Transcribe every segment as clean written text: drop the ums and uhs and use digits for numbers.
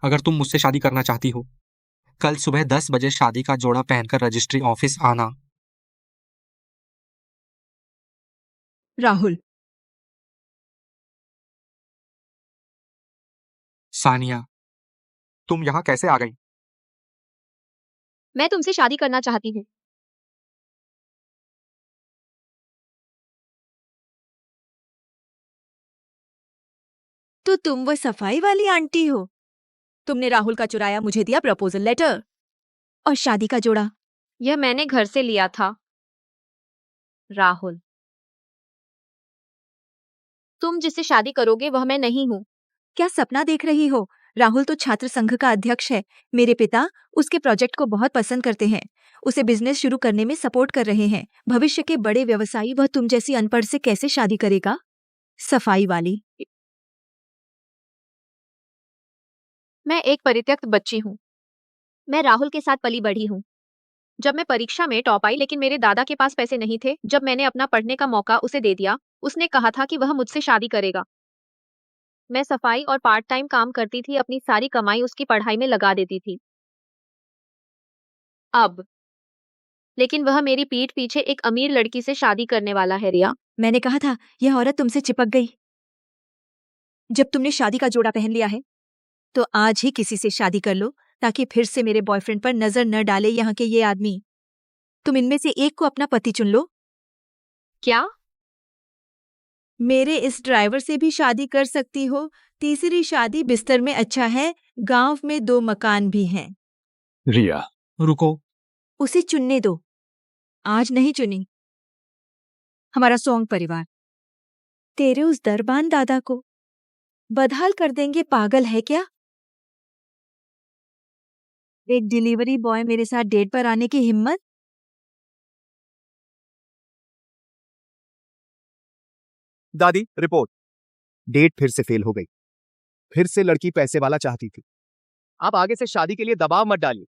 अगर तुम मुझसे शादी करना चाहती हो, कल सुबह 10 बजे शादी का जोड़ा पहनकर रजिस्ट्री ऑफिस आना। राहुल। सानिया, तुम यहाँ कैसे आ गई? मैं तुमसे शादी करना चाहती हूँ। तो तुम वो सफाई वाली आंटी हो? तुमने राहुल का चुराया, मुझे दिया प्रपोजल लेटर और शादी का जोड़ा। यह मैंने घर से लिया था। राहुल, तुम जिससे शादी करोगे वह मैं नहीं हूँ। क्या सपना देख रही हो? राहुल तो छात्र संघ का अध्यक्ष है। मेरे पिता उसके प्रोजेक्ट को बहुत पसंद करते हैं, उसे बिजनेस शुरू करने में सपोर्ट कर रहे हैं। भविष्य के बड़े व्यवसायी वह तुम जैसी अनपढ़ से कैसे शादी करेगा? सफाई वाली। मैं एक परित्यक्त बच्ची हूँ। मैं राहुल के साथ पली बढ़ी हूँ। जब मैं परीक्षा में टॉप आई, लेकिन मेरे दादा के पास पैसे नहीं थे। जब मैंने अपना पढ़ने का मौका उसे दे दिया, उसने कहा था कि वह मुझसे शादी करेगा। मैं सफाई और पार्ट टाइम काम करती थी, अपनी सारी कमाई उसकी पढ़ाई में लगा देती थी। अब लेकिन वह मेरी पीठ पीछे एक अमीर लड़की से शादी करने वाला है। रिया, मैंने कहा था यह औरत तुमसे चिपक गई। जब तुमने शादी का जोड़ा पहन लिया है तो आज ही किसी से शादी कर लो, ताकि फिर से मेरे बॉयफ्रेंड पर नजर न डाले यहाँ के ये आदमी। तुम इनमें से एक को अपना पति चुन लो। क्या? मेरे इस ड्राइवर से भी शादी कर सकती हो। तीसरी शादी बिस्तर में अच्छा है, गांव में 2 मकान भी हैं। रिया, रुको। उसे चुनने दो। आज नहीं चुनी। हमारा सोंग परिवार तेरे उस दरबान दादा को बदहाल कर देंगे। पागल है क्या? एक डिलीवरी बॉय मेरे साथ डेट पर आने की हिम्मत? दादी, रिपोर्ट। डेट फिर से फेल हो गई। फिर से लड़की पैसे वाला चाहती थी। आप आगे से शादी के लिए दबाव मत डालिए।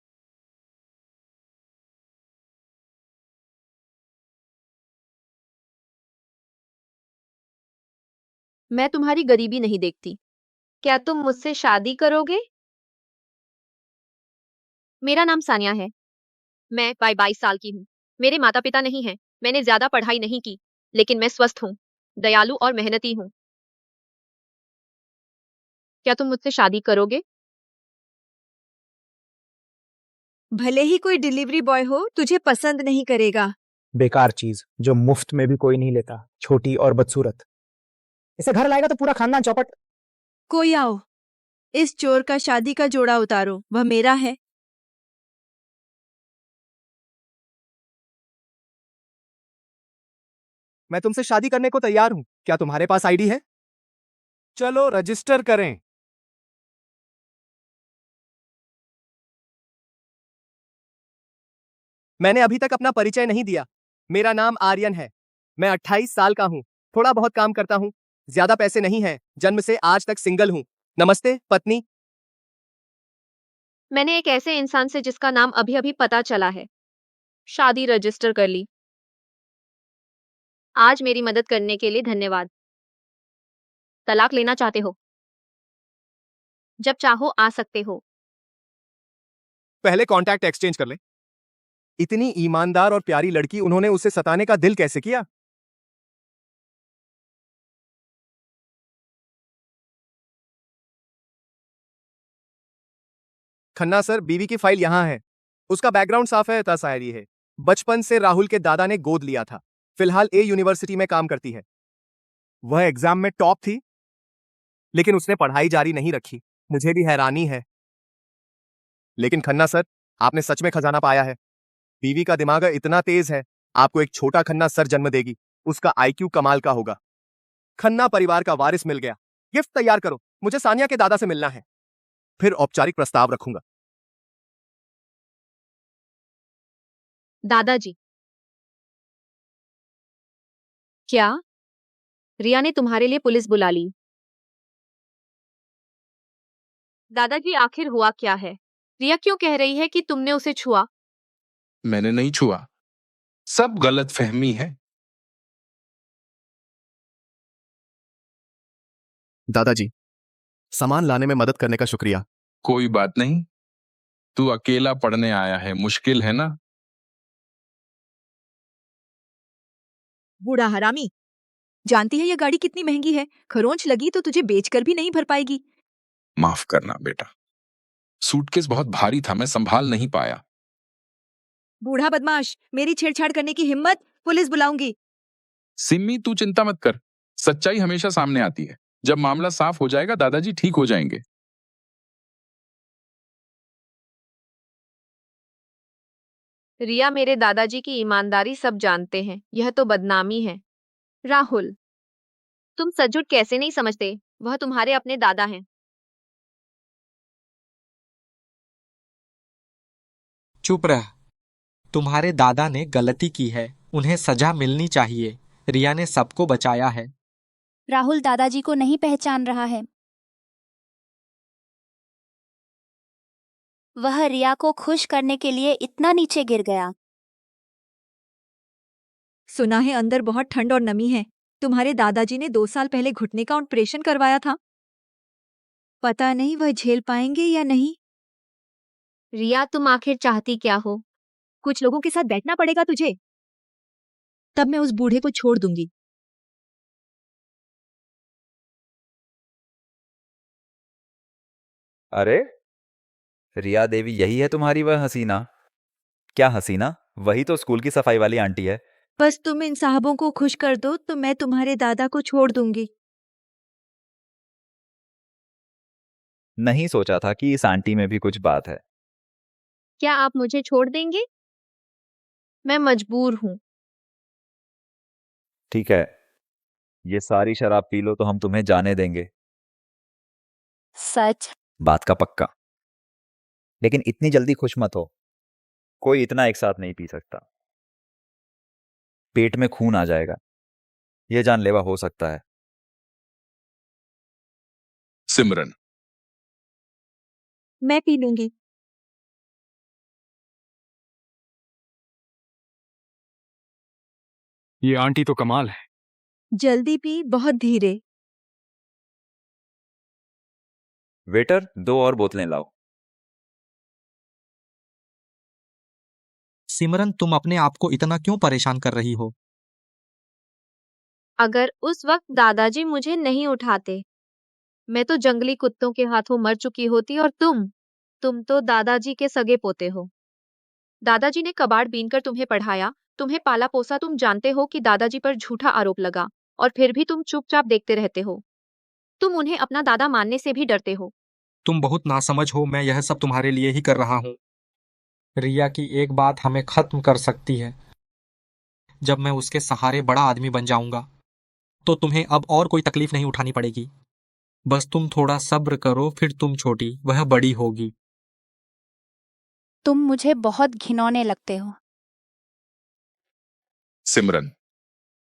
मैं तुम्हारी गरीबी नहीं देखती। क्या तुम मुझसे शादी करोगे? मेरा नाम सानिया है। मैं 22 साल की हूँ। मेरे माता पिता नहीं हैं। मैंने ज्यादा पढ़ाई नहीं की, लेकिन मैं स्वस्थ हूँ, दयालु और मेहनती हूँ। क्या तुम मुझसे शादी करोगे? भले ही कोई डिलीवरी बॉय हो, तुझे पसंद नहीं करेगा। बेकार चीज जो मुफ्त में भी कोई नहीं लेता, छोटी और बदसूरत। इसे घर लाएगा तो पूरा खानदान चौपट। कोई आओ, इस चोर का शादी का जोड़ा उतारो, वह मेरा है। मैं तुमसे शादी करने को तैयार हूं। क्या तुम्हारे पास आईडी है? चलो रजिस्टर करें। मैंने अभी तक अपना परिचय नहीं दिया। मेरा नाम आर्यन है। मैं 28 साल का हूं। थोड़ा बहुत काम करता हूं। ज्यादा पैसे नहीं हैं। जन्म से आज तक सिंगल हूं। नमस्ते पत्नी। मैंने एक ऐसे इंसान से जिसका नाम अभी अभी पता चला है, शादी रजिस्टर कर ली। आज मेरी मदद करने के लिए धन्यवाद। तलाक लेना चाहते हो? जब चाहो आ सकते हो। पहले कॉन्टैक्ट एक्सचेंज कर ले। इतनी ईमानदार और प्यारी लड़की, उन्होंने उसे सताने का दिल कैसे किया? खन्ना सर, बीवी की फाइल यहां है। उसका बैकग्राउंड साफ है, शायरी है। बचपन से राहुल के दादा ने गोद लिया था। फिलहाल ए यूनिवर्सिटी में काम करती है। वह एग्जाम में टॉप थी, लेकिन उसने पढ़ाई जारी नहीं रखी। मुझे भी हैरानी है। लेकिन खन्ना सर, आपने सच में खजाना पाया है। बीवी का दिमाग इतना तेज है, आपको एक छोटा खन्ना सर जन्म देगी। उसका आईक्यू कमाल का होगा। खन्ना परिवार का वारिस मिल गया। गिफ्ट तैयार करो, मुझे सानिया के दादा से मिलना है। फिर औपचारिक प्रस्ताव रखूंगा। दादाजी। क्या? रिया ने तुम्हारे लिए पुलिस बुला ली। दादाजी, आखिर हुआ क्या है? रिया क्यों कह रही है कि तुमने उसे छुआ? मैंने नहीं छुआ। सब गलत फहमी है। दादाजी, सामान लाने में मदद करने का शुक्रिया। कोई बात नहीं, तू अकेला पढ़ने आया है, मुश्किल है ना? बूढ़ा हरामी, जानती है ये गाड़ी कितनी महंगी है? खरोंच लगी तो तुझे बेचकर भी नहीं भर पाएगी। माफ करना बेटा, सूटकेस बहुत भारी था, मैं संभाल नहीं पाया। बूढ़ा बदमाश, मेरी छेड़छाड़ करने की हिम्मत, पुलिस बुलाऊंगी। सिम्मी तू चिंता मत कर, सच्चाई हमेशा सामने आती है। जब मामला साफ हो जाएगा दादाजी ठीक हो जाएंगे। रिया, मेरे दादाजी की ईमानदारी सब जानते हैं, यह तो बदनामी है। राहुल, तुम सचमुच कैसे नहीं समझते, वह तुम्हारे अपने दादा हैं। चुप रह। तुम्हारे दादा ने गलती की है, उन्हें सजा मिलनी चाहिए। रिया ने सबको बचाया है। राहुल दादाजी को नहीं पहचान रहा है। वह रिया को खुश करने के लिए इतना नीचे गिर गया। सुना है अंदर बहुत ठंड और नमी है। तुम्हारे दादाजी ने 2 साल पहले घुटने का ऑपरेशन करवाया था। पता नहीं वह झेल पाएंगे या नहीं। रिया, तुम आखिर चाहती क्या हो? कुछ लोगों के साथ बैठना पड़ेगा तुझे, तब मैं उस बूढ़े को छोड़ दूंगी। अरे रिया देवी, यही है तुम्हारी वह हसीना? क्या हसीना? वही तो स्कूल की सफाई वाली आंटी है। बस तुम इन साहबों को खुश कर दो तो मैं तुम्हारे दादा को छोड़ दूंगी। नहीं सोचा था कि इस आंटी में भी कुछ बात है। क्या आप मुझे छोड़ देंगे? मैं मजबूर हूँ। ठीक है, ये सारी शराब पी लो तो हम तुम्हें जाने देंगे। सच? बात का पक्का। लेकिन इतनी जल्दी खुश मत हो, कोई इतना एक साथ नहीं पी सकता। पेट में खून आ जाएगा, यह जानलेवा हो सकता है। सिमरन, मैं पी लूंगी। ये आंटी तो कमाल है। जल्दी पी, बहुत धीरे। वेटर, 2 और बोतलें लाओ। सिमरन, तुम अपने आप को इतना क्यों परेशान कर रही हो? अगर उस वक्त दादाजी मुझे नहीं उठाते, मैं तो जंगली कुत्तों के हाथों मर चुकी होती। और तुम तो दादाजी के सगे पोते हो। दादाजी ने कबाड़ बीनकर तुम्हें पढ़ाया, तुम्हें पाला पोसा। तुम जानते हो कि दादाजी पर झूठा आरोप लगा, और फिर भी तुम चुपचाप देखते रहते हो। तुम उन्हें अपना दादा मानने से भी डरते हो। तुम बहुत नासमझ हो, मैं यह सब तुम्हारे लिए ही कर रहा हूँ। रिया की एक बात हमें खत्म कर सकती है। जब मैं उसके सहारे बड़ा आदमी बन जाऊंगा तो तुम्हें अब और कोई तकलीफ नहीं उठानी पड़ेगी। बस तुम थोड़ा सब्र करो, फिर तुम छोटी, वह बड़ी होगी। तुम मुझे बहुत घिनौने लगते हो। सिमरन,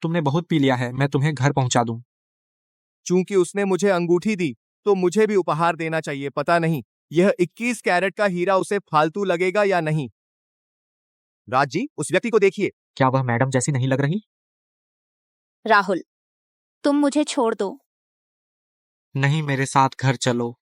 तुमने बहुत पी लिया है, मैं तुम्हें घर पहुंचा दूं। चूंकि उसने मुझे अंगूठी दी तो मुझे भी उपहार देना चाहिए। पता नहीं यह 21 कैरेट का हीरा उसे फालतू लगेगा या नहीं। राज जी, उस व्यक्ति को देखिए। क्या वह मैडम जैसी नहीं लग रही? राहुल, तुम मुझे छोड़ दो। नहीं, मेरे साथ घर चलो।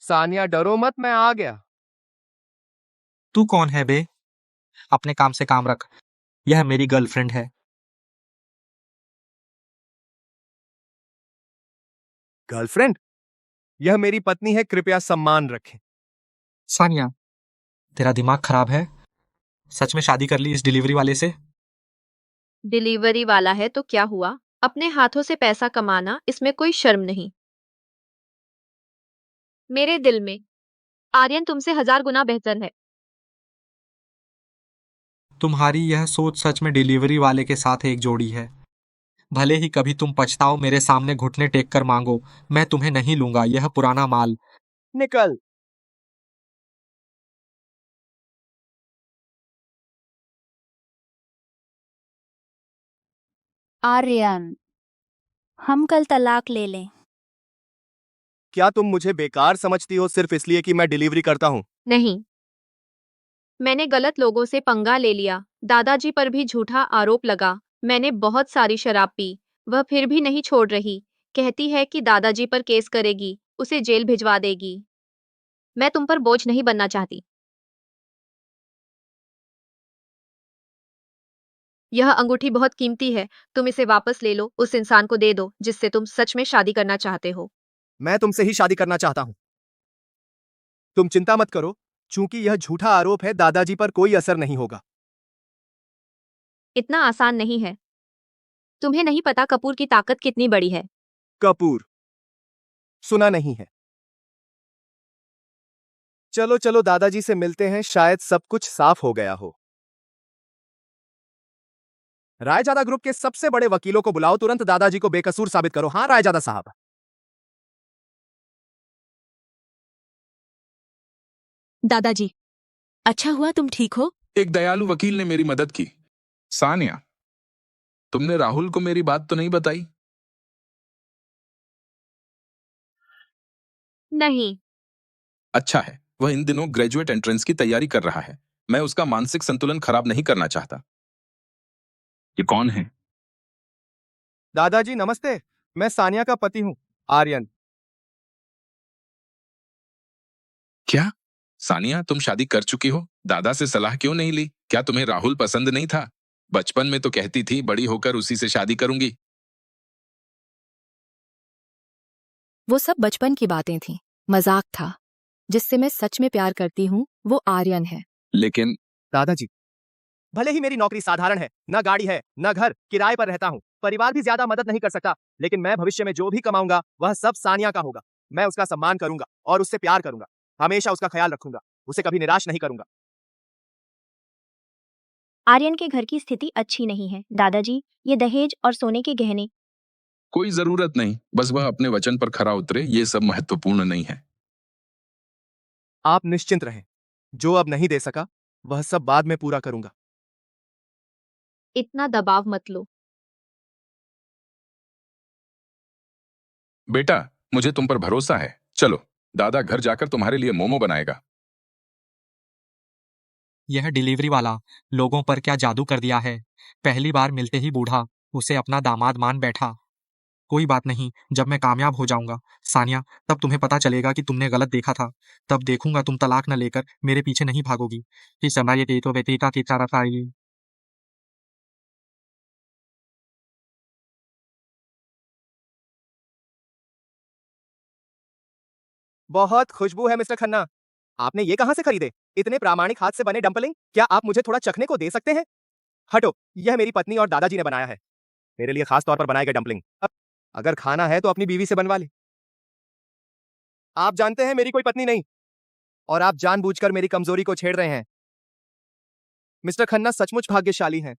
सानिया, डरो मत, मैं आ गया। तू कौन है बे? अपने काम से काम रख। यह मेरी गर्लफ्रेंड है। गर्लफ्रेंड? यह मेरी पत्नी है, कृपया सम्मान रखें। सानिया, तेरा दिमाग खराब है? सच में शादी कर ली इस डिलीवरी वाले से? डिलीवरी वाला है तो क्या हुआ? अपने हाथों से पैसा कमाना, इसमें कोई शर्म नहीं। मेरे दिल में आर्यन तुमसे 1000 गुना बेहतर है। तुम्हारी यह सोच सच में डिलीवरी वाले के साथ एक जोड़ी है। भले ही कभी तुम पछताओ, मेरे सामने घुटने टेक कर मांगो, मैं तुम्हें नहीं लूंगा, यह पुराना माल। निकल। आर्यन, हम कल तलाक ले लें। क्या तुम मुझे बेकार समझती हो सिर्फ इसलिए कि मैं डिलीवरी करता हूँ? नहीं, मैंने गलत लोगों से पंगा ले लिया। दादाजी पर भी झूठा आरोप लगा। मैंने बहुत सारी शराब पी। वह फिर भी नहीं छोड़ रही। कहती है कि दादाजी पर केस करेगी, उसे जेल भिजवा देगी। मैं तुम पर बोझ नहीं बनना चाहती। यह अंगूठी बहुत कीमती है। तुम इसे वापस ले लो, उस इंसान को दे दो जिससे तुम सच में शादी करना चाहते हो। मैं तुमसे ही शादी करना चाहता हूँ। तुम चिंता मत करो, चूंकि यह झूठा आरोप है, दादाजी पर कोई असर नहीं होगा। इतना आसान नहीं है। तुम्हें नहीं पता कपूर की ताकत कितनी बड़ी है। कपूर? सुना नहीं है। चलो चलो दादाजी से मिलते हैं, शायद सब कुछ साफ हो गया हो। रायजादा ग्रुप के सबसे बड़े वकीलों को बुलाओ, तुरंत दादाजी को बेकसूर साबित करो। हाँ रायजादा साहब। दादाजी, अच्छा हुआ तुम ठीक हो। एक दयालु वकील ने मेरी मदद की। सानिया, तुमने राहुल को मेरी बात तो नहीं बताई? नहीं। अच्छा है, वह इन दिनों ग्रेजुएट एंट्रेंस की तैयारी कर रहा है। मैं उसका मानसिक संतुलन खराब नहीं करना चाहता। ये कौन है? दादाजी नमस्ते, मैं सानिया का पति हूँ, आर्यन। क्या? सानिया, तुम शादी कर चुकी हो? दादा से सलाह क्यों नहीं ली? क्या तुम्हें राहुल पसंद नहीं था? बचपन में तो कहती थी बड़ी होकर उसी से शादी करूंगी। वो सब बचपन की बातें थीं, मजाक था। जिससे मैं सच में प्यार करती हूँ वो आर्यन है। लेकिन दादाजी, भले ही मेरी नौकरी साधारण है, न गाड़ी है न घर, किराए पर रहता हूँ, परिवार भी ज्यादा मदद नहीं कर सकता, लेकिन मैं भविष्य में जो भी कमाऊंगा वह सब सानिया का होगा। मैं उसका सम्मान करूंगा और उससे प्यार करूंगा। हमेशा उसका ख्याल रखूंगा, उसे कभी निराश नहीं करूंगा। आर्यन के घर की स्थिति अच्छी नहीं है दादाजी, ये दहेज और सोने के गहने। कोई जरूरत नहीं, बस वह अपने वचन पर खरा उतरे, ये सब महत्वपूर्ण नहीं है। आप निश्चिंत रहें, जो अब नहीं दे सका वह सब बाद में पूरा करूंगा। इतना दबाव मत लो। बेटा, मुझे तुम पर भरोसा है। चलो, दादा घर जाकर तुम्हारे लिए मोमो बनाएगा। यह डिलीवरी वाला लोगों पर क्या जादू कर दिया है। पहली बार मिलते ही बूढ़ा उसे अपना दामाद मान बैठा। कोई बात नहीं, जब मैं कामयाब हो जाऊंगा सानिया, तब तुम्हें पता चलेगा कि तुमने गलत देखा था। तब देखूंगा तुम तलाक न लेकर मेरे पीछे नहीं भागोगी। कि समय तो व्यतीता की तरफ आएगी। बहुत खुशबू है मिस्टर खन्ना। आपने ये कहां से खरीदे? इतने प्रामाणिक हाथ से बने डम्पलिंग, क्या आप मुझे थोड़ा चखने को दे सकते हैं? हटो, यह मेरी पत्नी और दादाजी ने बनाया है, मेरे लिए खास तौर पर बनाए गए डम्पलिंग। अगर खाना है तो अपनी बीवी से बनवा ले। आप जानते हैं मेरी कोई पत्नी नहीं, और आप जानबूझकर मेरी कमजोरी को छेड़ रहे हैं। मिस्टर खन्ना सचमुच भाग्यशाली हैं।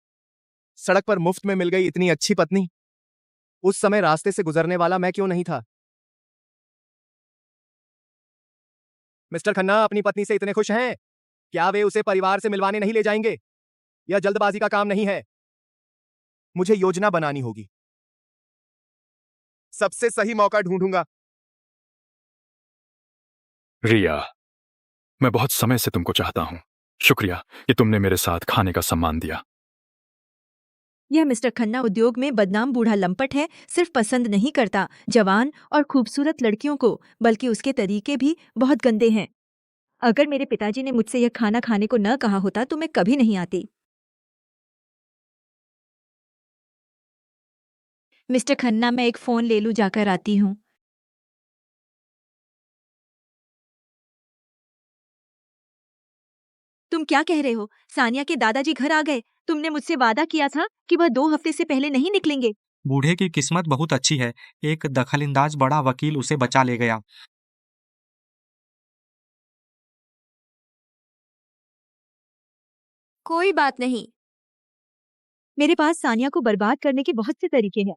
सड़क पर मुफ्त में मिल गई इतनी अच्छी पत्नी। उस समय रास्ते से गुजरने वाला मैं क्यों नहीं था? मिस्टर खन्ना अपनी पत्नी से इतने खुश हैं, क्या वे उसे परिवार से मिलवाने नहीं ले जाएंगे? यह जल्दबाजी का काम नहीं है, मुझे योजना बनानी होगी। सबसे सही मौका ढूंढूंगा। रिया, मैं बहुत समय से तुमको चाहता हूं। शुक्रिया कि तुमने मेरे साथ खाने का सम्मान दिया। यह मिस्टर खन्ना उद्योग में बदनाम बूढ़ा लंपट है। सिर्फ पसंद नहीं करता जवान और खूबसूरत लड़कियों को, बल्कि उसके तरीके भी बहुत गंदे हैं। अगर मेरे पिताजी ने मुझसे यह खाना खाने को न कहा होता तो मैं कभी नहीं आती। मिस्टर खन्ना, मैं एक फोन ले लूं, जाकर आती हूँ। तुम क्या कह रहे हो? सानिया के दादाजी घर आ गए। तुमने मुझसे वादा किया था कि वह 2 हफ्ते से पहले नहीं निकलेंगे। बूढ़े की किस्मत बहुत अच्छी है, एक दखलंदाज बड़ा वकील उसे बचा ले गया। कोई बात नहीं, मेरे पास सानिया को बर्बाद करने के बहुत से तरीके हैं।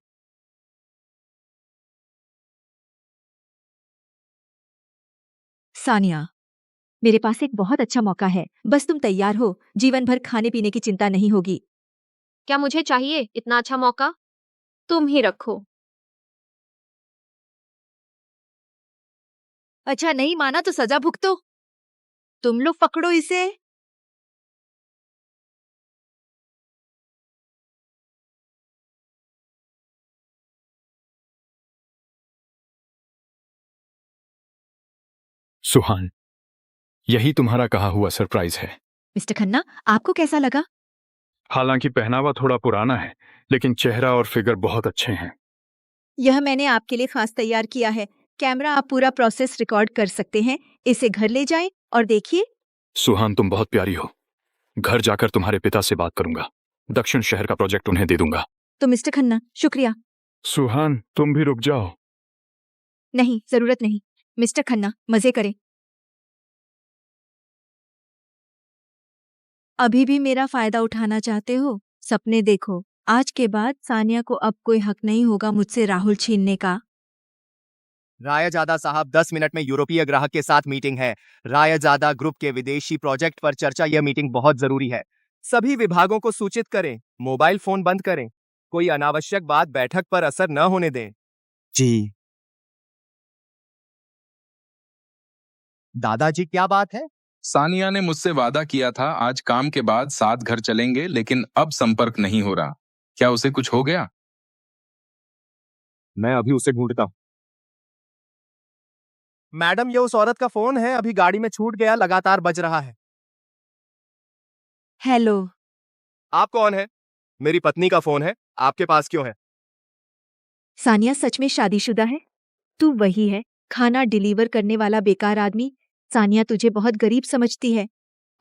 सानिया, मेरे पास एक बहुत अच्छा मौका है, बस तुम तैयार हो। जीवन भर खाने पीने की चिंता नहीं होगी। क्या मुझे चाहिए इतना अच्छा मौका? तुम ही रखो। अच्छा नहीं माना तो सजा भुगतो। तुम लोग पकड़ो इसे। सुहान, यही तुम्हारा कहा हुआ सरप्राइज है। मिस्टर खन्ना, आपको कैसा लगा? हालांकि पहनावा थोड़ा पुराना है, लेकिन चेहरा और फिगर बहुत अच्छे हैं। यह मैंने आपके लिए खास तैयार किया है। कैमरा आप पूरा प्रोसेस रिकॉर्ड कर सकते हैं। इसे घर ले जाएं और देखिए। सुहान, तुम बहुत प्यारी हो। घर जाकर तुम्हारे पिता से बात करूंगा। दक्षिण शहर का प्रोजेक्ट उन्हें दे दूंगा। तो मिस्टर खन्ना, शुक्रिया। सुहान, तुम भी रुक जाओ। नहीं, जरूरत नहीं। मिस्टर खन्ना, मजे करें। अभी भी मेरा फायदा उठाना चाहते हो? सपने देखो। आज के बाद सानिया को अब कोई हक नहीं होगा मुझसे राहुल छीनने का। रायजादा साहब 10 मिनट में यूरोपीय ग्राहक के साथ मीटिंग है। रायजादा ग्रुप के विदेशी प्रोजेक्ट पर चर्चा। यह मीटिंग बहुत जरूरी है। सभी विभागों को सूचित करें। मोबाइल फोन बंद करें। कोई अनावश्यक बात बैठक पर असर न होने दें। जी। दादाजी, क्या बात है? सानिया ने मुझसे वादा किया था आज काम के बाद साथ घर चलेंगे, लेकिन अब संपर्क नहीं हो रहा। क्या उसे कुछ हो गया? मैं अभी उसे ढूंढता हूं। मैडम, ये उस औरत का फोन है। अभी गाड़ी में छूट गया, लगातार बज रहा है। हेलो। आप कौन है? मेरी पत्नी का फोन है। आपके पास क्यों है? सानिया सच में शादीशुदा है? तू वही है, खाना डिलीवर करने वाला बेकार आदमी। सानिया तुझे बहुत गरीब समझती है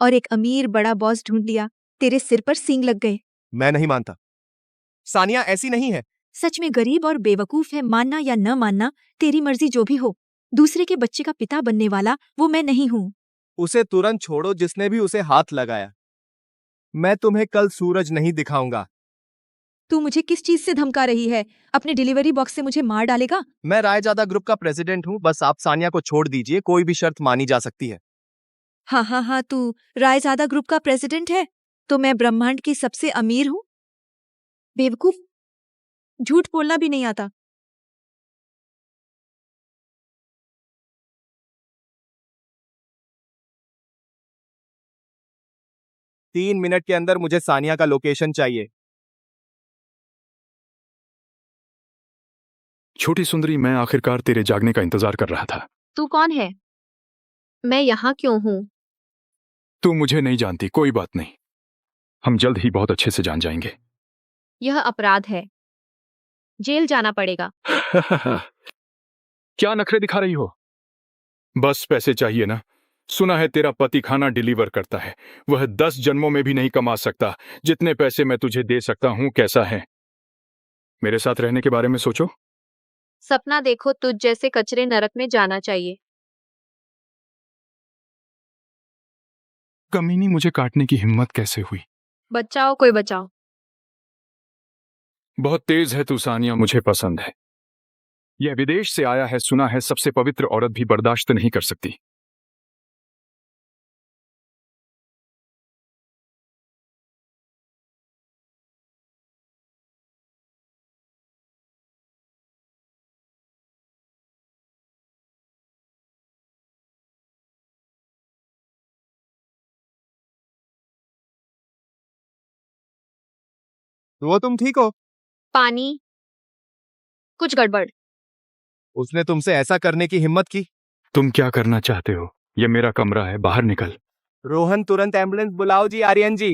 और एक अमीर बड़ा बॉस ढूंढ लिया। तेरे सिर पर सींग लग गए। मैं नहीं मानता। सानिया ऐसी नहीं है। सच में गरीब और बेवकूफ है। मानना या न मानना तेरी मर्जी, जो भी हो। दूसरे के बच्चे का पिता बनने वाला वो मैं नहीं हूँ। उसे तुरंत छोड़ो, जिसने भी उसे हाथ लगाया। मैं तुम्हें कल सूरज नहीं दिखाऊंगा। तू मुझे किस चीज से धमका रही है? अपने डिलीवरी बॉक्स से मुझे मार डालेगा? मैं रायजादा ग्रुप का प्रेसिडेंट हूं। बस आप सानिया को छोड़ दीजिए। कोई भी शर्त मानी जा सकती है। हाँ हाँ हाँ, तू रायजादा ग्रुप का प्रेसिडेंट है तो मैं ब्रह्मांड की सबसे अमीर हूँ? बेवकूफ, झूठ बोलना भी नहीं आता। तीन मिनट के अंदर मुझे सानिया का लोकेशन चाहिए। छोटी सुंदरी, मैं आखिरकार तेरे जागने का इंतजार कर रहा था। तू कौन है? मैं यहाँ क्यों हूँ? तू मुझे नहीं जानती, कोई बात नहीं। हम जल्द ही बहुत अच्छे से जान जाएंगे। यह अपराध है, जेल जाना पड़ेगा। क्या नखरे दिखा रही हो? बस पैसे चाहिए ना? सुना है तेरा पति खाना डिलीवर करता है। वह 10 जन्मों में भी नहीं कमा सकता जितने पैसे मैं तुझे दे सकता हूं। कैसा है? मेरे साथ रहने के बारे में सोचो। सपना देखो, तुझ जैसे कचरे नरक में जाना चाहिए। कमीनी, मुझे काटने की हिम्मत कैसे हुई? बचाओ, कोई बचाओ। बहुत तेज है तू सानिया, मुझे पसंद है। यह विदेश से आया है, सुना है सबसे पवित्र औरत भी बर्दाश्त नहीं कर सकती। वो तुम ठीक हो? पानी। कुछ गड़बड़। उसने तुमसे ऐसा करने की हिम्मत की? तुम क्या करना चाहते हो? यह मेरा कमरा है, बाहर निकल। रोहन, तुरंत एम्बुलेंस बुलाओ जी। आर्यन जी,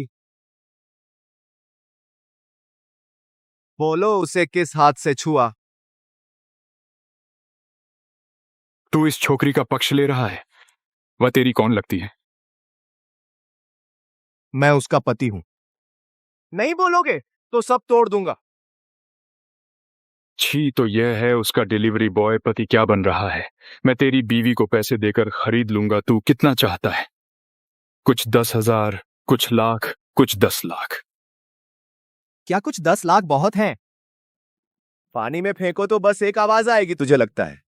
बोलो उसे किस हाथ से छुआ। तू इस छोकरी का पक्ष ले रहा है? वह तेरी कौन लगती है? मैं उसका पति हूं। नहीं बोलोगे तो सब तोड़ दूंगा। छी, तो यह है उसका डिलीवरी बॉय। पति क्या बन रहा है? मैं तेरी बीवी को पैसे देकर खरीद लूंगा। तू कितना चाहता है? कुछ 10,000, कुछ लाख, कुछ 10 लाख। क्या कुछ 10 लाख बहुत हैं? पानी में फेंको तो बस एक आवाज आएगी, तुझे लगता है?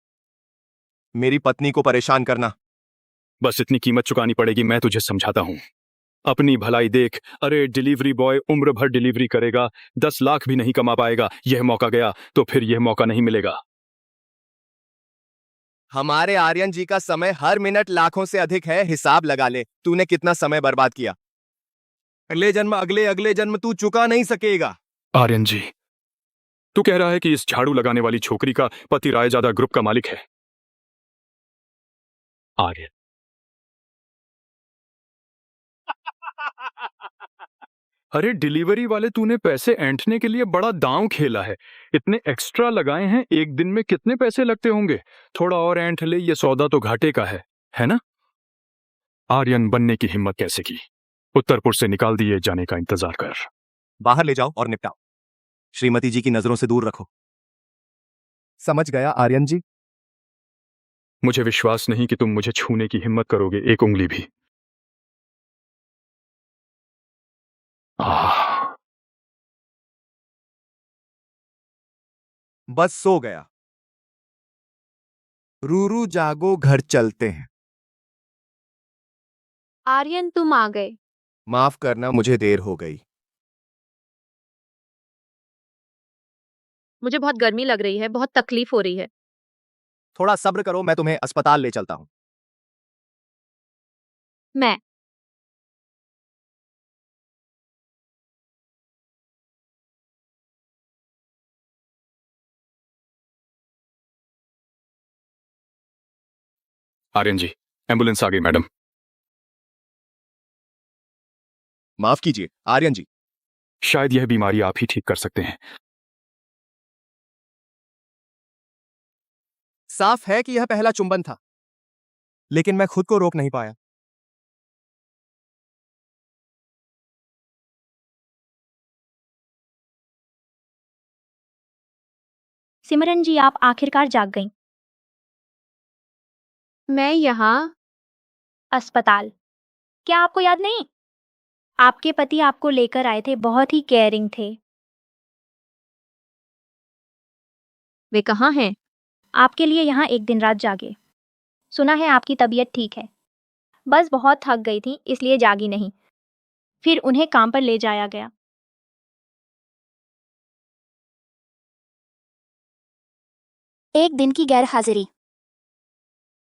मेरी पत्नी को परेशान करना। बस इतनी कीमत चुकानी पड़ेगी, मैं तुझे समझाता हूं। अपनी भलाई देख। अरे डिलीवरी बॉय उम्र भर डिलीवरी करेगा, 10 लाख भी नहीं कमा पाएगा। यह मौका गया तो फिर यह मौका नहीं मिलेगा। हमारे आर्यन जी का समय हर मिनट लाखों से अधिक है, हिसाब लगा ले तूने कितना समय बर्बाद किया। अगले अगले जन्म तू चुका नहीं सकेगा। आर्यन जी, तू कह रहा है कि इस झाड़ू लगाने वाली छोकरी का पति रायजादा ग्रुप का मालिक है? आर्यन, अरे डिलीवरी वाले, तूने पैसे ऐंठने के लिए बड़ा दांव खेला है। इतने एक्स्ट्रा लगाए हैं, एक दिन में कितने पैसे लगते होंगे? थोड़ा और ऐंठ ले, ये सौदा तो घाटे का है ना? आर्यन बनने की हिम्मत कैसे की? उत्तरपुर से निकाल दिए जाने का इंतजार कर। बाहर ले जाओ और निपटाओ। श्रीमती जी की नजरों से दूर रखो। समझ गया आर्यन जी? मुझे विश्वास नहीं कि तुम मुझे छूने की हिम्मत करोगे, एक उंगली भी। आह, बस सो गया। रूरू जागो, घर चलते हैं। आर्यन तुम आ गए। माफ करना, मुझे देर हो गई। मुझे बहुत गर्मी लग रही है, बहुत तकलीफ हो रही है। थोड़ा सब्र करो, मैं तुम्हें अस्पताल ले चलता हूं। मैं आर्यन जी, एम्बुलेंस आ गई मैडम। माफ कीजिए आर्यन जी। शायद यह बीमारी आप ही ठीक कर सकते हैं। साफ है कि यह पहला चुंबन था, लेकिन मैं खुद को रोक नहीं पाया। सिमरन जी, आप आखिरकार जाग गईं। मैं यहाँ अस्पताल, क्या आपको याद नहीं? आपके पति आपको लेकर आए थे, बहुत ही केयरिंग थे। वे कहाँ हैं? आपके लिए यहाँ एक दिन रात जागे। सुना है आपकी तबीयत ठीक है, बस बहुत थक गई थी इसलिए जागी नहीं। फिर उन्हें काम पर ले जाया गया। एक दिन की गैर हाजिरी।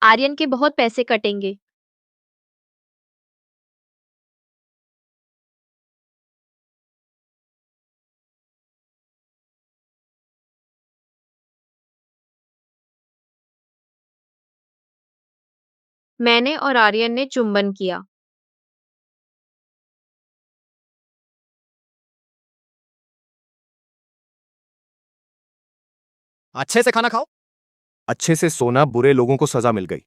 आर्यन के बहुत पैसे कटेंगे। मैंने और आर्यन ने चुंबन किया। अच्छे से खाना खाओ, अच्छे से सोना, बुरे लोगों को सजा मिल गई।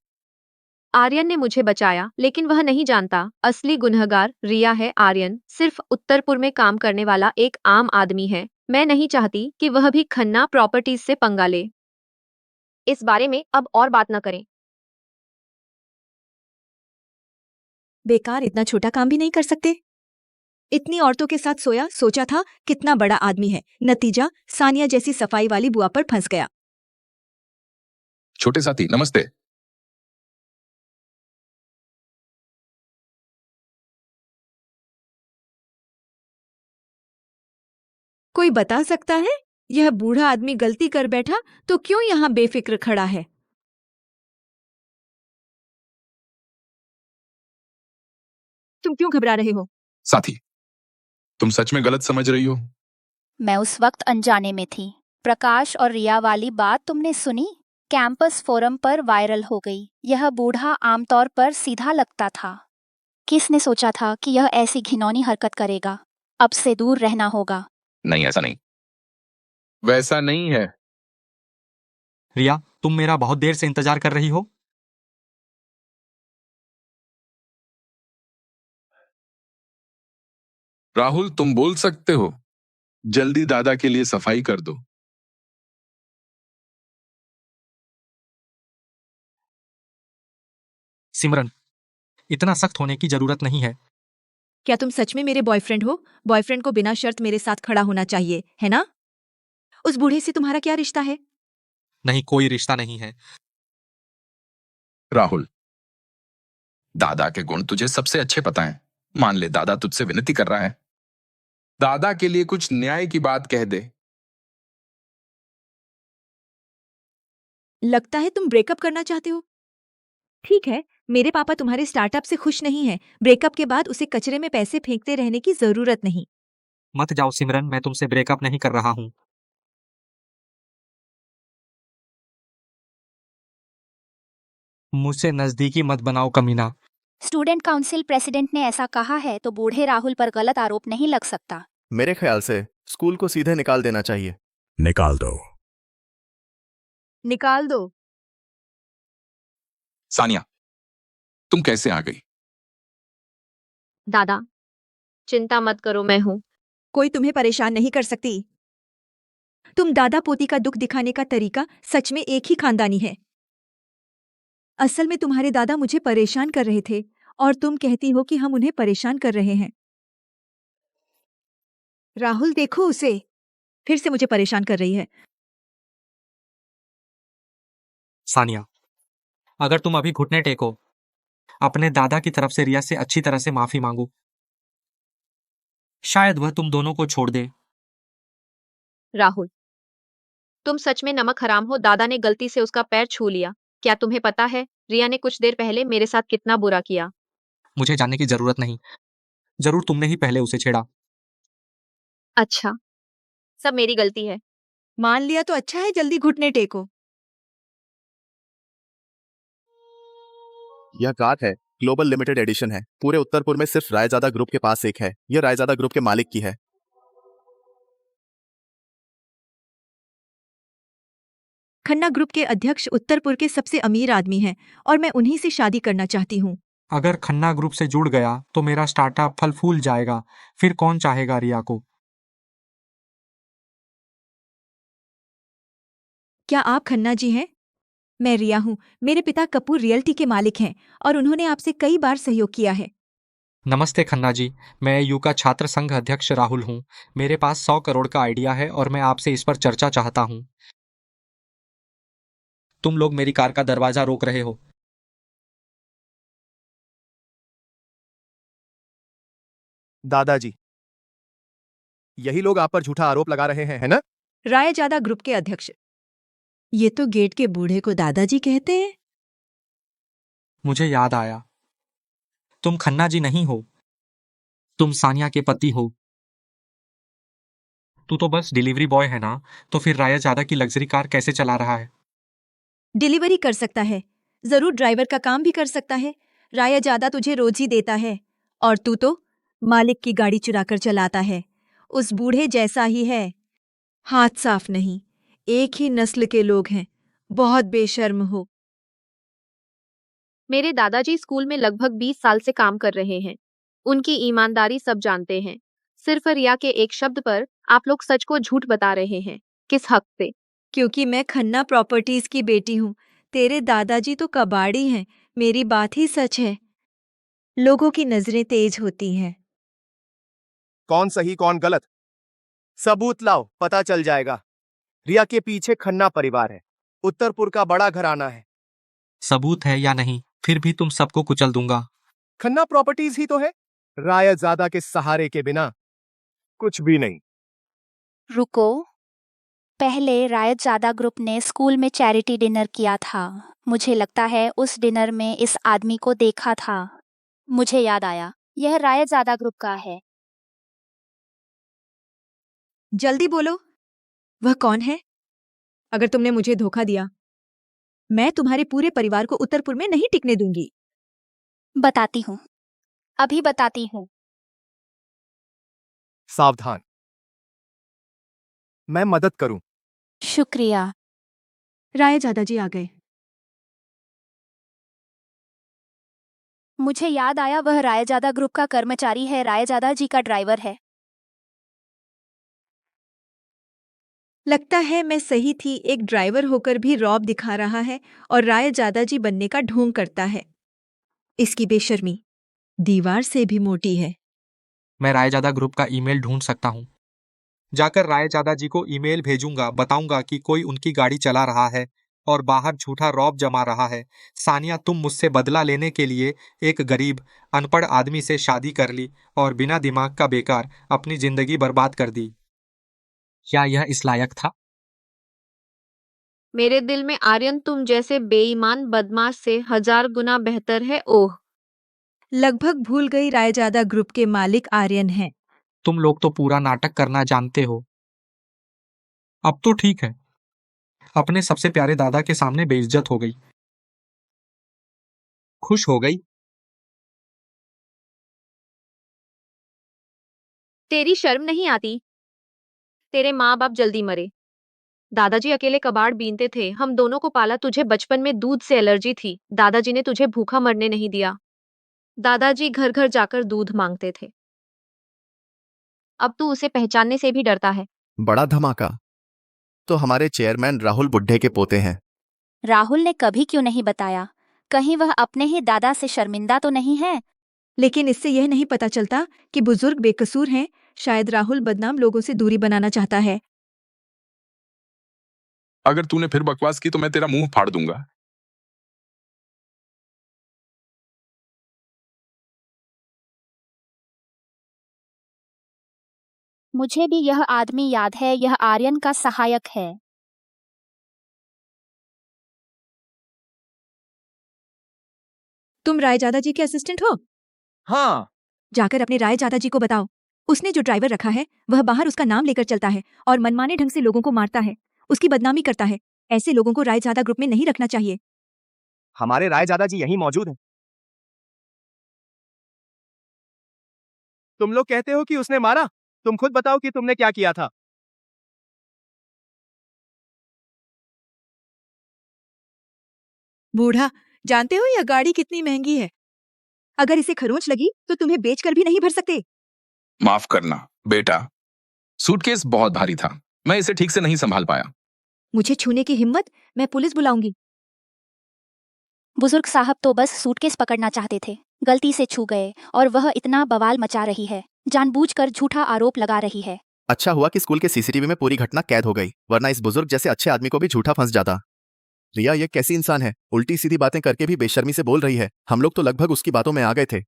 आर्यन ने मुझे बचाया, लेकिन वह नहीं जानता असली गुनहगार रिया है। आर्यन सिर्फ उत्तरपुर में काम करने वाला एक आम आदमी है। मैं नहीं चाहती कि वह भी खन्ना प्रॉपर्टीज से पंगा ले। इस बारे में अब और बात न करें। बेकार इतना छोटा काम भी नहीं कर सकते? इतनी औरतों के साथ सोया, सोचा था कितना बड़ा आदमी है, नतीजा सानिया जैसी सफाई वाली बुआ पर फंस गया। छोटे साथी नमस्ते। कोई बता सकता है यह बूढ़ा आदमी गलती कर बैठा तो क्यों यहाँ बेफिक्र खड़ा है? तुम क्यों घबरा रहे हो? साथी, तुम सच में गलत समझ रही हो। मैं उस वक्त अनजाने में थी। प्रकाश और रिया वाली बात तुमने सुनी? कैंपस फोरम पर वायरल हो गई। यह बूढ़ा आमतौर पर सीधा लगता था। किसने सोचा था कि यह ऐसी घिनौनी हरकत करेगा? अब से दूर रहना होगा। नहीं, ऐसा नहीं। वैसा नहीं है। रिया, तुम मेरा बहुत देर से इंतजार कर रही हो। राहुल, तुम बोल सकते हो। जल्दी दादा के लिए सफाई कर दो। सिमरन, इतना सख्त होने की जरूरत नहीं है। क्या तुम सच में मेरे बॉयफ्रेंड हो? बॉयफ्रेंड को बिना शर्त मेरे साथ खड़ा होना चाहिए, है ना? उस बूढ़े से तुम्हारा क्या रिश्ता है? नहीं, कोई रिश्ता नहीं है। राहुल, दादा के गुण तुझे सबसे अच्छे पता हैं। मान ले दादा तुझसे विनती कर रहा है, दादा के लिए कुछ न्याय की बात कह दे। लगता है तुम ब्रेकअप करना चाहते हो। ठीक है, मेरे पापा तुम्हारे स्टार्टअप से खुश नहीं हैं। ब्रेकअप के बाद उसे कचरे में पैसे फेंकते रहने की जरूरत नहीं। मत जाओ सिमरन, मैं तुमसे ब्रेकअप नहीं कर रहा हूँ। मुझसे नजदीकी मत बनाओ कमीना। स्टूडेंट काउंसिल प्रेसिडेंट ने ऐसा कहा है तो बूढ़े राहुल पर गलत आरोप नहीं लग सकता। मेरे ख्याल से स्कूल को सीधे निकाल देना चाहिए। निकाल दो। निकाल दो। सानिया, तुम कैसे आ गई? दादा, चिंता मत करो, मैं हूँ। कोई तुम्हें परेशान नहीं कर सकती। तुम दादा पोती का दुख दिखाने का तरीका सच में एक ही खानदानी है। असल में तुम्हारे दादा मुझे परेशान कर रहे थे और तुम कहती हो कि हम उन्हें परेशान कर रहे हैं। राहुल देखो उसे, फिर से मुझे परेशान कर रही है। सानिया, अगर तुम अभी घुटने टेको, अपने दादा की तरफ से रिया से अच्छी तरह से माफी मांगो, शायद वह तुम दोनों को छोड़ दे। राहुल, तुम सच में नमक हराम हो। दादा ने गलती से उसका पैर छू लिया। क्या तुम्हें पता है रिया ने कुछ देर पहले मेरे साथ कितना बुरा किया? मुझे जानने की जरूरत नहीं, जरूर तुमने ही पहले उसे छेड़ा। अच्छा, सब मेरी गलती है। मान लिया तो अच्छा है, जल्दी घुटने टेको। यह कार है, ग्लोबल लिमिटेड एडिशन है। पूरे उत्तरपुर में सिर्फ रायजादा ग्रुप के पास एक है। यह रायजादा ग्रुप के मालिक की है। खन्ना ग्रुप के अध्यक्ष उत्तरपुर के सबसे अमीर आदमी हैं और मैं उन्हीं से शादी करना चाहती हूँ। अगर खन्ना ग्रुप से जुड़ गया तो मेरा स्टार्टअप फल फूल जाएगा। फिर कौन चाहेगा रिया को? क्या आप खन्ना जी हैं? मैं रिया हूँ। मेरे पिता कपूर रियल्टी के मालिक हैं और उन्होंने आपसे कई बार सहयोग किया है। नमस्ते खन्ना जी, मैं यू का छात्र संघ अध्यक्ष राहुल हूँ। मेरे पास 100 करोड़ का आइडिया है और मैं आपसे इस पर चर्चा चाहता हूँ। तुम लोग मेरी कार का दरवाजा रोक रहे हो। दादाजी, यही लोग आप पर झूठा आरोप लगा रहे हैं, है ना? रायजादा ग्रुप के अध्यक्ष। ये तो गेट के बूढ़े को दादाजी कहते हैं। मुझे याद आया, तुम खन्ना जी नहीं हो, तुम सानिया के पति हो। तू तो बस डिलीवरी बॉय है ना, तो फिर रायजादा की लग्जरी कार कैसे चला रहा है? डिलीवरी कर सकता है, जरूर ड्राइवर का काम भी कर सकता है। रायजादा तुझे रोज ही देता है और तू तो मालिक की गाड़ी चुराकर चलाता है। उस बूढ़े जैसा ही है, हाथ साफ नहीं। एक ही नस्ल के लोग हैं, बहुत बेशर्म हो। मेरे दादाजी स्कूल में लगभग 20 साल से काम कर रहे हैं। उनकी ईमानदारी सब जानते हैं। सिर्फ रिया के एक शब्द पर आप लोग सच को झूठ बता रहे हैं। किस हक से? क्योंकि मैं खन्ना प्रॉपर्टीज की बेटी हूँ। तेरे दादाजी तो कबाड़ी हैं, मेरी बात ही सच है। लोगों की नजरें तेज होती हैं। कौन सही कौन गलत, सबूत लाओ, पता चल जाएगा। रिया के पीछे खन्ना परिवार है, उत्तरपुर का बड़ा घराना है। सबूत है या नहीं, फिर भी तुम सबको कुचल दूंगा। खन्ना प्रॉपर्टीज ही तो है। रायजादा के सहारे के बिना कुछ भी नहीं। रुको, पहले रायतजादा ग्रुप ने स्कूल में चैरिटी डिनर किया था। मुझे लगता है उस डिनर में इस आदमी को देखा था। मुझे याद आया, यह रायतजादा ग्रुप का है। जल्दी बोलो, वह कौन है? अगर तुमने मुझे धोखा दिया, मैं तुम्हारे पूरे परिवार को उत्तरपुर में नहीं टिकने दूंगी। बताती हूँ, अभी बताती हूँ। सावधान, मैं मदद करूं। शुक्रिया। रायजादा जी आ गए। मुझे याद आया, वह रायजादा ग्रुप का कर्मचारी है, रायजादा जी का ड्राइवर है। लगता है मैं सही थी, एक ड्राइवर होकर भी रौब दिखा रहा है और रायजादा जी बनने का ढोंग करता है। इसकी बेशर्मी दीवार से भी मोटी है। मैं रायजादा ग्रुप का ईमेल ढूंढ सकता हूँ। जाकर रायजादा जी को ईमेल भेजूंगा, बताऊंगा कि कोई उनकी गाड़ी चला रहा है और बाहर झूठा रौब जमा रहा है। सानिया, तुम मुझसे बदला लेने के लिए एक गरीब अनपढ़ आदमी से शादी कर ली और बिना दिमाग का बेकार अपनी जिंदगी बर्बाद कर दी। क्या यह इस लायक था? मेरे दिल में आर्यन तुम जैसे बेईमान बदमाश से 1000 गुना बेहतर है। ओह, लगभग भूल गई रायजादा ग्रुप के मालिक आर्यन हैं। तुम लोग तो पूरा नाटक करना जानते हो। अब तो ठीक है, अपने सबसे प्यारे दादा के सामने बेइज्जत हो गई। खुश हो गई। तेरी शर्म नहीं आती? तेरे माँ बाप जल्दी मरे। दादाजी अकेले कबाड़ बीनते थे, हम दोनों को पाला। तुझे बचपन में दूध से एलर्जी थी, दादाजी ने तुझे भूखा मरने नहीं दिया। दादाजी घर घर जाकर दूध मांगते थे। अब तू उसे पहचानने से भी डरता है। बड़ा धमाका। तो हमारे चेयरमैन राहुल बुड्ढे के पोते हैं। राहुल ने कभी क्यों नहीं बताया? कहीं वह अपने ही दादा से शर्मिंदा तो नहीं है? लेकिन इससे यह नहीं पता चलता कि बुजुर्ग बेकसूर हैं। शायद राहुल बदनाम लोगों से दूरी बनाना चाहता है। अगर तूने फिर बकवास की तो मैं तेरा मुंह फाड़ दूंगा। मुझे भी यह आदमी याद है, यह आर्यन का सहायक है। तुम रायजादा जी के असिस्टेंट हो? हाँ। जाकर अपने रायजादा जी को बताओ। उसने जो ड्राइवर रखा है वह बाहर उसका नाम लेकर चलता है और मनमाने ढंग से लोगों को मारता है, उसकी बदनामी करता है। ऐसे लोगों को रायजादा ग्रुप में नहीं रखना चाहिए। हमारे रायजादा जी यहीं मौजूद हैं। तुम लोग कहते हो कि उसने मारा, तुम खुद बताओ कि तुमने क्या किया था। बूढ़ा, जानते हो यह गाड़ी कितनी महंगी है? अगर इसे खरोंच लगी तो तुम्हें बेचकर भी नहीं भर सकते। माफ करना बेटा, सूटकेस बहुत भारी था, मैं इसे ठीक से नहीं संभाल पाया। मुझे छूने की हिम्मत, मैं पुलिस बुलाऊंगी। बुजुर्ग साहब तो बस सूटकेस पकड़ना चाहते थे, गलती से छू गए और वह इतना बवाल मचा रही है, जानबूझकर झूठा आरोप लगा रही है। अच्छा हुआ कि स्कूल के सीसीटीवी में पूरी घटना कैद हो गई, वरना इस बुजुर्ग जैसे अच्छे आदमी को भी झूठा फंस जाता। रिया ये कैसी इंसान है, उल्टी सीधी बातें करके भी बेशर्मी से बोल रही है। हम लोग तो लगभग उसकी बातों में आ गए थे।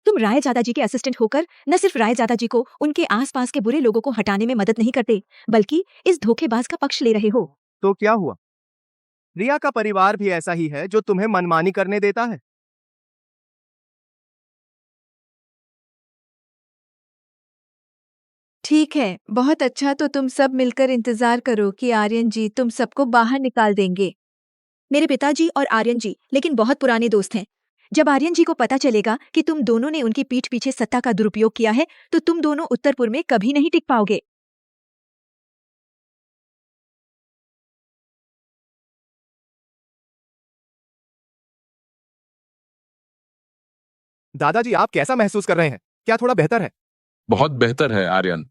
तुम रायजादा जी के असिस्टेंट होकर न सिर्फ रायजादा जी को उनके आसपास के बुरे लोगों को हटाने में मदद नहीं करते, बल्कि इस धोखेबाज का पक्ष ले रहे हो। तो क्या हुआ? रिया का परिवार भी ऐसा ही है जो तुम्हें मनमानी करने देता है। ठीक है, बहुत अच्छा। तो तुम सब मिलकर इंतजार करो कि आर्यन जी तुम सबको बाहर निकाल देंगे। मेरे पिताजी और आर्यन जी लेकिन बहुत पुराने दोस्त हैं। जब आर्यन जी को पता चलेगा कि तुम दोनों ने उनकी पीठ पीछे सत्ता का दुरुपयोग किया है, तो तुम दोनों उत्तरपुर में कभी नहीं टिक पाओगे। दादाजी आप कैसा महसूस कर रहे हैं? क्या थोड़ा बेहतर है? बहुत बेहतर है आर्यन।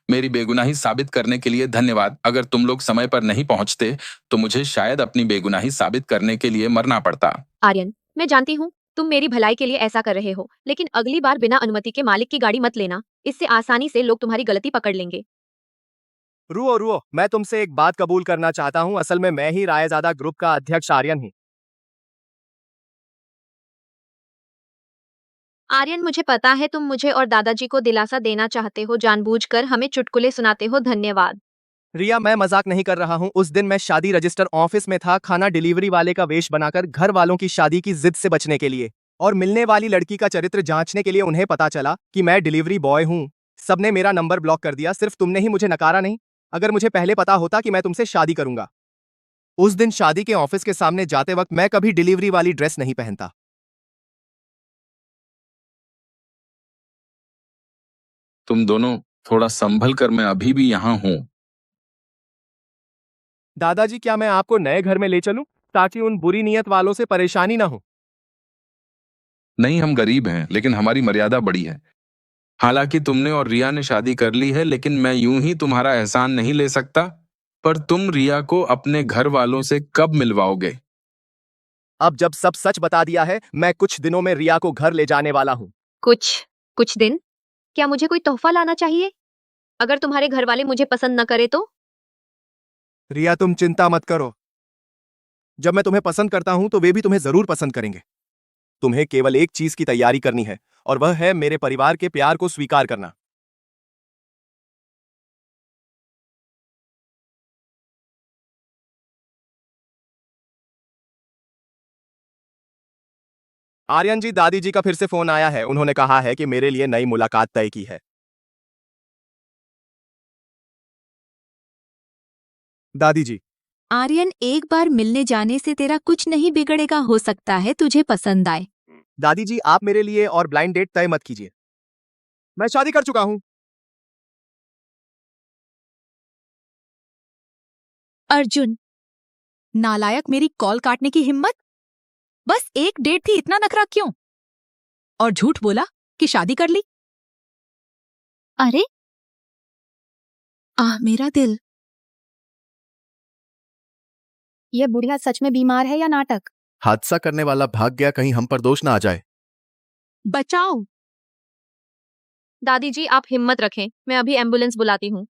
मेरी बेगुनाही साबित करने के लिए धन्यवाद। अगर तुम लोग समय पर नहीं पहुंचते तो मुझे शायद अपनी बेगुनाही साबित करने के लिए मरना पड़ता। आर्यन, मैं जानती हूँ तुम मेरी भलाई के लिए ऐसा कर रहे हो, लेकिन अगली बार बिना अनुमति के मालिक की गाड़ी मत लेना। इससे आसानी से लोग तुम्हारी गलती पकड़ लेंगे। रुओ रुओ, मैं तुमसे एक बात कबूल करना चाहता हूँ। असल में मैं ही रायजादा ग्रुप का अध्यक्ष आर्यन ही। आर्यन, मुझे पता है तुम मुझे और दादाजी को दिलासा देना चाहते हो, जानबूझकर हमें चुटकुले सुनाते हो। धन्यवाद। रिया मैं मजाक नहीं कर रहा हूँ। उस दिन मैं शादी रजिस्टर ऑफिस में था, खाना डिलीवरी वाले का वेश बनाकर घर वालों की शादी की जिद से बचने के लिए और मिलने वाली लड़की का चरित्र जांचने के लिए। उन्हें पता चला कि मैं डिलीवरी बॉय हूँ। सबने मेरा नंबर ब्लॉक कर दिया, सिर्फ तुमने ही मुझे नकारा नहीं। अगर मुझे पहले पता होता कि मैं तुमसे शादी करूंगा, उस दिन शादी के ऑफिस के सामने जाते वक्त मैं कभी डिलीवरी वाली ड्रेस नहीं पहनता। तुम दोनों थोड़ा संभल कर, मैं अभी भी यहाँ हूँ। दादाजी क्या मैं आपको नए घर में ले चलूं ताकि उन बुरी नीयत वालों से परेशानी ना हो? नहीं, हम गरीब हैं लेकिन हमारी मर्यादा बड़ी है। हालांकि तुमने और रिया ने शादी कर ली है, लेकिन मैं यूं ही तुम्हारा एहसान नहीं ले सकता। पर तुम रिया को अपने घर वालों से कब मिलवाओगे? अब जब सब सच बता दिया है, मैं कुछ दिनों में रिया को घर ले जाने वाला हूँ। कुछ दिन? क्या मुझे कोई तोहफा लाना चाहिए? अगर तुम्हारे घर वाले मुझे पसंद न करे तो? रिया तुम चिंता मत करो, जब मैं तुम्हें पसंद करता हूं तो वे भी तुम्हें जरूर पसंद करेंगे। तुम्हें केवल एक चीज की तैयारी करनी है और वह है मेरे परिवार के प्यार को स्वीकार करना। आर्यन जी, दादी जी का फिर से फोन आया है। उन्होंने कहा है कि मेरे लिए नई मुलाकात तय की है। दादी जी, आर्यन, एक बार मिलने जाने से तेरा कुछ नहीं बिगड़ेगा, हो सकता है तुझे पसंद आए। दादी जी, आप मेरे लिए और ब्लाइंड डेट तय मत कीजिए। मैं शादी कर चुका हूं। अर्जुन, नालायक, मेरी कॉल काटने की हिम्मत? बस एक डेट थी, इतना नखरा क्यों? और झूठ बोला कि शादी कर ली। अरे मेरा दिल। यह बुढ़िया सच में बीमार है या नाटक? हादसा करने वाला भाग गया, कहीं हम पर दोष ना आ जाए। बचाओ। दादी जी, आप हिम्मत रखें, मैं अभी एम्बुलेंस बुलाती हूँ।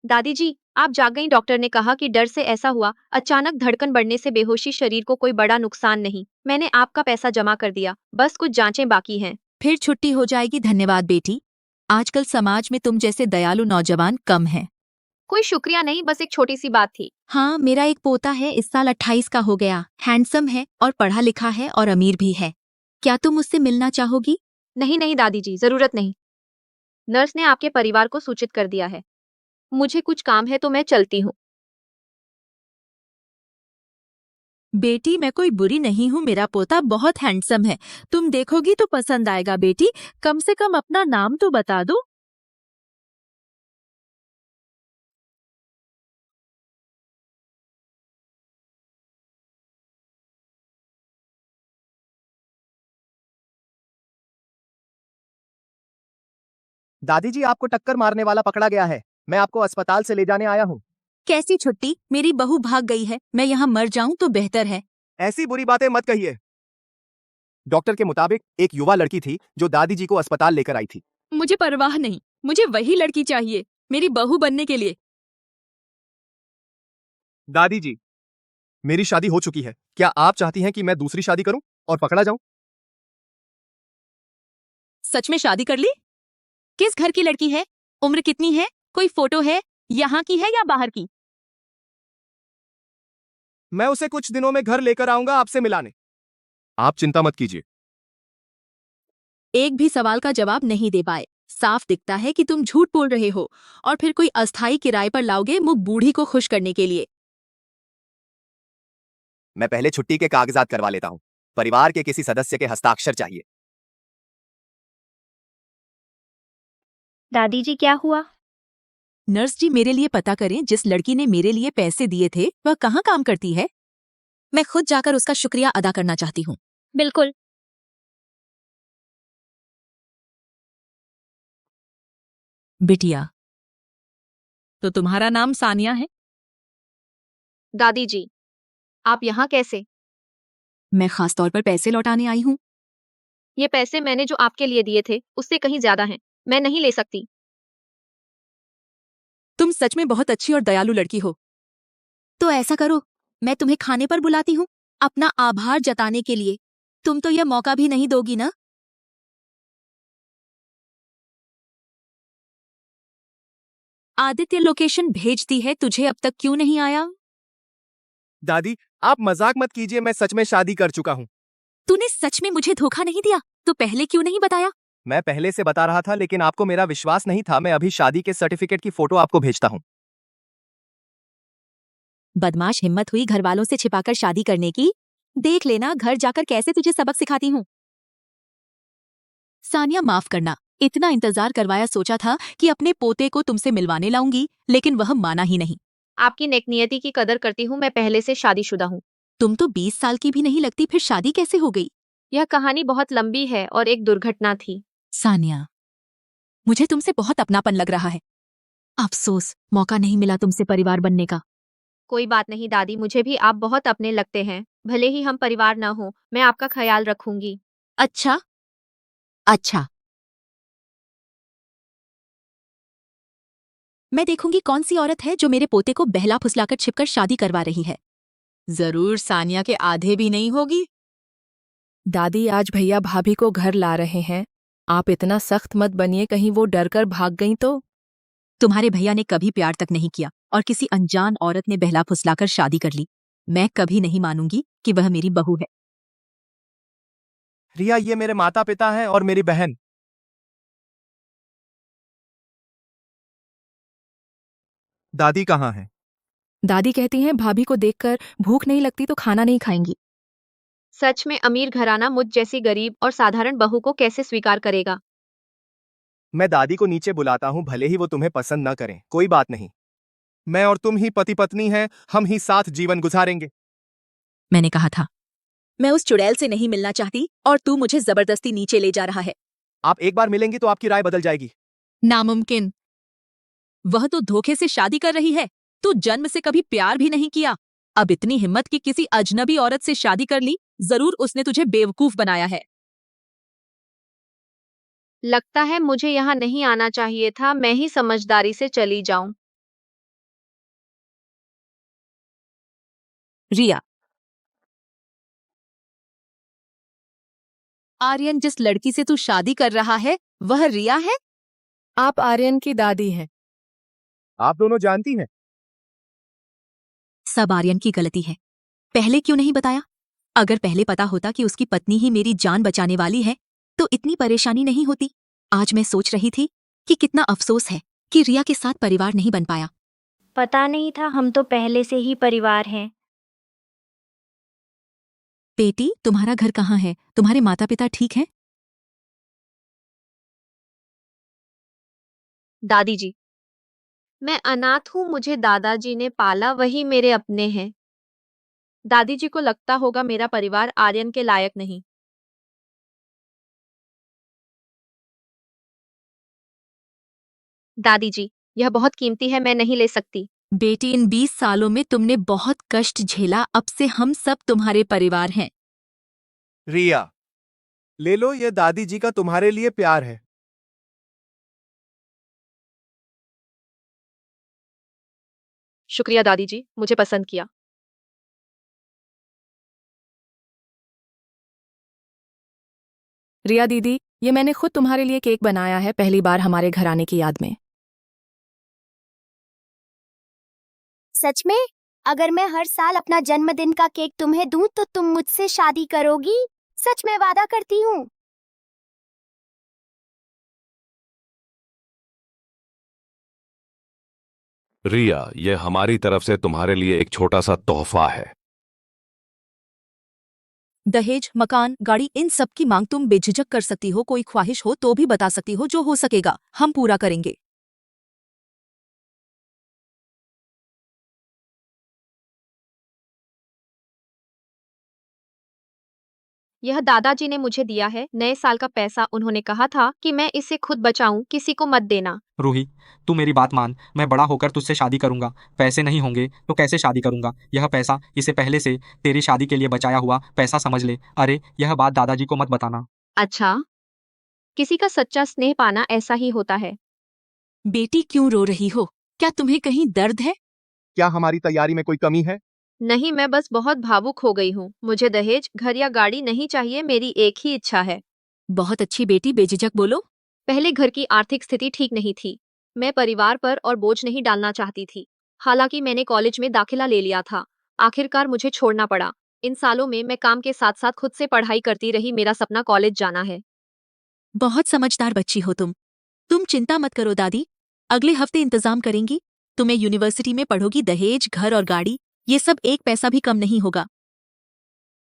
दादी जी, आप जाग गई। डॉक्टर ने कहा कि डर से ऐसा हुआ, अचानक धड़कन बढ़ने से बेहोशी, शरीर को कोई बड़ा नुकसान नहीं। मैंने आपका पैसा जमा कर दिया, बस कुछ जांचें बाकी हैं। फिर छुट्टी हो जाएगी। धन्यवाद बेटी। आजकल समाज में तुम जैसे दयालु नौजवान कम हैं। कोई शुक्रिया नहीं, बस एक छोटी सी बात थी। हाँ, मेरा एक पोता है, इस साल 28 का हो गया। हैंडसम है और पढ़ा लिखा है और अमीर भी है। क्या तुम उससे मिलना चाहोगी? नहीं नहीं दादी जी, जरूरत नहीं। नर्स ने आपके परिवार को सूचित कर दिया है। मुझे कुछ काम है तो मैं चलती हूँ। बेटी, मैं कोई बुरी नहीं हूँ, मेरा पोता बहुत हैंडसम है। तुम देखोगी तो पसंद आएगा बेटी। कम से कम अपना नाम तो बता दो। दादी जी, आपको टक्कर मारने वाला पकड़ा गया है। मैं आपको अस्पताल से ले जाने आया हूँ। कैसी छुट्टी? मेरी बहू भाग गई है। मैं यहाँ मर जाऊं तो बेहतर है। ऐसी बुरी बातें मत कहिए। डॉक्टर के मुताबिक एक युवा लड़की थी जो दादी जी को अस्पताल लेकर आई थी। मुझे परवाह नहीं, मुझे वही लड़की चाहिए मेरी बहू बनने के लिए। दादी जी, मेरी शादी हो चुकी है। क्या आप चाहती हैं कि मैं दूसरी शादी करूं और पकड़ा जाऊं? सच में शादी कर ली? किस घर की लड़की है? उम्र कितनी है? कोई फोटो है? यहाँ की है या बाहर की? मैं उसे कुछ दिनों में घर लेकर आऊंगा आपसे मिलाने। आप चिंता मत कीजिए। एक भी सवाल का जवाब नहीं दे पाए। साफ दिखता है कि तुम झूठ बोल रहे हो और फिर कोई अस्थाई किराए पर लाओगे मुझ बूढ़ी को खुश करने के लिए। मैं पहले छुट्टी के कागजात करवा लेता हूं। परिवार के किसी सदस्य के हस्ताक्षर चाहिए। दादी जी, क्या हुआ? नर्स जी, मेरे लिए पता करें, जिस लड़की ने मेरे लिए पैसे दिए थे वह कहाँ काम करती है? मैं खुद जाकर उसका शुक्रिया अदा करना चाहती हूँ। बिल्कुल। बिटिया, तो तुम्हारा नाम सानिया है? दादी जी, आप यहाँ कैसे? मैं खास तौर पर पैसे लौटाने आई हूँ। ये पैसे मैंने जो आपके लिए दिए थे उससे कहीं ज्यादा हैं। मैं नहीं ले सकती। तुम सच में बहुत अच्छी और दयालु लड़की हो। तो ऐसा करो, मैं तुम्हें खाने पर बुलाती हूँ, अपना आभार जताने के लिए। तुम तो यह मौका भी नहीं दोगी ना? आदित्य लोकेशन भेजती है, तुझे अब तक क्यों नहीं आया? दादी, आप मजाक मत कीजिए। मैं सच में शादी कर चुका हूं। तूने सच में मुझे धोखा नहीं दिया? तो पहले क्यों नहीं बताया? मैं पहले से बता रहा था, लेकिन आपको मेरा विश्वास नहीं था। मैं अभी शादी के सर्टिफिकेट की फोटो आपको भेजता हूं। बदमाश, हिम्मत हुई घर वालों से छिपाकर शादी करने की? देख लेना घर जाकर कैसे तुझे सबक सिखाती हूँ। सानिया, माफ करना, इतना इंतजार करवाया। सोचा था कि अपने पोते को तुमसे मिलवाने लाऊंगी, लेकिन वह माना ही नहीं। आपकी नेकनियति की कदर करती हूँ। मैं पहले से शादीशुदा हूँ। तुम तो 20 साल की भी नहीं लगती, फिर शादी कैसे हो गई? यह कहानी बहुत लंबी है और एक दुर्घटना थी। सानिया, मुझे तुमसे बहुत अपनापन लग रहा है। अफसोस, मौका नहीं मिला तुमसे परिवार बनने का। कोई बात नहीं दादी, मुझे भी आप बहुत अपने लगते हैं। भले ही हम परिवार न हो, मैं आपका ख्याल रखूंगी। अच्छा अच्छा, मैं देखूंगी कौन सी औरत है जो मेरे पोते को बहला फुसलाकर छिपकर शादी करवा रही है। जरूर सानिया के आधे भी नहीं होगी। दादी, आज भैया भाभी को घर ला रहे हैं। आप इतना सख्त मत बनिए, कहीं वो डर कर भाग गईं तो। तुम्हारे भैया ने कभी प्यार तक नहीं किया। और किसी अनजान औरत ने बहला फुसलाकर शादी कर ली। मैं कभी नहीं मानूंगी कि वह मेरी बहू है। रिया, ये मेरे माता पिता हैं और मेरी बहन। दादी कहाँ है? दादी कहती हैं भाभी को देखकर भूख नहीं लगती तो खाना नहीं खाएंगी। सच में अमीर घराना मुझ जैसी गरीब और साधारण बहू को कैसे स्वीकार करेगा? मैं दादी को नीचे बुलाता हूँ, भले ही वो तुम्हें पसंद न करें, कोई बात नहीं। मैं और तुम ही पति पत्नी हैं, हम ही साथ जीवन गुजारेंगे। मैंने कहा था, मैं उस चुड़ैल से नहीं मिलना चाहती और तू मुझे जबरदस्ती नीचे ले जा रहा है। आप एक बार मिलेंगी तो आपकी राय बदल जाएगी। नामुमकिन। वह तो धोखे से शादी कर रही है। तू जन्म से कभी प्यार भी नहीं किया। अब इतनी हिम्मत कि किसी अजनबी औरत से शादी कर ली। जरूर उसने तुझे बेवकूफ बनाया है। लगता है मुझे यहाँ नहीं आना चाहिए था, मैं ही समझदारी से चली जाऊं। रिया, आर्यन जिस लड़की से तू शादी कर रहा है वह रिया है। आप आर्यन की दादी हैं। आप दोनों जानती हैं? सब आर्यन की गलती है। पहले क्यों नहीं बताया? अगर पहले पता होता कि उसकी पत्नी ही मेरी जान बचाने वाली है तो इतनी परेशानी नहीं होती। आज मैं सोच रही थी कि कितना अफसोस है कि रिया के साथ परिवार नहीं बन पाया। पता नहीं था, हम तो पहले से ही परिवार हैं। बेटी, तुम्हारा घर कहाँ है? तुम्हारे माता पिता ठीक हैं? दादी जी, मैं अनाथ हूँ, मुझे दादाजी ने पाला, वही मेरे अपने हैं। दादी जी को लगता होगा मेरा परिवार आर्यन के लायक नहीं। दादी जी, यह बहुत कीमती है, मैं नहीं ले सकती। बेटी, इन 20 सालों में तुमने बहुत कष्ट झेला। अब से हम सब तुम्हारे परिवार हैं। रिया, ले लो, ये दादी जी का तुम्हारे लिए प्यार है। शुक्रिया दादी जी, मुझे पसंद किया। रिया दीदी, ये मैंने खुद तुम्हारे लिए केक बनाया है, पहली बार हमारे घर आने की याद में। सच में? अगर मैं हर साल अपना जन्मदिन का केक तुम्हें दूं तो तुम मुझसे शादी करोगी? सच में वादा करती हूँ। रिया, यह हमारी तरफ से तुम्हारे लिए एक छोटा सा तोहफा है। दहेज, मकान, गाड़ी, इन सब की मांग तुम बेझिझक कर सकती हो। कोई ख्वाहिश हो तो भी बता सकती हो। जो हो सकेगा हम पूरा करेंगे। यह दादाजी ने मुझे दिया है, नए साल का पैसा। उन्होंने कहा था कि मैं इसे खुद बचाऊं, किसी को मत देना। रूही, तू मेरी बात मान। मैं बड़ा होकर तुझसे शादी करूंगा। पैसे नहीं होंगे तो कैसे शादी करूंगा? यह पैसा इसे पहले से तेरी शादी के लिए बचाया हुआ पैसा समझ ले। अरे, यह बात दादाजी को मत बताना। अच्छा, किसी का सच्चा स्नेह पाना ऐसा ही होता है। बेटी, क्यों रो रही हो? क्या तुम्हें कहीं दर्द है? क्या हमारी तैयारी में कोई कमी है? नहीं, मैं बस बहुत भावुक हो गई हूँ। मुझे दहेज, घर या गाड़ी नहीं चाहिए, मेरी एक ही इच्छा है। बहुत अच्छी बेटी, बेझिझक बोलो। पहले घर की आर्थिक स्थिति ठीक नहीं थी। मैं परिवार पर और बोझ नहीं डालना चाहती थी। हालांकि मैंने कॉलेज में दाखिला ले लिया था। आखिरकार मुझे छोड़ना पड़ा। इन सालों में मैं काम के साथ साथ खुद से पढ़ाई करती रही। मेरा सपना कॉलेज जाना है। बहुत समझदार बच्ची हो तुम। तुम चिंता मत करो दादी, अगले हफ्ते इंतजाम करेंगी। तुम्हें यूनिवर्सिटी में पढ़ोगी, दहेज, घर और गाड़ी, ये सब एक पैसा भी कम नहीं होगा।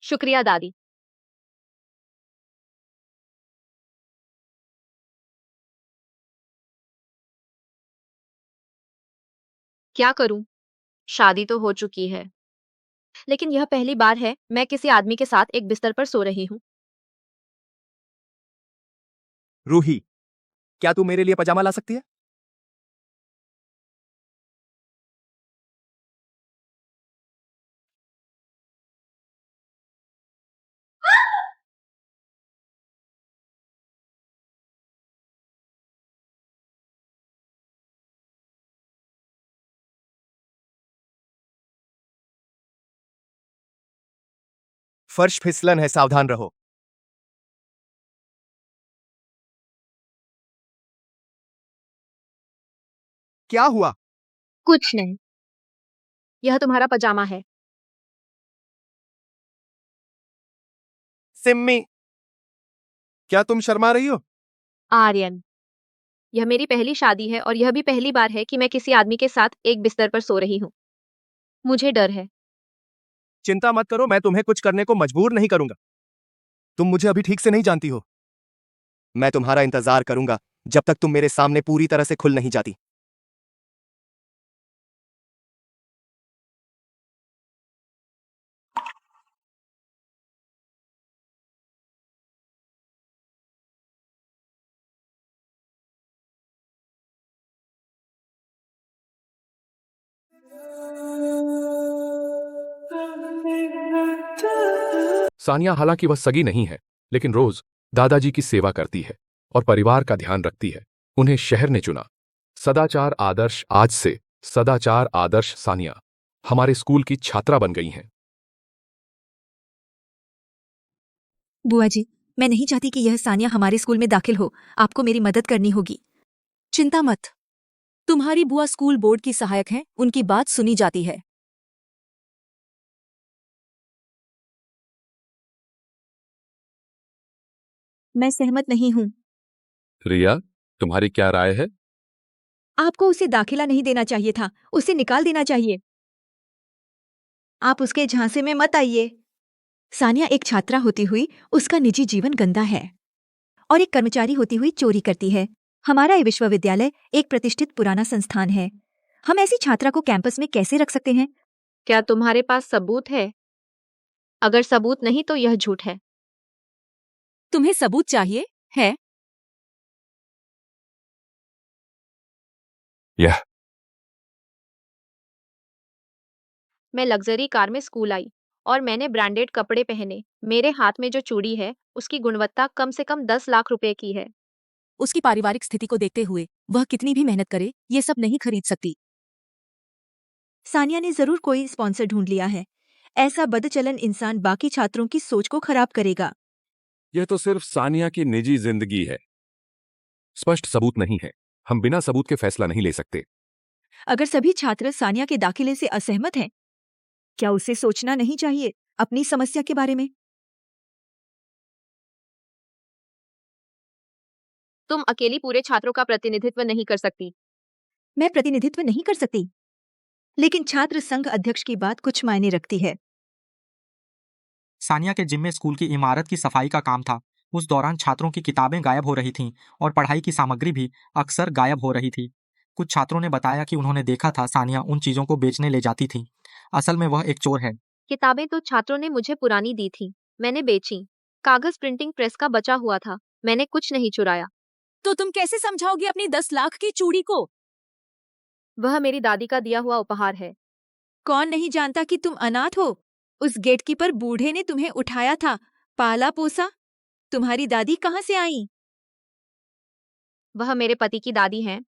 शुक्रिया दादी। क्या करूं? शादी तो हो चुकी है, लेकिन यह पहली बार है मैं किसी आदमी के साथ एक बिस्तर पर सो रही हूँ। रूही, क्या तू मेरे लिए पजामा ला सकती है? फर्श फिसलन है, सावधान रहो। क्या हुआ? कुछ नहीं। यह तुम्हारा पजामा है। सिम्मी, क्या तुम शर्मा रही हो? आर्यन, यह मेरी पहली शादी है और यह भी पहली बार है कि मैं किसी आदमी के साथ एक बिस्तर पर सो रही हूँ। मुझे डर है। चिंता मत करो, मैं तुम्हें कुछ करने को मजबूर नहीं करूंगा। तुम मुझे अभी ठीक से नहीं जानती हो। मैं तुम्हारा इंतजार करूंगा जब तक तुम मेरे सामने पूरी तरह से खुल नहीं जाती। सानिया हालांकि वह सगी नहीं है, लेकिन रोज दादाजी की सेवा करती है और परिवार का ध्यान रखती है। उन्हें शहर ने चुना। सदाचार आदर्श आज से सदाचार आदर्श सानिया हमारे स्कूल की छात्रा बन गई हैं। बुआ जी, मैं नहीं चाहती कि यह सानिया हमारे स्कूल में दाखिल हो। आपको मेरी मदद करनी होगी। चिंता मत, तुम्हारी बुआ स्कूल बोर्ड की सहायक हैं, उनकी बात सुनी जाती है। मैं सहमत नहीं हूँ। रिया, तुम्हारी क्या राय है? आपको उसे दाखिला नहीं देना चाहिए था, उसे निकाल देना चाहिए। आप उसके झांसे में मत आइए। सानिया एक छात्रा होती हुई उसका निजी जीवन गंदा है और एक कर्मचारी होती हुई चोरी करती है। हमारा ये विश्वविद्यालय एक प्रतिष्ठित पुराना संस्थान है। हम ऐसी छात्रा को कैंपस में कैसे रख सकते हैं? क्या तुम्हारे पास सबूत है? अगर सबूत नहीं तो यह झूठ है। तुम्हें सबूत चाहिए है? यह मैं लग्जरी कार में स्कूल आई और मैंने ब्रांडेड कपड़े पहने। मेरे हाथ में जो चूड़ी है उसकी गुणवत्ता कम से कम 10 लाख रुपए की है। उसकी पारिवारिक स्थिति को देखते हुए वह कितनी भी मेहनत करे ये सब नहीं खरीद सकती। सानिया ने जरूर कोई स्पॉन्सर ढूंढ लिया है। ऐसा बदचलन इंसान बाकी छात्रों की सोच को खराब करेगा। यह तो सिर्फ सानिया की निजी जिंदगी है। स्पष्ट सबूत नहीं है। हम बिना सबूत के फैसला नहीं ले सकते। अगर सभी छात्र सानिया के दाखिले से असहमत हैं, क्या उसे सोचना नहीं चाहिए अपनी समस्या के बारे में? तुम अकेली पूरे छात्रों का प्रतिनिधित्व नहीं कर सकती। मैं प्रतिनिधित्व नहीं कर सकती, लेकिन छात्र संघ अध्यक्ष की बात कुछ मायने रखती है। सानिया के जिम्मे स्कूल की इमारत की सफाई का काम था। उस दौरान छात्रों की किताबें गायब हो रही थीं और पढ़ाई की सामग्री भी अक्सर गायब हो रही थी। कुछ छात्रों ने बताया कि उन्होंने देखा था सानिया उन चीजों को बेचने ले जाती थी। असल में वह एक चोर है। किताबें तो छात्रों ने मुझे पुरानी दी थी, मैंने बेची। कागज प्रिंटिंग प्रेस का बचा हुआ था, मैंने कुछ नहीं चुराया। तो तुम कैसे समझाओगे अपनी 10 लाख की चूड़ी को? वह मेरी दादी का दिया हुआ उपहार है। कौन नहीं जानता कि तुम अनाथ हो? उस गेटकीपर बूढ़े ने तुम्हें उठाया था, पाला पोसा। तुम्हारी दादी कहाँ से आई? वह मेरे पति की दादी हैं।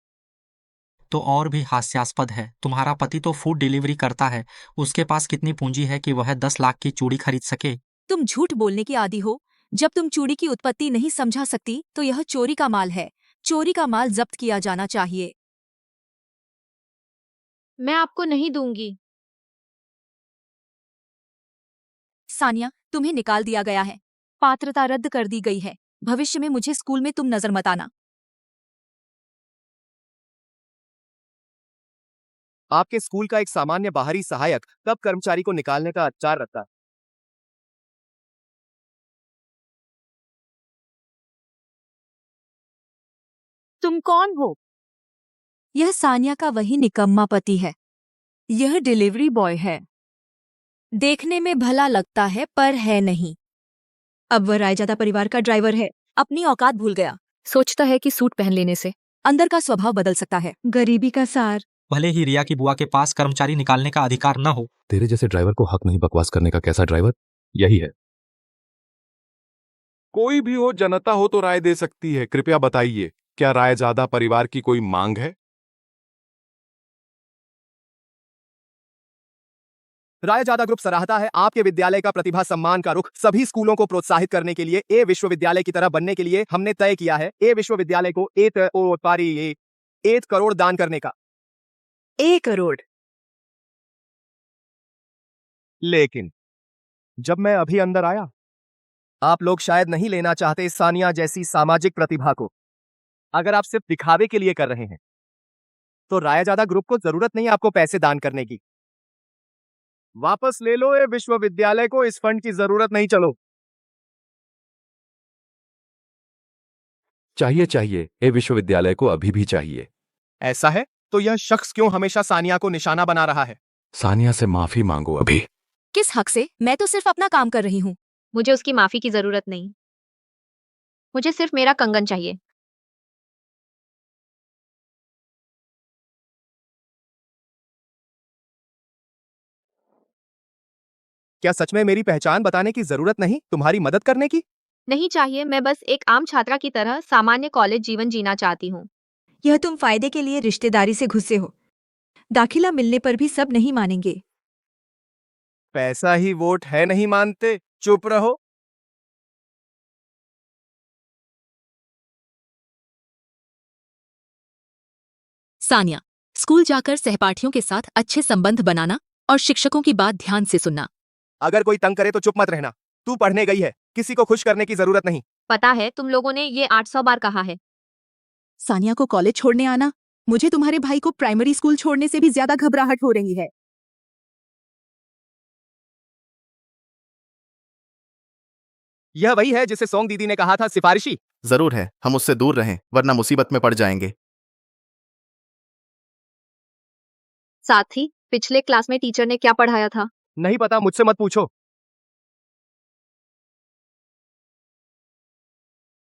तो और भी हास्यास्पद है, तुम्हारा पति तो फूड डिलीवरी करता है। उसके पास कितनी पूंजी है कि वह 10 लाख की चूड़ी खरीद सके? तुम झूठ बोलने की आदी हो। जब तुम चूड़ी की उत्पत्ति नहीं समझा सकती तो यह चोरी का माल है। चोरी का माल जब्त किया जाना चाहिए। मैं आपको नहीं दूंगी। सानिया, तुम्हें निकाल दिया गया है। पात्रता रद्द कर दी गई है। भविष्य में मुझे स्कूल में तुम नजर मत आना। आपके स्कूल का एक सामान्य बाहरी सहायक कब कर्मचारी को निकालने का अधिकार रखता है? तुम कौन हो? यह सानिया का वही निकम्मा पति है। यह डिलीवरी बॉय है। देखने में भला लगता है पर है नहीं। अब वह रायजादा परिवार का ड्राइवर है। अपनी औकात भूल गया। सोचता है कि सूट पहन लेने से अंदर का स्वभाव बदल सकता है। गरीबी का सार। भले ही रिया की बुआ के पास कर्मचारी निकालने का अधिकार न हो। तेरे जैसे ड्राइवर को हक नहीं बकवास करने का। कैसा ड्राइवर? यही है। कोई भी हो, जनता हो तो राय दे सकती है। कृपया बताइए, क्या रायजादा परिवार की कोई मांग है? रायजादा ग्रुप सराहता है आपके विद्यालय का प्रतिभा सम्मान का रुख सभी स्कूलों को प्रोत्साहित करने के लिए ए विश्वविद्यालय की तरह बनने के लिए हमने तय किया है ए विश्वविद्यालय को 1 करोड़ दान करने का। 1 करोड़। लेकिन जब मैं अभी अंदर आया, आप लोग शायद नहीं लेना चाहते सानिया जैसी सामाजिक प्रतिभा को। अगर आप सिर्फ दिखावे के लिए कर रहे हैं तो रायाजादा ग्रुप को जरूरत नहीं आपको पैसे दान करने की। वापस ले लो ये विश्वविद्यालय को, इस फंड की जरूरत नहीं। चलो। चाहिए चाहिए, ये विश्वविद्यालय को अभी भी चाहिए। ऐसा है तो यह शख्स क्यों हमेशा सानिया को निशाना बना रहा है? सानिया से माफी मांगो अभी। किस हक से? मैं तो सिर्फ अपना काम कर रही हूँ। मुझे उसकी माफी की जरूरत नहीं। मुझे सिर्फ मेरा कंगन चाहिए। क्या सच में मेरी पहचान बताने की जरूरत नहीं तुम्हारी मदद करने की? नहीं चाहिए, मैं बस एक आम छात्रा की तरह सामान्य कॉलेज जीवन जीना चाहती हूँ। यह तुम फायदे के लिए रिश्तेदारी से घुसे हो। दाखिला मिलने पर भी सब नहीं मानेंगे। पैसा ही वोट है, नहीं मानते? चुप रहो। सानिया, स्कूल जाकर सहपाठियों के साथ अच्छे संबंध बनाना और शिक्षकों की बात ध्यान से सुनना। अगर कोई तंग करे तो चुप मत रहना। तू पढ़ने गई है, किसी को खुश करने की जरूरत नहीं। पता है, तुम लोगों ने ये 800 बार कहा है। सानिया को कॉलेज छोड़ने आना, मुझे तुम्हारे भाई को प्राइमरी स्कूल छोड़ने से भी ज्यादा घबराहट हो रही है। यह वही है जिसे सोंग दीदी ने कहा था सिफारिशी। जरूर है, हम उससे दूर रहें वरना मुसीबत में पड़ जाएंगे। साथ ही पिछले क्लास में टीचर ने क्या पढ़ाया था? नहीं पता, मुझसे मत पूछो।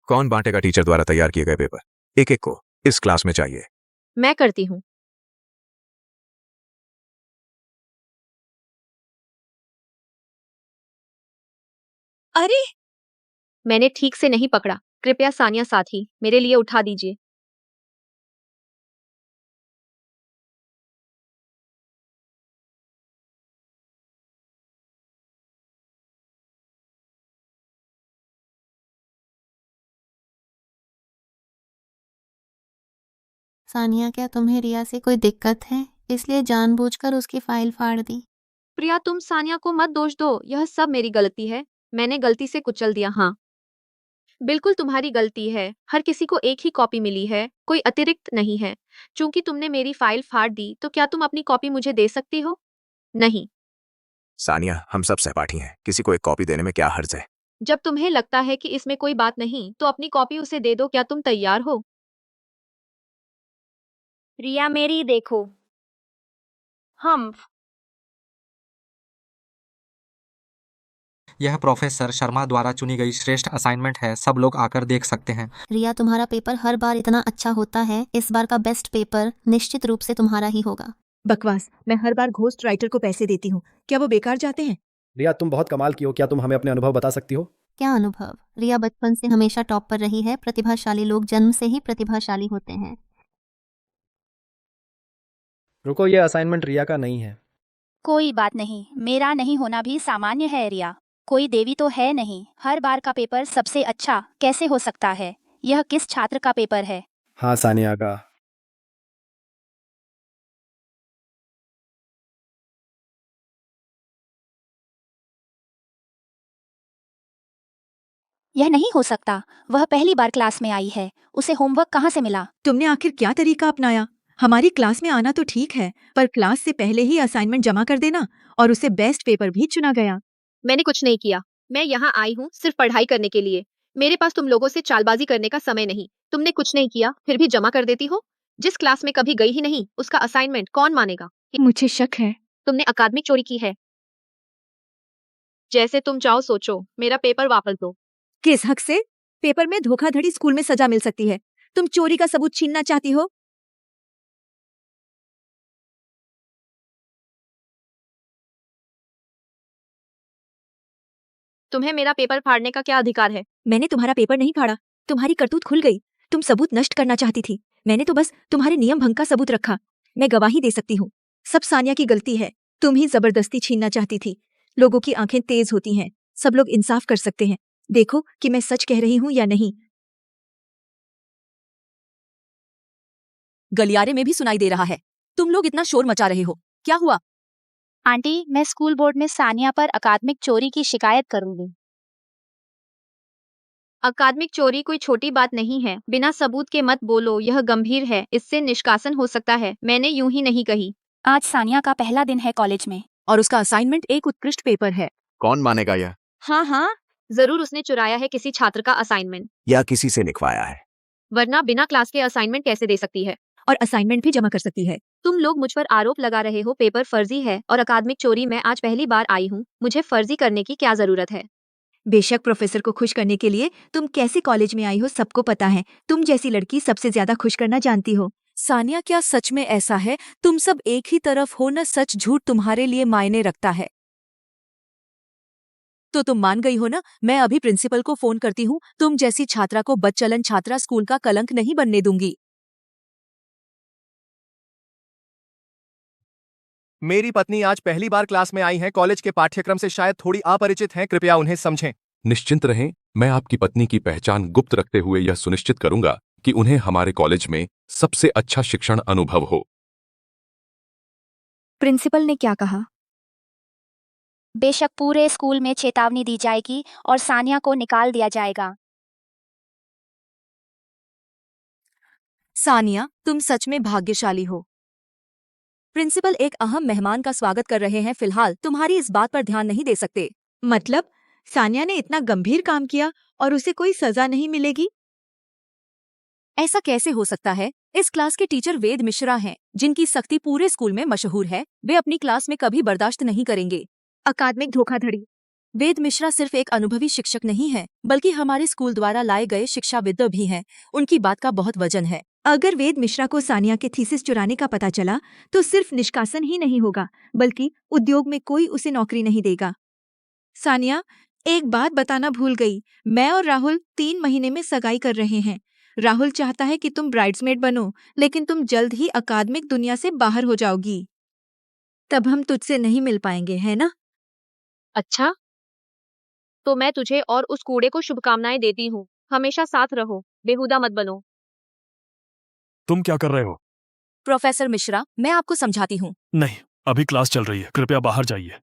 कौन बांटेगा टीचर द्वारा तैयार किए गए पेपर? एक एक को इस क्लास में चाहिए। मैं करती हूँ। अरे, मैंने ठीक से नहीं पकड़ा। कृपया सानिया साथी, मेरे लिए उठा दीजिए। सानिया, क्या तुम्हें रिया से कोई दिक्कत है इसलिए जानबूझकर उसकी फाइल फाड़ दी? प्रिया, तुम सानिया को मत दोष दो। यह सब मेरी गलती है। मैंने गलती से कुचल दिया। हाँ, बिल्कुल तुम्हारी गलती है। हर किसी को एक ही कॉपी मिली है, कोई अतिरिक्त नहीं है। चूंकि तुमने मेरी फाइल फाड़ दी तो क्या तुम अपनी कॉपी मुझे दे सकती हो? नहीं। सानिया, हम सब सहपाठी हैं, किसी को एक कॉपी देने में क्या हर्ज है? जब तुम्हें लगता है कि इसमें कोई बात नहीं तो अपनी कॉपी उसे दे दो। क्या तुम तैयार हो? रिया, मेरी देखो। हम यह प्रोफेसर शर्मा द्वारा चुनी गई श्रेष्ठ असाइनमेंट है, सब लोग आकर देख सकते हैं। रिया, तुम्हारा पेपर हर बार इतना अच्छा होता है, इस बार का बेस्ट पेपर निश्चित रूप से तुम्हारा ही होगा। बकवास। मैं हर बार घोस्ट राइटर को पैसे देती हूँ, क्या वो बेकार जाते हैं? रिया, तुम बहुत कमाल की हो। क्या तुम हमें अपने अनुभव बता सकती हो? क्या अनुभव? रिया बचपन से हमेशा टॉप पर रही है। प्रतिभाशाली लोग जन्म से ही प्रतिभाशाली होते हैं। रुको, ये असाइनमेंट रिया का नहीं है। कोई बात नहीं, मेरा नहीं होना भी सामान्य है रिया। कोई देवी तो है नहीं, हर बार का पेपर सबसे अच्छा कैसे हो सकता है? यह किस छात्र का पेपर है? हाँ, सानिया का। यह नहीं हो सकता, वह पहली बार क्लास में आई है, उसे होमवर्क कहाँ से मिला? तुमने आखिर क्या तरीका अपनाया? हमारी क्लास में आना तो ठीक है, पर क्लास से पहले ही असाइनमेंट जमा कर देना, और उसे बेस्ट पेपर भी चुना गया। मैंने कुछ नहीं किया। मैं यहाँ आई हूँ सिर्फ पढ़ाई करने के लिए। मेरे पास तुम लोगों से चालबाजी करने का समय नहीं। तुमने कुछ नहीं किया फिर भी जमा कर देती हो। जिस क्लास में कभी गई ही नहीं उसका असाइनमेंट कौन मानेगा? मुझे शक है। तुमने अकादमिक चोरी की है। जैसे तुम चाहो सोचो, मेरा पेपर वापस दो। किस हक से? पेपर में धोखाधड़ी स्कूल में सजा मिल सकती है, तुम चोरी का सबूत छीनना चाहती हो? तुम्हें मेरा पेपर फाड़ने का क्या अधिकार है? मैंने तुम्हारा पेपर नहीं फाड़ा, तुम्हारी करतूत खुल गई। तुम सबूत नष्ट करना चाहती थी, मैंने तो बस तुम्हारे नियम भंग का सबूत रखा। मैं गवाही दे सकती हूँ, सब सानिया की गलती है। तुम ही जबरदस्ती छीनना चाहती थी। लोगों की आंखें तेज होती हैं, सब लोग इंसाफ कर सकते हैं। देखो कि मैं सच कह रही हूँ या नहीं। गलियारे में भी सुनाई दे रहा है। तुम लोग इतना शोर मचा रहे हो, क्या हुआ? आंटी, मैं स्कूल बोर्ड में सानिया पर अकादमिक चोरी की शिकायत करूंगी। अकादमिक चोरी कोई छोटी बात नहीं है, बिना सबूत के मत बोलो, यह गंभीर है, इससे निष्कासन हो सकता है, मैंने यूं ही नहीं कही। आज सानिया का पहला दिन है कॉलेज में और उसका असाइनमेंट एक उत्कृष्ट पेपर है। कौन मानेगा यह? हाँ हाँ, जरूर उसने चुराया है किसी छात्र का असाइनमेंट, या किसी से लिखवाया है। वरना बिना क्लास के असाइनमेंट कैसे दे सकती है? और असाइनमेंट भी जमा कर सकती है। तुम लोग मुझ पर आरोप लगा रहे हो पेपर फर्जी है और अकादमिक चोरी मैं आज पहली बार आई हूँ, मुझे फर्जी करने की क्या जरूरत है? बेशक प्रोफेसर को खुश करने के लिए तुम कैसे कॉलेज में आई हो सबको पता है। तुम जैसी लड़की सबसे ज्यादा खुश करना जानती हो। सानिया, क्या सच में ऐसा है? तुम सब एक ही तरफ हो न, सच झूठ तुम्हारे लिए मायने रखता है। तो तुम मान गई हो ना? मैं अभी प्रिंसिपल को फोन करती हूँ। तुम जैसी छात्रा को बदचलन छात्रा स्कूल का कलंक नहीं बनने दूंगी। मेरी पत्नी आज पहली बार क्लास में आई हैं, कॉलेज के पाठ्यक्रम से शायद थोड़ी अपरिचित हैं, कृपया उन्हें समझें। निश्चिंत रहें, मैं आपकी पत्नी की पहचान गुप्त रखते हुए यह सुनिश्चित करूंगा कि उन्हें हमारे कॉलेज में सबसे अच्छा शिक्षण अनुभव हो। प्रिंसिपल ने क्या कहा? बेशक पूरे स्कूल में चेतावनी दी जाएगी और सानिया को निकाल दिया जाएगा। सानिया, तुम सच में भाग्यशाली हो। प्रिंसिपल एक अहम मेहमान का स्वागत कर रहे हैं, फिलहाल तुम्हारी इस बात पर ध्यान नहीं दे सकते। मतलब सानिया ने इतना गंभीर काम किया और उसे कोई सजा नहीं मिलेगी? ऐसा कैसे हो सकता है? इस क्लास के टीचर वेद मिश्रा हैं, जिनकी सख्ती पूरे स्कूल में मशहूर है। वे अपनी क्लास में कभी बर्दाश्त नहीं करेंगे अकादमिक धोखाधड़ी। वेद मिश्रा सिर्फ एक अनुभवी शिक्षक नहीं है, बल्कि हमारे स्कूल द्वारा लाए गए शिक्षाविद भी हैं। उनकी बात का बहुत वजन है। अगर वेद मिश्रा को सानिया के थीसिस चुराने का पता चला तो सिर्फ निष्कासन ही नहीं होगा, बल्कि उद्योग में कोई उसे नौकरी नहीं देगा। सानिया, एक बात बताना भूल गई, मैं और राहुल 3 महीने में सगाई कर रहे हैं। राहुल चाहता है कि तुम ब्राइड्समेड बनो, लेकिन तुम जल्द ही अकादमिक दुनिया से बाहर हो जाओगी। तब हम तुझसे नहीं मिल पाएंगे, है ना? अच्छा, तो मैं तुझे और उस कूड़े को शुभकामनाएं देती हूँ। हमेशा साथ रहो, बेहुदा मत बनो। तुम क्या कर रहे हो? प्रोफेसर मिश्रा, मैं आपको समझाती हूँ। नहीं, अभी क्लास चल रही है, कृपया बाहर जाइए।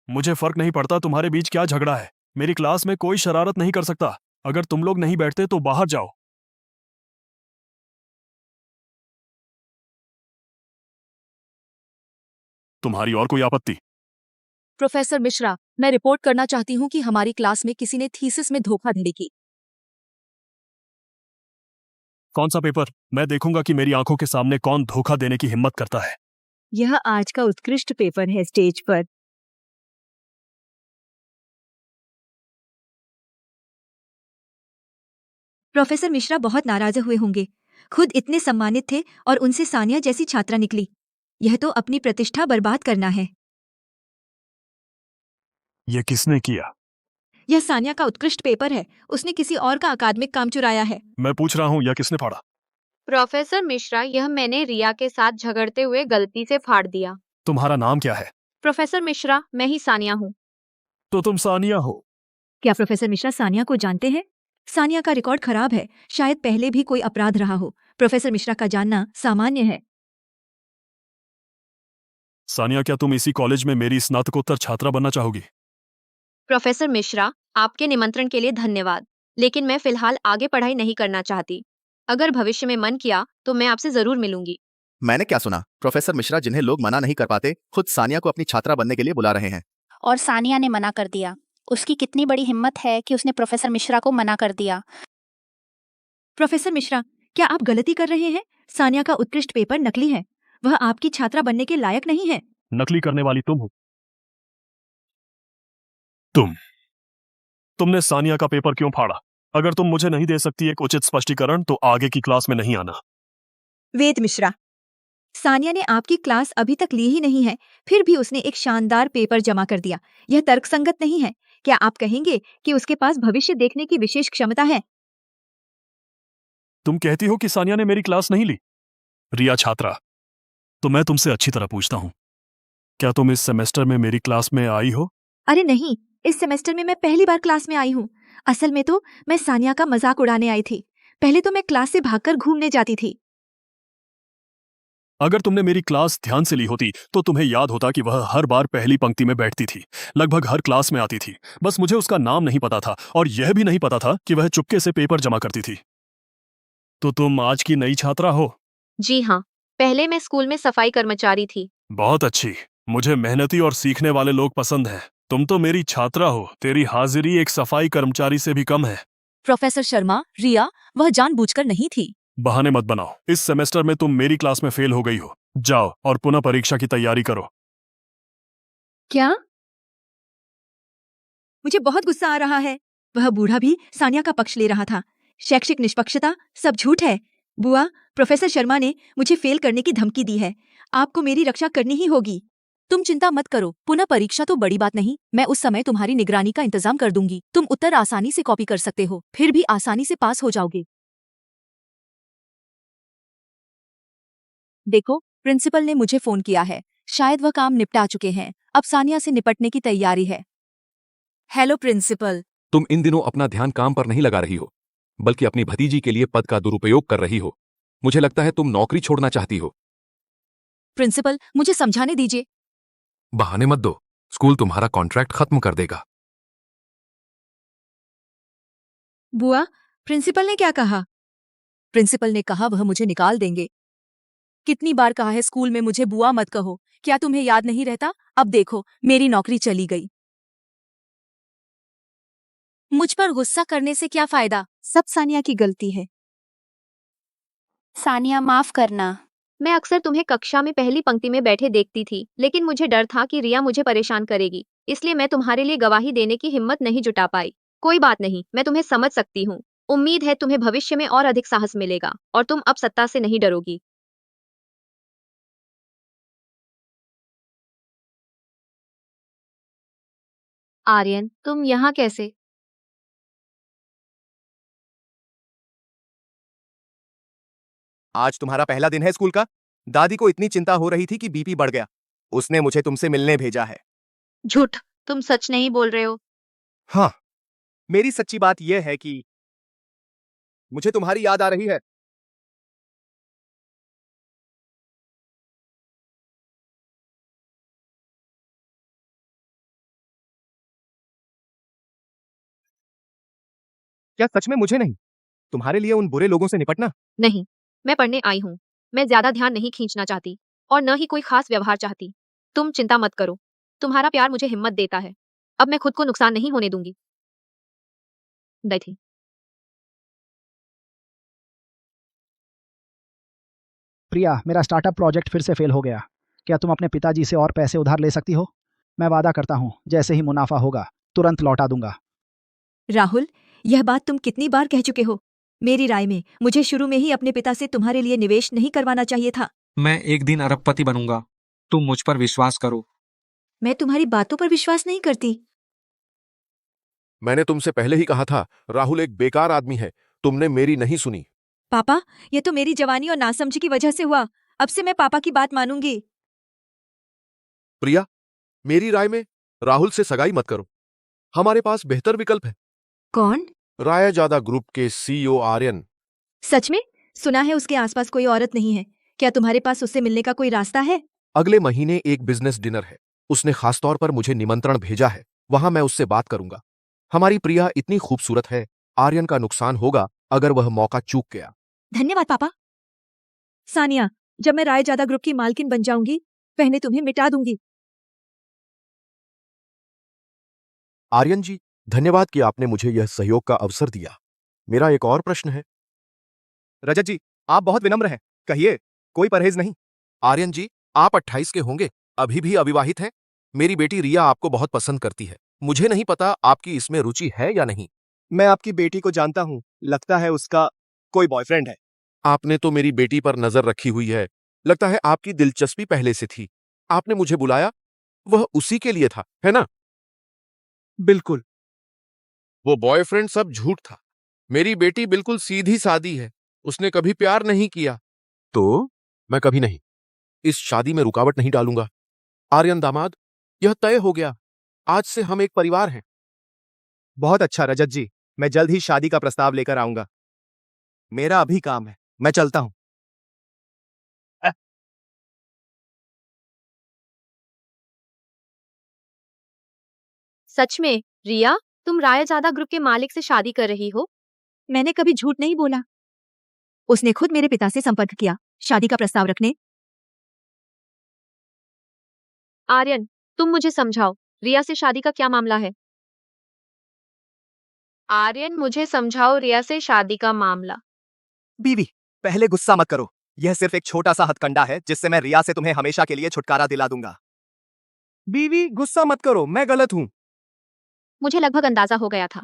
मुझे फर्क नहीं पड़ता तुम्हारे बीच क्या झगड़ा है। मेरी क्लास में कोई शरारत नहीं कर सकता। अगर तुम लोग नहीं बैठते तो बाहर जाओ। तुम्हारी और कोई आपत्ति? प्रोफेसर मिश्रा, मैं रिपोर्ट करना चाहती हूँ कि हमारी क्लास में किसी ने थीसिस में धोखाधड़ी की। कौन सा पेपर? मैं देखूंगा कि मेरी आंखों के सामने कौन धोखा देने की हिम्मत करता है। यह आज का उत्कृष्ट पेपर है स्टेज पर। प्रोफेसर मिश्रा बहुत नाराज हुए होंगे। खुद इतने सम्मानित थे और उनसे सानिया जैसी छात्रा निकली। यह तो अपनी प्रतिष्ठा बर्बाद करना है। यह किसने किया? यह सानिया का उत्कृष्ट पेपर है। उसने किसी और का अकादमिक काम चुराया है। मैं पूछ रहा हूँ, यह किसने फाड़ा? प्रोफेसर मिश्रा, यह मैंने रिया के साथ झगड़ते हुए गलती से फाड़ दिया। तुम्हारा नाम क्या है? प्रोफेसर मिश्रा, मैं ही सानिया हूँ। तो तुम सानिया हो? क्या प्रोफेसर मिश्रा सानिया को जानते हैं? सानिया का रिकॉर्ड खराब है, शायद पहले भी कोई अपराध रहा हो। प्रोफेसर मिश्रा का जानना सामान्य है। सानिया, क्या तुम इसी कॉलेज में मेरी स्नातकोत्तर छात्रा बनना चाहोगी? प्रोफेसर मिश्रा, आपके निमंत्रण के लिए धन्यवाद, लेकिन मैं फिलहाल आगे पढ़ाई नहीं करना चाहती। अगर भविष्य में मन किया तो मैं आपसे जरूर मिलूंगी। मैंने क्या सुना? प्रोफेसर मिश्रा, जिन्हें लोग मना नहीं कर पाते, खुद सानिया को अपनी छात्रा बनने के लिए बुला रहे हैं। और सानिया ने मना कर दिया। उसकी कितनी बड़ी हिम्मत है कि उसने प्रोफेसर मिश्रा को मना कर दिया। प्रोफेसर मिश्रा, क्या आप गलती कर रहे हैं? सानिया का उत्कृष्ट पेपर नकली है। वह आपकी छात्रा बनने के लायक नहीं है। नकली करने वाली तुम हो। तुमने सानिया का पेपर क्यों फाड़ा? अगर तुम मुझे नहीं दे सकती एक उचित स्पष्टीकरण तो आगे की क्लास में नहीं आना। वेद मिश्रा, सानिया ने आपकी क्लास अभी तक ली ही नहीं है, फिर भी उसने एक शानदार पेपर जमा कर दिया। यह तर्कसंगत नहीं है। क्या आप कहेंगे कि उसके पास भविष्य देखने की विशेष क्षमता है? तुम कहती हो कि सानिया ने मेरी क्लास नहीं ली। रिया छात्रा, तो मैं तुमसे अच्छी तरह पूछता हूँ, क्या तुम इस सेमेस्टर में मेरी क्लास में आई हो? अरे नहीं, इस सेमेस्टर में मैं पहली बार क्लास में आई हूँ। असल में तो मैं सानिया का मजाक उड़ाने आई थी। पहले तो मैं क्लास से भागकर घूमने जाती थी। अगर तुमने मेरी क्लास ध्यान से ली होती तो तुम्हें याद होता कि वह हर बार पहली पंक्ति में बैठती थी, लगभग हर क्लास में आती थी। बस मुझे उसका नाम नहीं पता था और यह भी नहीं पता था कि वह चुपके से पेपर जमा करती थी। तो तुम आज की नई छात्रा हो? जी हाँ, पहले मैं स्कूल में सफाई कर्मचारी थी। बहुत अच्छी। मुझे मेहनती और सीखने वाले लोग पसंद हैं। तुम तो मेरी छात्रा हो। तेरी हाजिरी एक सफाई कर्मचारी से भी कम है। प्रोफेसर शर्मा, रिया वह जानबूझकर नहीं थी। बहाने मत बनाओ। इस सेमेस्टर में तुम मेरी क्लास में फेल हो गई हो। जाओ और पुनः परीक्षा की तैयारी करो। क्या? मुझे बहुत गुस्सा आ रहा है। वह बूढ़ा भी सानिया का पक्ष ले रहा था। शैक्षिक निष्पक्षता सब झूठ है। बुआ, प्रोफेसर शर्मा ने मुझे फेल करने की धमकी दी है। आपको मेरी रक्षा करनी ही होगी। तुम चिंता मत करो, पुनः परीक्षा तो बड़ी बात नहीं। मैं उस समय तुम्हारी निगरानी का इंतजाम कर दूंगी। तुम उत्तर आसानी से कॉपी कर सकते हो, फिर भी आसानी से पास हो जाओगे। देखो, प्रिंसिपल ने मुझे फोन किया है। शायद वह काम निपटा चुके हैं। अब सानिया से निपटने की तैयारी है। Hello principal. तुम इन दिनों अपना ध्यान काम पर नहीं लगा रही हो, बल्कि अपनी भतीजी के लिए पद का दुरुपयोग कर रही हो। मुझे लगता है तुम नौकरी छोड़ना चाहती हो। प्रिंसिपल, मुझे समझाने दीजिए। बहाने मत दो, स्कूल तुम्हारा कॉन्ट्रैक्ट खत्म कर देगा। बुआ, प्रिंसिपल ने क्या कहा? प्रिंसिपल ने कहा वह मुझे निकाल देंगे। कितनी बार कहा है स्कूल में मुझे बुआ मत कहो। क्या तुम्हें याद नहीं रहता? अब देखो, मेरी नौकरी चली गई। मुझ पर गुस्सा करने से क्या फायदा? सब सानिया की गलती है। सानिया, माफ करना। मैं अक्सर तुम्हें कक्षा में पहली पंक्ति में बैठे देखती थी, लेकिन मुझे डर था कि रिया मुझे परेशान करेगी, इसलिए मैं तुम्हारे लिए गवाही देने की हिम्मत नहीं जुटा पाई। कोई बात नहीं, मैं तुम्हें समझ सकती हूँ। उम्मीद है तुम्हें भविष्य में और अधिक साहस मिलेगा और तुम अब सत्ता से नहीं डरोगी। आर्यन, तुम यहाँ कैसे? आज तुम्हारा पहला दिन है स्कूल का? दादी को इतनी चिंता हो रही थी कि बीपी बढ़ गया। उसने मुझे तुमसे मिलने भेजा है। झूठ, तुम सच नहीं बोल रहे हो। हाँ, मेरी सच्ची बात यह है कि मुझे तुम्हारी याद आ रही है। क्या सच में मुझे नहीं, तुम्हारे लिए उन बुरे लोगों से निपटना? नहीं, मैं पढ़ने आई हूँ। मैं ज्यादा ध्यान नहीं खींचना चाहती और न ही कोई खास व्यवहार चाहती। तुम चिंता मत करो, तुम्हारा प्यार मुझे हिम्मत देता है। अब मैं खुद को नुकसान नहीं होने दूंगी। बैठी। प्रिया, मेरा स्टार्टअप प्रोजेक्ट फिर से फेल हो गया। क्या तुम अपने पिताजी से और पैसे उधार ले सकती हो? मैं वादा करता हूँ, जैसे ही मुनाफा होगा तुरंत लौटा दूंगा। राहुल, यह बात तुम कितनी बार कह चुके हो? मेरी राय में मुझे शुरू में ही अपने पिता से तुम्हारे लिए निवेश नहीं करवाना चाहिए था। मैं एक दिन अरबपति बनूंगा। तुम मुझ पर विश्वास करो। मैं तुम्हारी बातों पर विश्वास नहीं करती। मैंने तुमसे पहले ही कहा था, राहुल एक बेकार आदमी है। तुमने मेरी नहीं सुनी। पापा, ये तो मेरी जवानी और नासमझी की वजह से हुआ। अब से मैं पापा की बात मानूंगी। प्रिया, मेरी राय में राहुल से सगाई मत करो। हमारे पास बेहतर विकल्प है। कौन? रायाजादा ग्रुप के सीईओ आर्यन। सच में? सुना है उसके आसपास कोई औरत नहीं है। क्या तुम्हारे पास उससे मिलने का कोई रास्ता है? अगले महीने एक बिजनेस डिनर है। उसने खासतौर पर मुझे निमंत्रण भेजा है। वहां मैं उससे बात करूंगा। हमारी प्रिया इतनी खूबसूरत है, आर्यन का नुकसान होगा अगर वह मौका चूक गया। धन्यवाद पापा। सानिया, जब मैं रायजादा ग्रुप की मालकिन बन जाऊंगी, पहले तुम्हें मिटा दूंगी। आर्यन जी, धन्यवाद कि आपने मुझे यह सहयोग का अवसर दिया। मेरा एक और प्रश्न है। रजत जी, आप बहुत विनम्र हैं। कहिए, कोई परहेज नहीं। आर्यन जी, आप 28 के होंगे, अभी भी अविवाहित हैं। मेरी बेटी रिया आपको बहुत पसंद करती है। मुझे नहीं पता आपकी इसमें रुचि है या नहीं। मैं आपकी बेटी को जानता हूँ। लगता है उसका कोई बॉयफ्रेंड है। आपने तो मेरी बेटी पर नजर रखी हुई है। लगता है आपकी दिलचस्पी पहले से थी। आपने मुझे बुलाया, वह उसी के लिए था, है ना? बिल्कुल। वो बॉयफ्रेंड सब झूठ था। मेरी बेटी बिल्कुल सीधी सादी है। उसने कभी प्यार नहीं किया। तो मैं कभी नहीं। इस शादी में रुकावट नहीं डालूंगा। आर्यन दामाद, यह तय हो गया। आज से हम एक परिवार हैं। बहुत अच्छा रजत जी, मैं जल्द ही शादी का प्रस्ताव लेकर आऊंगा। मेरा अभी काम है, मैं चलता हूँ। सच में रिया, तुम रायजादा ग्रुप के मालिक से शादी कर रही हो? मैंने कभी झूठ नहीं बोला। उसने खुद मेरे पिता से संपर्क किया शादी का प्रस्ताव रखने। आर्यन, तुम मुझे समझाओ, रिया से शादी का क्या मामला है? आर्यन, मुझे समझाओ रिया से शादी का मामला। बीवी, पहले गुस्सा मत करो। यह सिर्फ एक छोटा सा हथकंडा है जिससे मैं रिया से तुम्हें हमेशा के लिए छुटकारा दिला दूंगा। बीवी, गुस्सा मत करो, मैं गलत हूँ। मुझे लगभग अंदाजा हो गया था।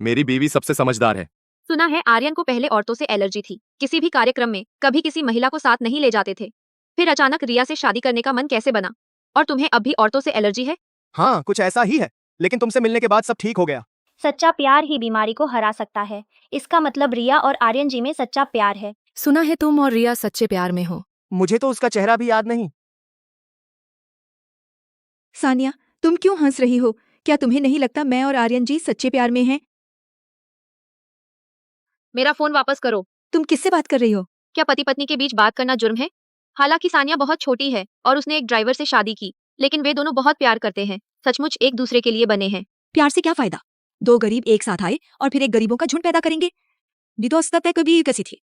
मेरी बीवी सबसे समझदार है। सुना है आर्यन को पहले औरतों से एलर्जी थी। किसी भी कार्यक्रम में कभी किसी महिला को साथ नहीं ले जाते थे। फिर अचानक रिया से शादी करने का मन कैसे बना? और तुम्हें अब भी औरतों से एलर्जी है? हाँ, कुछ ऐसा ही है, लेकिन तुमसे मिलने के बाद सब ठीक हो गया। सच्चा प्यार ही बीमारी को हरा सकता है। इसका मतलब रिया और आर्यन जी में सच्चा प्यार है। सुना है तुम और रिया सच्चे प्यार में हो। मुझे तो उसका चेहरा भी याद नहीं। सानिया, तुम क्यों हंस रही हो? क्या तुम्हें नहीं लगता मैं और आर्यन जी सच्चे प्यार में हैं? मेरा फोन वापस करो। तुम किससे बात कर रही हो? क्या पति पत्नी के बीच बात करना जुर्म है? हालांकि सानिया बहुत छोटी है और उसने एक ड्राइवर से शादी की, लेकिन वे दोनों बहुत प्यार करते हैं। सचमुच एक दूसरे के लिए बने हैं। प्यार से क्या फायदा? दो गरीब एक साथ आए और फिर एक गरीबों का झुंड पैदा करेंगे। विधोस्तता कभी कैसी थी?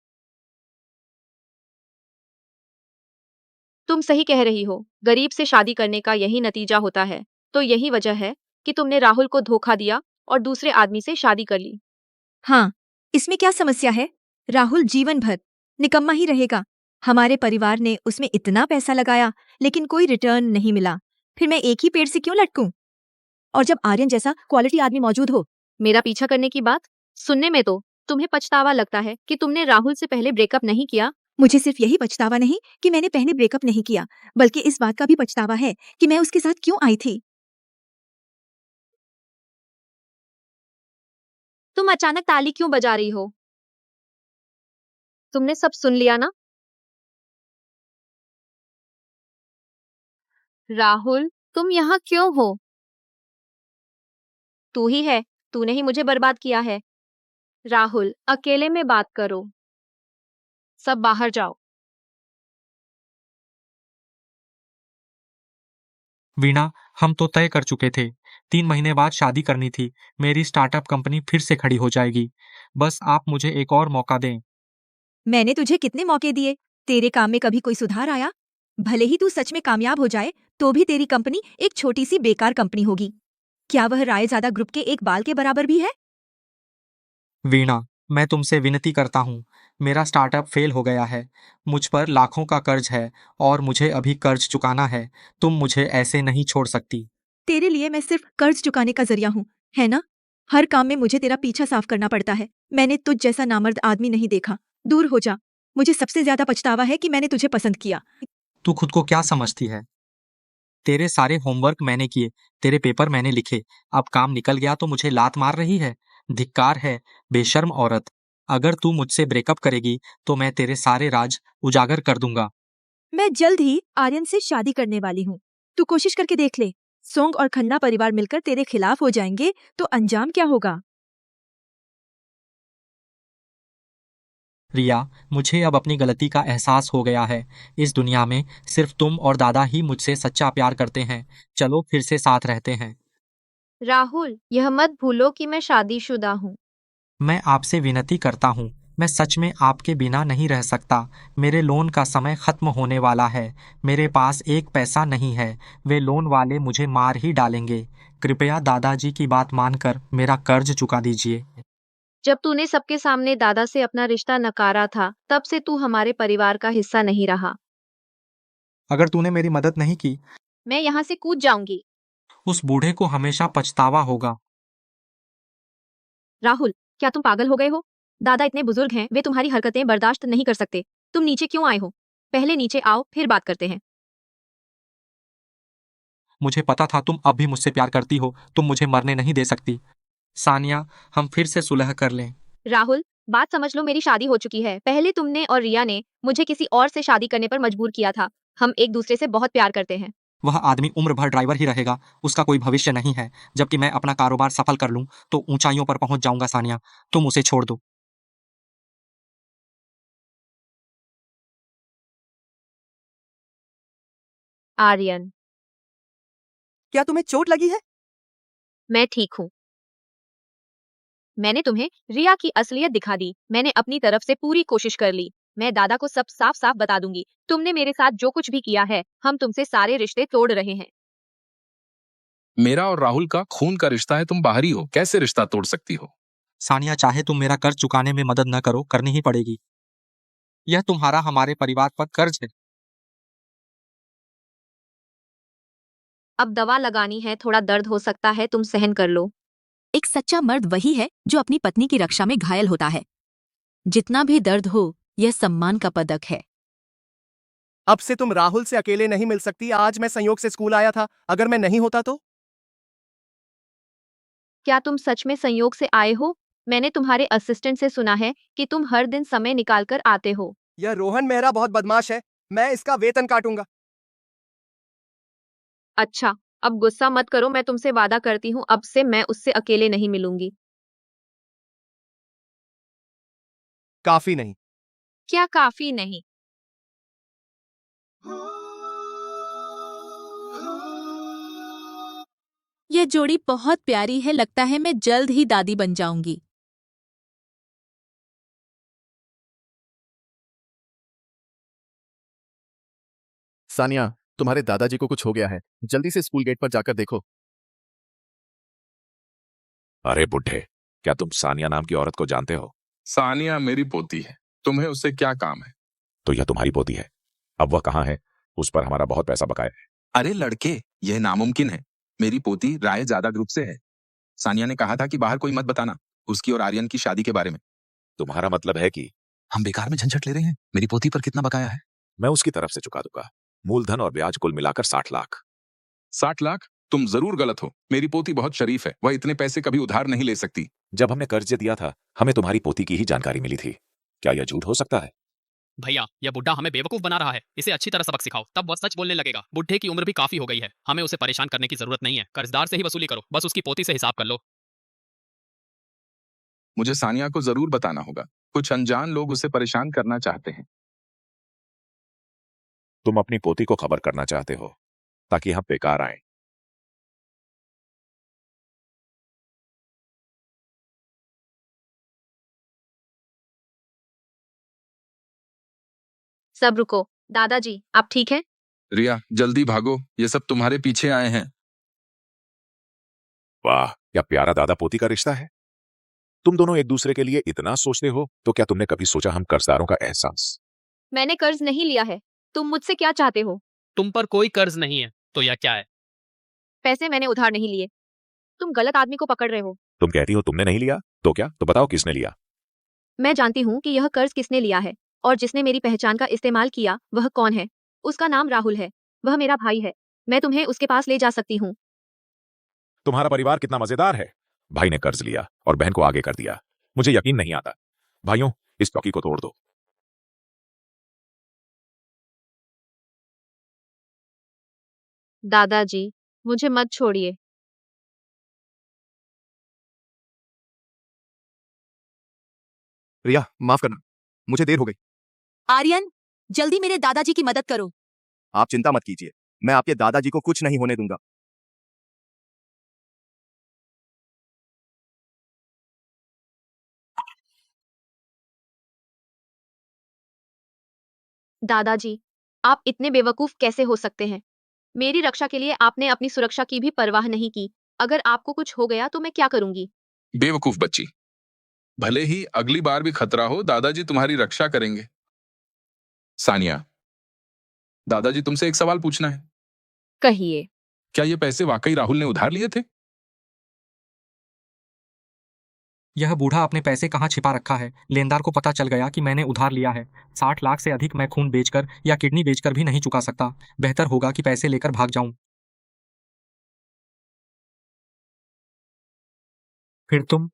तुम सही कह रही हो। गरीब से शादी करने का यही नतीजा होता है। तो यही वजह है कि तुमने राहुल को धोखा दिया और दूसरे आदमी से शादी कर ली। हाँ, इसमें क्या समस्या है? राहुल जीवन भर निकम्मा ही रहेगा। हमारे परिवार ने उसमें इतना पैसा लगाया, लेकिन कोई रिटर्न नहीं मिला। फिर मैं एक ही पेड़ से क्यों लटकूं? और जब आर्यन जैसा क्वालिटी आदमी मौजूद हो। मेरा पीछा करने की बात सुनने में तो तुम्हें पछतावा लगता है कि तुमने राहुल से पहले ब्रेकअप नहीं किया। मुझे सिर्फ यही पछतावा नहीं कि मैंने पहले ब्रेकअप नहीं किया, बल्कि इस बात का भी पछतावा है कि मैं उसके साथ क्यों आई थी। तुम अचानक ताली क्यों बजा रही हो? तुमने सब सुन लिया ना? राहुल, तुम यहाँ क्यों हो? तू ही है, तूने ही मुझे बर्बाद किया है। राहुल, अकेले में बात करो। सब बाहर जाओ। वीणा, हम तो तय कर चुके थे। 3 महीने बाद शादी करनी थी। मेरी स्टार्टअप कंपनी फिर से खड़ी हो जाएगी। बस आप मुझे एक और मौका दें। मैंने तुझे कितने मौके दिए? तेरे काम में कभी कोई सुधार आया? भले ही तू सच में कामयाब हो जाए, तो भी तेरी कंपनी एक छोटी सी बेकार कंपनी होगी। क्या वह रायजादा ग्रुप के एक बाल के बराबर भी है? वीणा, मैं तुमसे विनती करता हूँ। मेरा स्टार्टअप फेल हो गया है। मुझ पर लाखों का कर्ज है और मुझे अभी कर्ज चुकाना है। तुम मुझे ऐसे नहीं छोड़ सकती। तेरे लिए मैं सिर्फ कर्ज चुकाने का जरिया हूँ, है ना? हर काम में मुझे तेरा पीछा साफ करना पड़ता है। मैंने तुझ जैसा नामर्द आदमी नहीं देखा। दूर हो जा। मुझे सबसे ज्यादा पछतावा है कि मैंने तुझे पसंद किया। तू खुद को क्या समझती है? तेरे सारे होमवर्क मैंने किए, तेरे पेपर मैंने लिखे। अब काम निकल गया तो मुझे लात मार रही है। धिक्कार है, बेशर्म औरत। अगर तू मुझसे ब्रेकअप करेगी तो मैं तेरे सारे राज उजागर कर दूंगा। मैं जल्द ही आर्यन से शादी करने वाली हूँ। तू कोशिश करके देख ले। सोंग और खन्ना परिवार मिलकर तेरे खिलाफ हो जाएंगे तो अंजाम क्या होगा? रिया, मुझे अब अपनी गलती का एहसास हो गया है। इस दुनिया में सिर्फ तुम और दादा ही मुझसे सच्चा प्यार करते हैं। चलो फिर से साथ रहते हैं। राहुल, यह मत भूलो कि मैं शादीशुदा हूँ। मैं आपसे विनती करता हूँ। मैं सच में आपके बिना नहीं रह सकता। मेरे लोन का समय खत्म होने वाला है। मेरे पास एक पैसा नहीं है। वे लोन वाले मुझे मार ही डालेंगे। कृपया दादाजी की बात मानकर मेरा कर्ज चुका दीजिए। जब तूने सबके सामने दादा से अपना रिश्ता नकारा था, तब से तू हमारे परिवार का हिस्सा नहीं रहा। अगर तूने मेरी मदद नहीं की, मैं यहाँ से कूद जाऊंगी। उस बूढ़े को हमेशा पछतावा होगा। राहुल, क्या तुम पागल हो गए हो? दादा इतने बुजुर्ग हैं, वे तुम्हारी हरकतें बर्दाश्त नहीं कर सकते। तुम नीचे क्यों आए हो? पहले नीचे आओ, फिर बात करते हैं। मुझे पता था तुम अब भी मुझसे प्यार करती हो। तुम मुझे मरने नहीं दे सकती। सानिया, हम फिर से सुलह कर लें। राहुल, बात समझ लो, मेरी शादी हो चुकी है। पहले तुमने और रिया ने मुझे किसी और से शादी करने पर मजबूर किया था। हम एक दूसरे से बहुत प्यार करते हैं। वह आदमी उम्र भर ड्राइवर ही रहेगा। उसका कोई भविष्य नहीं है। जबकि मैं अपना कारोबार सफल कर लूं तो ऊंचाइयों पर पहुंच जाऊंगा। सानिया, तुम उसे छोड़ दो। आर्यन, क्या तुम्हें चोट लगी है? मैं ठीक हूँ। मैंने तुम्हें रिया की असलियत दिखा दी। मैंने अपनी तरफ से पूरी कोशिश कर ली। मैं दादा को सब साफ साफ बता दूंगी। तुमने मेरे साथ जो कुछ भी किया है, हम तुमसे सारे रिश्ते तोड़ रहे हैं। मेरा और राहुल का खून का रिश्ता है, तुम बाहरी हो, कैसे रिश्ता तोड़ सकती हो? सानिया, चाहे तुम मेरा कर्ज चुकाने में मदद न करो, करनी ही पड़ेगी। यह तुम्हारा हमारे परिवार पर कर्ज है। अब दवा लगानी है, थोड़ा दर्द हो सकता है, तुम सहन कर लो। एक सच्चा मर्द वही है जो अपनी पत्नी की रक्षा में घायल होता है। जितना भी दर्द हो, यह सम्मान का पदक है। अब से तुम राहुल से अकेले नहीं मिल सकती। आज मैं संयोग से स्कूल आया था, अगर मैं नहीं होता तो? क्या तुम सच में संयोग से आए हो? मैंने तुम्हारे असिस्टेंट से सुना है कि तुम हर दिन समय निकालकर आते हो। यह रोहन मेहरा बहुत बदमाश है, मैं इसका वेतन काटूंगा। अच्छा, अब गुस्सा मत करो, मैं तुमसे वादा करती हूँ, अब से मैं उससे अकेले नहीं मिलूंगी। काफी नहीं। क्या काफी नहीं? यह जोड़ी बहुत प्यारी है, लगता है मैं जल्द ही दादी बन जाऊंगी। सानिया, तुम्हारे दादाजी को कुछ हो गया है, जल्दी से स्कूल गेट पर जाकर देखो। अरे बुड्ढे, क्या तुम सानिया नाम की औरत को जानते हो? सानिया मेरी पोती है, तुम्हें उससे क्या काम है? तो यह तुम्हारी पोती है। अब वह कहाँ है? उस पर हमारा बहुत पैसा बकाया है। अरे लड़के, यह नामुमकिन है। मेरी पोती राय ज्यादा ग्रुप से है। सानिया ने कहा था कि बाहर कोई मत बताना उसकी और आर्यन की शादी के बारे में। तुम्हारा मतलब है कि हम बेकार में झंझट ले रहे हैं। मेरी पोती पर कितना बकाया है? मैं उसकी तरफ से चुका दूंगा। मूलधन और ब्याज कुल मिलाकर 60 लाख। 60 लाख? तुम जरूर गलत हो। मेरी पोती बहुत शरीफ है, वह इतने पैसे कभी उधार नहीं ले सकती। जब हमने कर्ज दिया था, हमें तुम्हारी पोती की ही जानकारी मिली थी। क्या यह झूठ हो सकता है? भैया, यह बुड्ढा हमें बेवकूफ बना रहा है। इसे अच्छी तरह सबक सिखाओ, तब वह सच बोलने लगेगा। बुड्ढे की उम्र भी काफी हो गई है, हमें उसे परेशान करने की जरूरत नहीं है। कर्जदार से ही वसूली करो, बस उसकी पोती से हिसाब कर लो। मुझे सानिया को जरूर बताना होगा। कुछ अनजान लोग उसे परेशान करना चाहते हैं। तुम अपनी पोती को खबर करना चाहते हो ताकि हम बेकार आए। सब रुको। दादाजी, आप ठीक हैं? रिया, जल्दी भागो, ये सब तुम्हारे पीछे आए हैं। वाह, क्या प्यारा दादा पोती का रिश्ता है। तुम दोनों एक दूसरे के लिए इतना सोचते हो, तो क्या तुमने कभी सोचा हम कर्जदारों का एहसास? मैंने कर्ज नहीं लिया है। तुम मुझसे क्या चाहते हो? तुम पर कोई कर्ज नहीं है, तो यह क्या है? पैसे मैंने उधार नहीं लिए। तुम गलत आदमी को पकड़ रहे हो। तुम कहती हो तुमने नहीं लिया, तो क्या? तो बताओ किसने लिया? मैं जानती हूँ कि यह कर्ज किसने लिया है, और जिसने मेरी पहचान का इस्तेमाल किया वह कौन है। उसका नाम राहुल है। वह मेरा भाई है। मैं तुम्हें उसके पास ले जा सकती हूँ। तुम्हारा परिवार कितना मजेदार है। भाई ने कर्ज लिया और बहन को आगे कर दिया। मुझे यकीन नहीं आता। भाइयों, इस चौकी को तोड़ दो। दादाजी, मुझे मत छोड़िए। रिया, माफ करना, मुझे देर हो गई। आर्यन, जल्दी मेरे दादाजी की मदद करो। आप चिंता मत कीजिए, मैं आपके दादाजी को कुछ नहीं होने दूंगा। दादाजी, आप इतने बेवकूफ कैसे हो सकते हैं? मेरी रक्षा के लिए आपने अपनी सुरक्षा की भी परवाह नहीं की। अगर आपको कुछ हो गया तो मैं क्या करूंगी? बेवकूफ बच्ची, भले ही अगली बार भी खतरा हो, दादाजी तुम्हारी रक्षा करेंगे। सानिया, दादाजी तुमसे एक सवाल पूछना है। कहिए। क्या ये पैसे वाकई राहुल ने उधार लिए थे? यह बूढ़ा अपने पैसे कहाँ छिपा रखा है। लेनदार को पता चल गया कि मैंने उधार लिया है। 60 लाख से अधिक मैं खून बेचकर या किडनी बेचकर भी नहीं चुका सकता। बेहतर होगा कि पैसे लेकर भाग जाऊं। फिर तुम?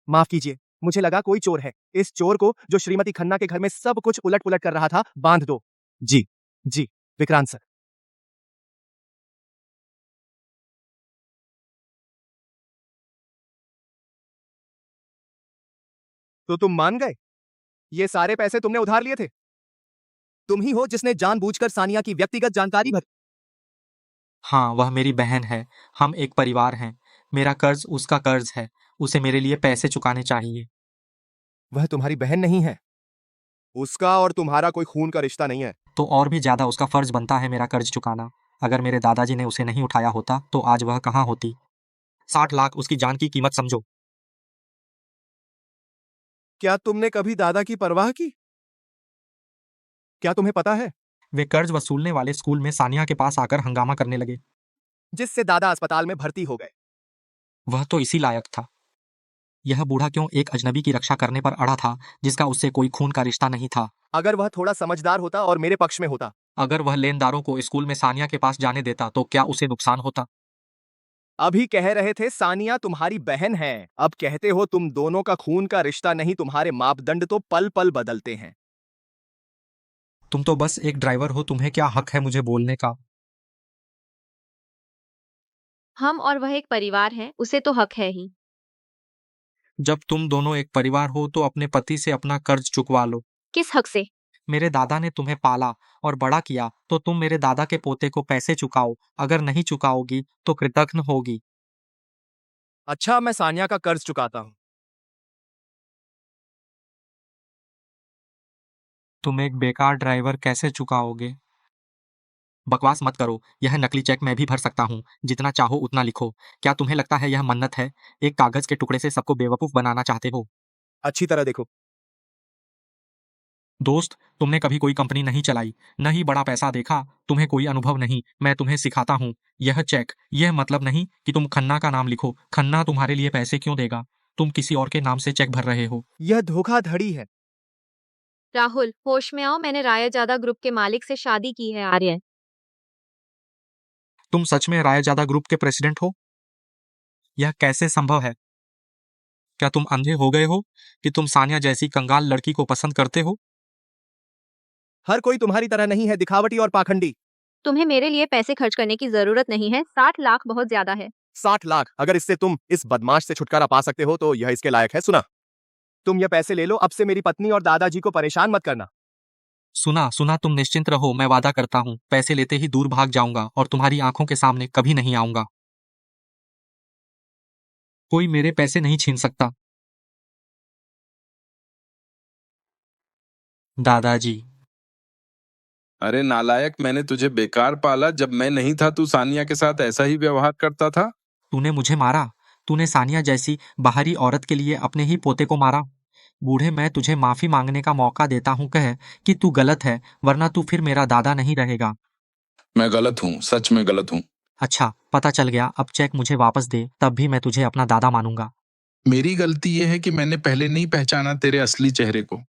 माफ कीजिए, मुझे लगा कोई चोर है। इस चोर को, जो श्रीमती खन्ना के घर में सब कुछ उलट पुलट कर रहा था, बांध दो। जी जी, विक्रांत सर। तो तुम मान गए? ये सारे पैसे तुमने उधार लिए थे? तुम ही हो जिसने जानबूझकर सानिया की व्यक्तिगत जानकारी भरी। हाँ, वह मेरी बहन है। हम एक परिवार हैं। मेरा कर्ज उसका कर्ज है। उसे मेरे लिए पैसे चुकाने चाहिए। वह तुम्हारी बहन नहीं है। उसका और तुम्हारा कोई खून का रिश्ता नहीं है। तो और भी ज्यादा उसका फर्ज बनता है मेरा कर्ज चुकाना। अगर मेरे दादाजी ने उसे नहीं उठाया होता तो आज वह कहाँ होती। 60 लाख उसकी जान की कीमत समझो। क्या तुमने कभी दादा की परवाह की? क्या तुम्हें पता है वे कर्ज वसूलने वाले स्कूल में सानिया के पास आकर हंगामा करने लगे। जिससे दादा अस्पताल में भर्ती हो गए? वह तो इसी लायक था। यह बूढ़ा क्यों एक अजनबी की रक्षा करने पर अड़ा था जिसका उससे कोई खून का रिश्ता नहीं था। अगर वह थोड़ा समझदार होता और मेरे पक्ष में होता। अगर वह लेनदारों को स्कूल में सानिया के पास जाने देता तो क्या उसे नुकसान होता। अभी कह रहे थे सानिया तुम्हारी बहन है, अब कहते हो तुम दोनों का खून का रिश्ता नहीं। तुम्हारे मापदंड तो पल पल बदलते हैं। तुम तो बस एक ड्राइवर हो। तुम्हें क्या हक है मुझे बोलने का। हम और वह एक परिवार हैं, उसे तो हक है ही। जब तुम दोनों एक परिवार हो तो अपने पति से अपना कर्ज चुकवा लो। किस हक से? मेरे दादा ने तुम्हें पाला और बड़ा किया तो तुम मेरे दादा के पोते को पैसे चुकाओ। अगर नहीं चुकाओगी तो कृतघ्न होगी। अच्छा, मैं सानिया का कर्ज चुकाता हूं। तुम एक बेकार ड्राइवर कैसे चुकाओगे। बकवास मत करो। यह नकली चेक मैं भी भर सकता हूँ। जितना चाहो उतना लिखो। क्या तुम्हें लगता है यह मन्नत है। एक कागज के टुकड़े से सबको बेवकूफ बनाना चाहते हो। अच्छी तरह देखो। दोस्त, तुमने कभी कोई कंपनी नहीं चलाई, न ही बड़ा पैसा देखा। तुम्हें कोई अनुभव नहीं। मैं तुम्हें सिखाता हूँ। यह चेक, यह मतलब नहीं कि तुम खन्ना का नाम लिखो। खन्ना तुम्हारे लिए पैसे क्यों देगा। तुम किसी और के नाम से चेक भर रहे हो। यह धोखाधड़ी है। राहुल, होश में आओ। मैंने रायाजादा ग्रुप के मालिक से शादी की है, आर्यन। तुम सच में रायजादा ग्रुप के प्रेसिडेंट हो। यह कैसे संभव है। क्या तुम अंधे हो गए हो कि तुम सानिया जैसी कंगाल लड़की को पसंद करते हो। हर कोई तुम्हारी तरह नहीं है, दिखावटी और पाखंडी। तुम्हें मेरे लिए पैसे खर्च करने की जरूरत नहीं है। 60 लाख बहुत ज्यादा है। 60 लाख? अगर इससे तुम इस बदमाश से छुटकारा पा सकते हो तो यह इसके लायक है। सुना, तुम यह पैसे ले लो। अब से मेरी पत्नी और दादाजी को परेशान मत करना। सुना सुना, तुम निश्चिंत रहो। मैं वादा करता हूँ पैसे लेते ही दूर भाग जाऊंगा और तुम्हारी आंखों के सामने कभी नहीं आऊंगा। कोई मेरे पैसे नहीं छीन सकता। दादाजी। अरे नालायक, मैंने तुझे बेकार पाला। जब मैं नहीं था तू सानिया के साथ ऐसा ही व्यवहार करता था। तूने मुझे मारा। तूने सानिया जैसी बाहरी औरत के लिए अपने ही पोते को मारा। बूढ़े, मैं तुझे माफी मांगने का मौका देता हूँ। कह कि तू गलत है, वरना तू फिर मेरा दादा नहीं रहेगा। मैं गलत हूँ, सच में गलत हूँ। अच्छा, पता चल गया। अब चेक मुझे वापस दे, तब भी मैं तुझे अपना दादा मानूंगा। मेरी गलती यह है कि मैंने पहले नहीं पहचाना तेरे असली चेहरे को।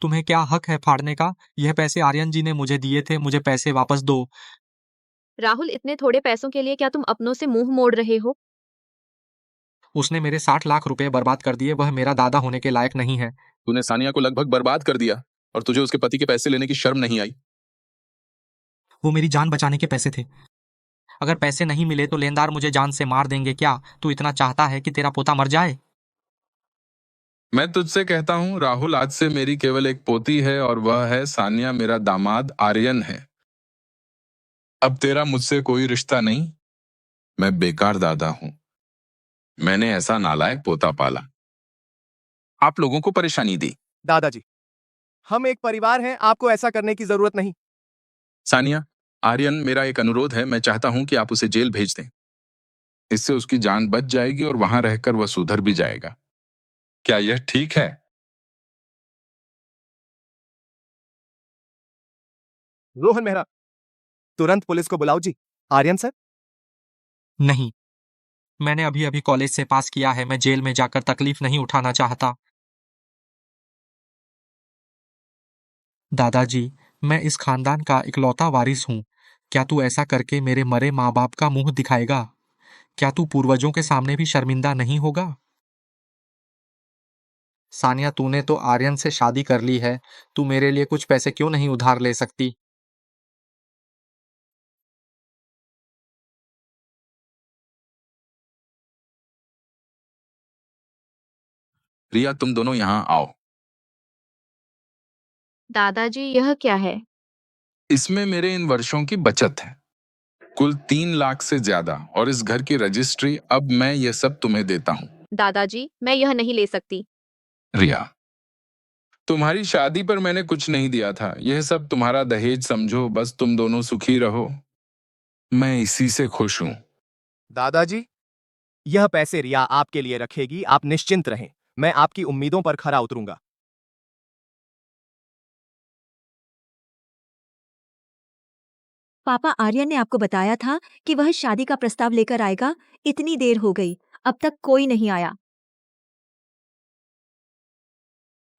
तुम्हें क्या हक है फाड़ने का। यह पैसे आर्यन जी ने मुझे दिए थे। मुझे पैसे वापस दो। राहुल, इतने थोड़े पैसों के लिए क्या तुम अपनों से मुंह मोड़ रहे हो? उसने मेरे 60 लाख रुपए बर्बाद कर दिए। वह मेरा दादा होने के लायक नहीं है। तूने सानिया को लगभग बर्बाद कर दिया और तुझे उसके पति के पैसे लेने की शर्म नहीं आई। वो मेरी जान बचाने के पैसे थे। अगर पैसे नहीं मिले तो लेनदार मुझे जान से मार देंगे। क्या तू इतना चाहता है कि तेरा पोता मर जाए। मैं तुझसे कहता हूँ राहुल, आज से मेरी केवल एक पोती है और वह है सानिया। मेरा दामाद आर्यन है। अब तेरा मुझसे कोई रिश्ता नहीं। मैं बेकार दादा हूँ। मैंने ऐसा नालायक पोता पाला, आप लोगों को परेशानी दी। दादाजी, हम एक परिवार हैं। आपको ऐसा करने की जरूरत नहीं। सानिया, आर्यन, मेरा एक अनुरोध है। मैं चाहता हूं कि आप उसे जेल भेज दें। इससे उसकी जान बच जाएगी और वहां रहकर वह सुधर भी जाएगा। क्या यह ठीक है। रोहन मेहरा, तुरंत पुलिस को बुलाओ जी। आर्यन सर। नहीं, मैंने अभी अभी कॉलेज से पास किया है। मैं जेल में जाकर तकलीफ नहीं उठाना चाहता। दादाजी, मैं इस खानदान का इकलौता वारिस हूँ। क्या तू ऐसा करके मेरे मरे माँ बाप का मुंह दिखाएगा। क्या तू पूर्वजों के सामने भी शर्मिंदा नहीं होगा। सानिया, तूने तो आर्यन से शादी कर ली है। तू मेरे लिए कुछ पैसे क्यों नहीं उधार ले सकती। रिया, तुम दोनों यहाँ आओ। दादाजी, यह क्या है? इसमें मेरे इन वर्षों की बचत है, कुल 3 लाख से ज्यादा, और इस घर की रजिस्ट्री। अब मैं ये सब तुम्हें देता हूँ। दादाजी, मैं यह नहीं ले सकती। रिया, तुम्हारी शादी पर मैंने कुछ नहीं दिया था, यह सब तुम्हारा दहेज समझो। बस तुम दोनों सुखी रहो, मैं इसी से खुश हूँ। दादाजी, यह पैसे रिया आपके लिए रखेगी, आप निश्चिंत रहें। मैं आपकी उम्मीदों पर खरा उतरूंगा। पापा, आर्यन ने आपको बताया था कि वह शादी का प्रस्ताव लेकर आएगा। इतनी देर हो गई, अब तक कोई नहीं आया।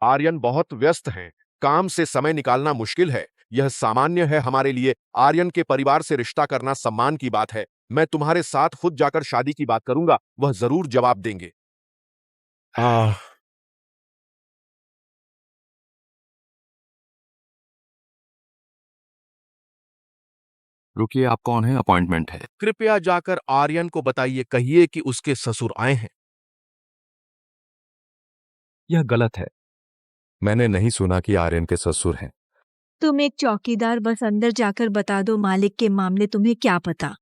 आर्यन बहुत व्यस्त हैं, काम से समय निकालना मुश्किल है। यह सामान्य है हमारे लिए। आर्यन के परिवार से रिश्ता करना सम्मान की बात है। मैं तुम्हारे साथ खुद जाकर शादी की बात करूंगा, वह जरूर जवाब देंगे। रुकिए, आप कौन है? अपॉइंटमेंट है। कृपया जाकर आर्यन को बताइए, कहिए कि उसके ससुर आए हैं। यह गलत है। मैंने नहीं सुना कि आर्यन के ससुर हैं। तुम एक चौकीदार, बस अंदर जाकर बता दो मालिक के मामले तुम्हें क्या पता।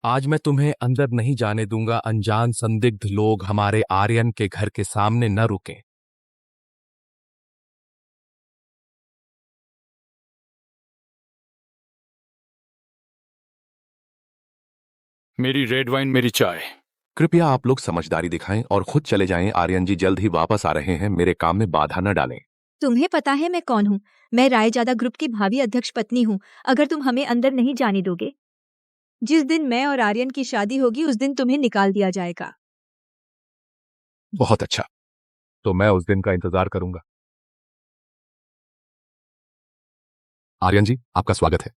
आज मैं तुम्हें अंदर नहीं जाने दूंगा। अनजान संदिग्ध लोग हमारे आर्यन के घर के सामने न रुकें। मेरी रेड वाइन, मेरी चाय। कृपया आप लोग समझदारी दिखाएं और खुद चले जाएं। आर्यन जी जल्द ही वापस आ रहे हैं, मेरे काम में बाधा न डालें। तुम्हें पता है मैं कौन हूँ? मैं रायजादा ग्रुप की भावी अध्यक्ष पत्नी हूँ। अगर तुम हमें अंदर नहीं जाने दोगे, जिस दिन मैं और आर्यन की शादी होगी उस दिन तुम्हें निकाल दिया जाएगा। बहुत अच्छा, तो मैं उस दिन का इंतजार करूंगा। आर्यन जी, आपका स्वागत है।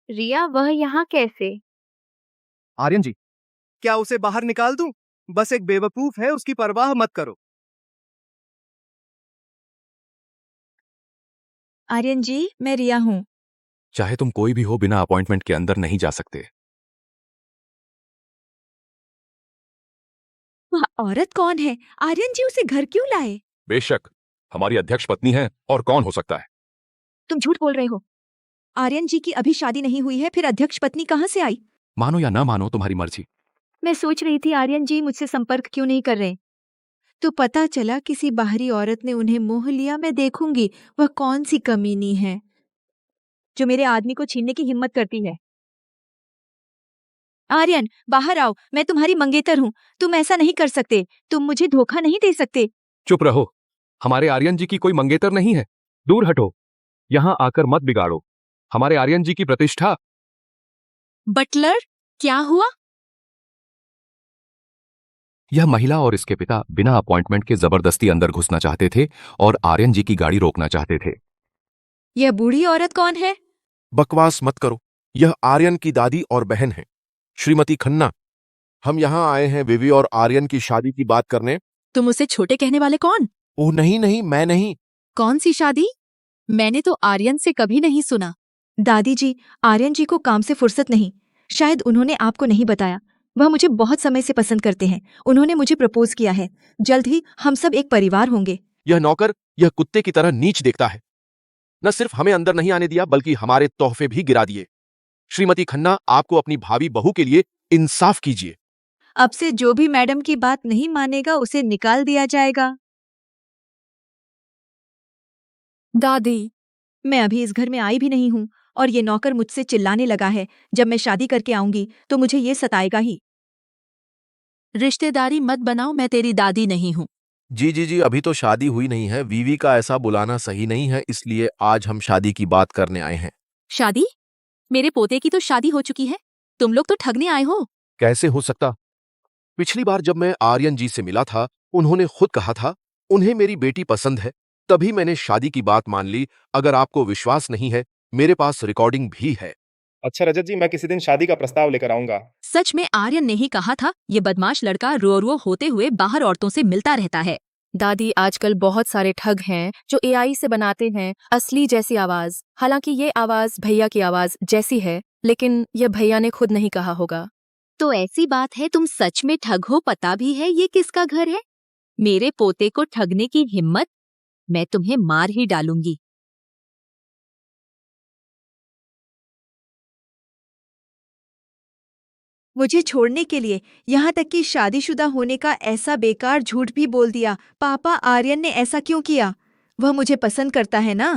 रिया, वह यहाँ कैसे? आर्यन जी, क्या उसे बाहर निकाल दूं? बस एक बेवकूफ है, उसकी परवाह मत करो। आर्यन जी, मैं रिया हूँ। चाहे तुम कोई भी हो, बिना अपॉइंटमेंट के अंदर नहीं जा सकते। वह औरत कौन है? आर्यन जी उसे घर क्यों लाए? बेशक, हमारी अध्यक्ष पत्नी है, और कौन हो सकता है? तुम झूठ बोल रहे हो। आर्यन जी की अभी शादी नहीं हुई है, फिर अध्यक्ष पत्नी कहाँ से आई? मानो या ना मानो, तुम्हारी मर्जी। मैं सोच रही थी आर्यन जी मुझसे संपर्क क्यों नहीं कर रहे, तो पता चला किसी बाहरी औरत ने उन्हें मोह लिया। मैं देखूंगी वह कौन सी कमीनी है जो मेरे आदमी को छीनने की हिम्मत करती है। आर्यन, बाहर आओ, मैं तुम्हारी मंगेतर हूँ। तुम ऐसा नहीं कर सकते, तुम मुझे धोखा नहीं दे सकते। चुप रहो, हमारे आर्यन जी की कोई मंगेतर नहीं है। दूर हटो, यहां आकर मत बिगाड़ो हमारे आर्यन जी की प्रतिष्ठा। बटलर, क्या हुआ? यह महिला और इसके पिता बिना अपॉइंटमेंट के जबरदस्ती अंदर घुसना चाहते थे और आर्यन जी की गाड़ी रोकना चाहते थे। यह बूढ़ी औरत कौन है? बकवास मत करो, यह आर्यन की दादी और बहन है, श्रीमती खन्ना। हम यहाँ आए हैं विवी और आर्यन की शादी की बात करने। तुम उसे छोटे कहने वाले कौन? ओह नहीं नहीं, मैं नहीं। कौन सी शादी? मैंने तो आर्यन से कभी नहीं सुना। दादी जी, आर्यन जी को काम से फुर्सत नहीं। शायद उन्होंने आपको नहीं बताया। वह मुझे बहुत समय से पसंद करते हैं। उन्होंने मुझे प्रपोज किया है। जल्द ही हम सब एक परिवार होंगे। यह नौकर यह कुत्ते की तरह नीच देखता है। न सिर्फ हमें अंदर नहीं आने दिया, बल्कि हमारे तोहफे भी गिरा दिए। श्रीमती खन्ना, आपको अपनी भावी बहू के लिए इंसाफ कीजिए। अब से जो भी मैडम की बात नहीं मानेगा उसे निकाल दिया जाएगा। दादी, मैं अभी इस घर में आई भी नहीं हूँ और ये नौकर मुझसे चिल्लाने लगा है। जब मैं शादी करके आऊंगी तो मुझे ये सताएगा ही। रिश्तेदारी मत बनाओ, मैं तेरी दादी नहीं हूँ। जी, अभी तो शादी हुई नहीं है। वीवी का ऐसा बुलाना सही नहीं है, इसलिए आज हम शादी की बात करने आए हैं। शादी? मेरे पोते की तो शादी हो चुकी है। तुम लोग तो ठगने आए हो। कैसे हो सकता? पिछली बार जब मैं आर्यन जी से मिला था, उन्होंने खुद कहा था उन्हें मेरी बेटी पसंद है, तभी मैंने शादी की बात मान ली। अगर आपको विश्वास नहीं है, मेरे पास रिकॉर्डिंग भी है। अच्छा रजत जी, मैं किसी दिन शादी का प्रस्ताव लेकर आऊंगा। सच में आर्यन ने ही कहा था। ये बदमाश लड़का रो रो होते हुए बाहर औरतों से मिलता रहता है। दादी, आजकल बहुत सारे ठग हैं जो एआई से बनाते हैं असली जैसी आवाज। हालांकि ये आवाज भैया की आवाज जैसी है, लेकिन यह भैया ने खुद नहीं कहा होगा। तो ऐसी बात है तुम सच में ठग हो? पता भी है ये किसका घर है? मेरे पोते को ठगने की हिम्मत? मैं तुम्हें मार ही डालूंगी। मुझे छोड़ने के लिए, यहाँ तक कि शादीशुदा होने का ऐसा बेकार झूठ भी बोल दिया। पापा, आर्यन ने ऐसा क्यों किया? वह मुझे पसंद करता है ना?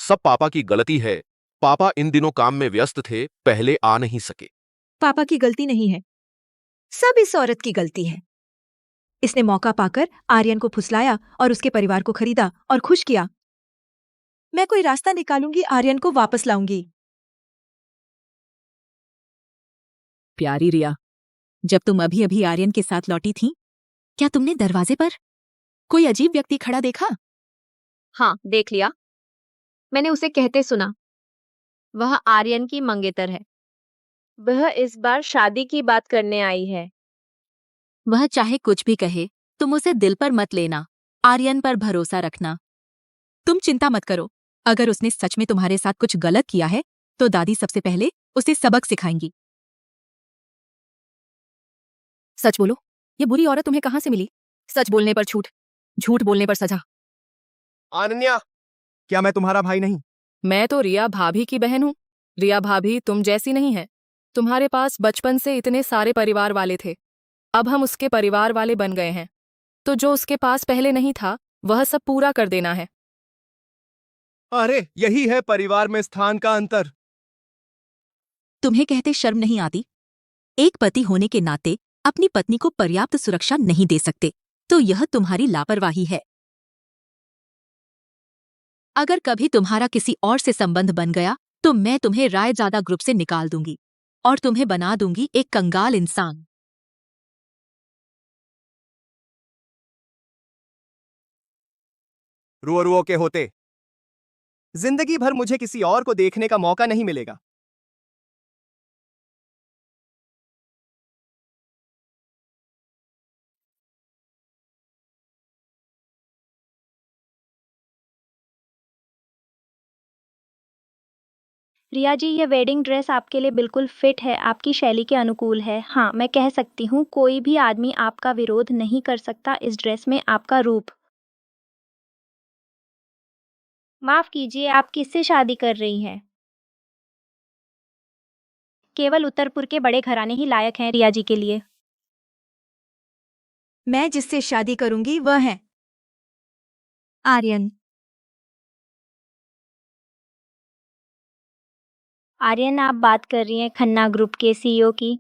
सब पापा की गलती है। पापा इन दिनों काम में व्यस्त थे, पहले आ नहीं सके। पापा की गलती नहीं है, सब इस औरत की गलती है। इसने मौका पाकर आर्यन को फुसलाया और उसके परिवार को खरीदा और खुश किया। मैं कोई रास्ता निकालूंगी, आर्यन को वापस लाऊंगी। प्यारी रिया, जब तुम अभी अभी आर्यन के साथ लौटी थी, क्या तुमने दरवाजे पर कोई अजीब व्यक्ति खड़ा देखा? हाँ, देख लिया। मैंने उसे कहते सुना। वह आर्यन की मंगेतर है। वह इस बार शादी की बात करने आई है। वह चाहे कुछ भी कहे, तुम उसे दिल पर मत लेना। आर्यन पर भरोसा रखना। तुम चिंता मत करो। अगर उसने सच में तुम्हारे साथ कुछ गलत किया है, तो दादी सबसे पहले उसे सबक सिखाएंगी। सच बोलो, ये बुरी औरत तुम्हें कहाँ से मिली? सच बोलने पर छूट, झूठ बोलने पर सजा। अनन्या, क्या मैं तुम्हारा भाई नहीं? मैं तो रिया भाभी की बहन हूँ। रिया भाभी तुम जैसी नहीं है। तुम्हारे पास बचपन से इतने सारे परिवार वाले थे, अब हम उसके परिवार वाले बन गए हैं, तो जो उसके पास पहले नहीं था वह सब पूरा कर देना है। अरे, यही है परिवार में स्थान का अंतर। तुम्हें कहते शर्म नहीं आती? एक पति होने के नाते अपनी पत्नी को पर्याप्त सुरक्षा नहीं दे सकते, तो यह तुम्हारी लापरवाही है। अगर कभी तुम्हारा किसी और से संबंध बन गया, तो मैं तुम्हें रायजादा ग्रुप से निकाल दूंगी और तुम्हें बना दूंगी एक कंगाल इंसान। रुओ रुओ के होते, जिंदगी भर मुझे किसी और को देखने का मौका नहीं मिलेगा। रिया जी, ये वेडिंग ड्रेस आपके लिए बिल्कुल फिट है, आपकी शैली के अनुकूल है। हाँ, मैं कह सकती हूँ कोई भी आदमी आपका विरोध नहीं कर सकता इस ड्रेस में आपका रूप। माफ कीजिए, आप किससे शादी कर रही हैं? केवल उत्तरपुर के बड़े घराने ही लायक हैं रिया जी के लिए। मैं जिससे शादी करूंगी वह है आर्यन। आर्यन, आप बात कर रही हैं खन्ना ग्रुप के सीईओ की?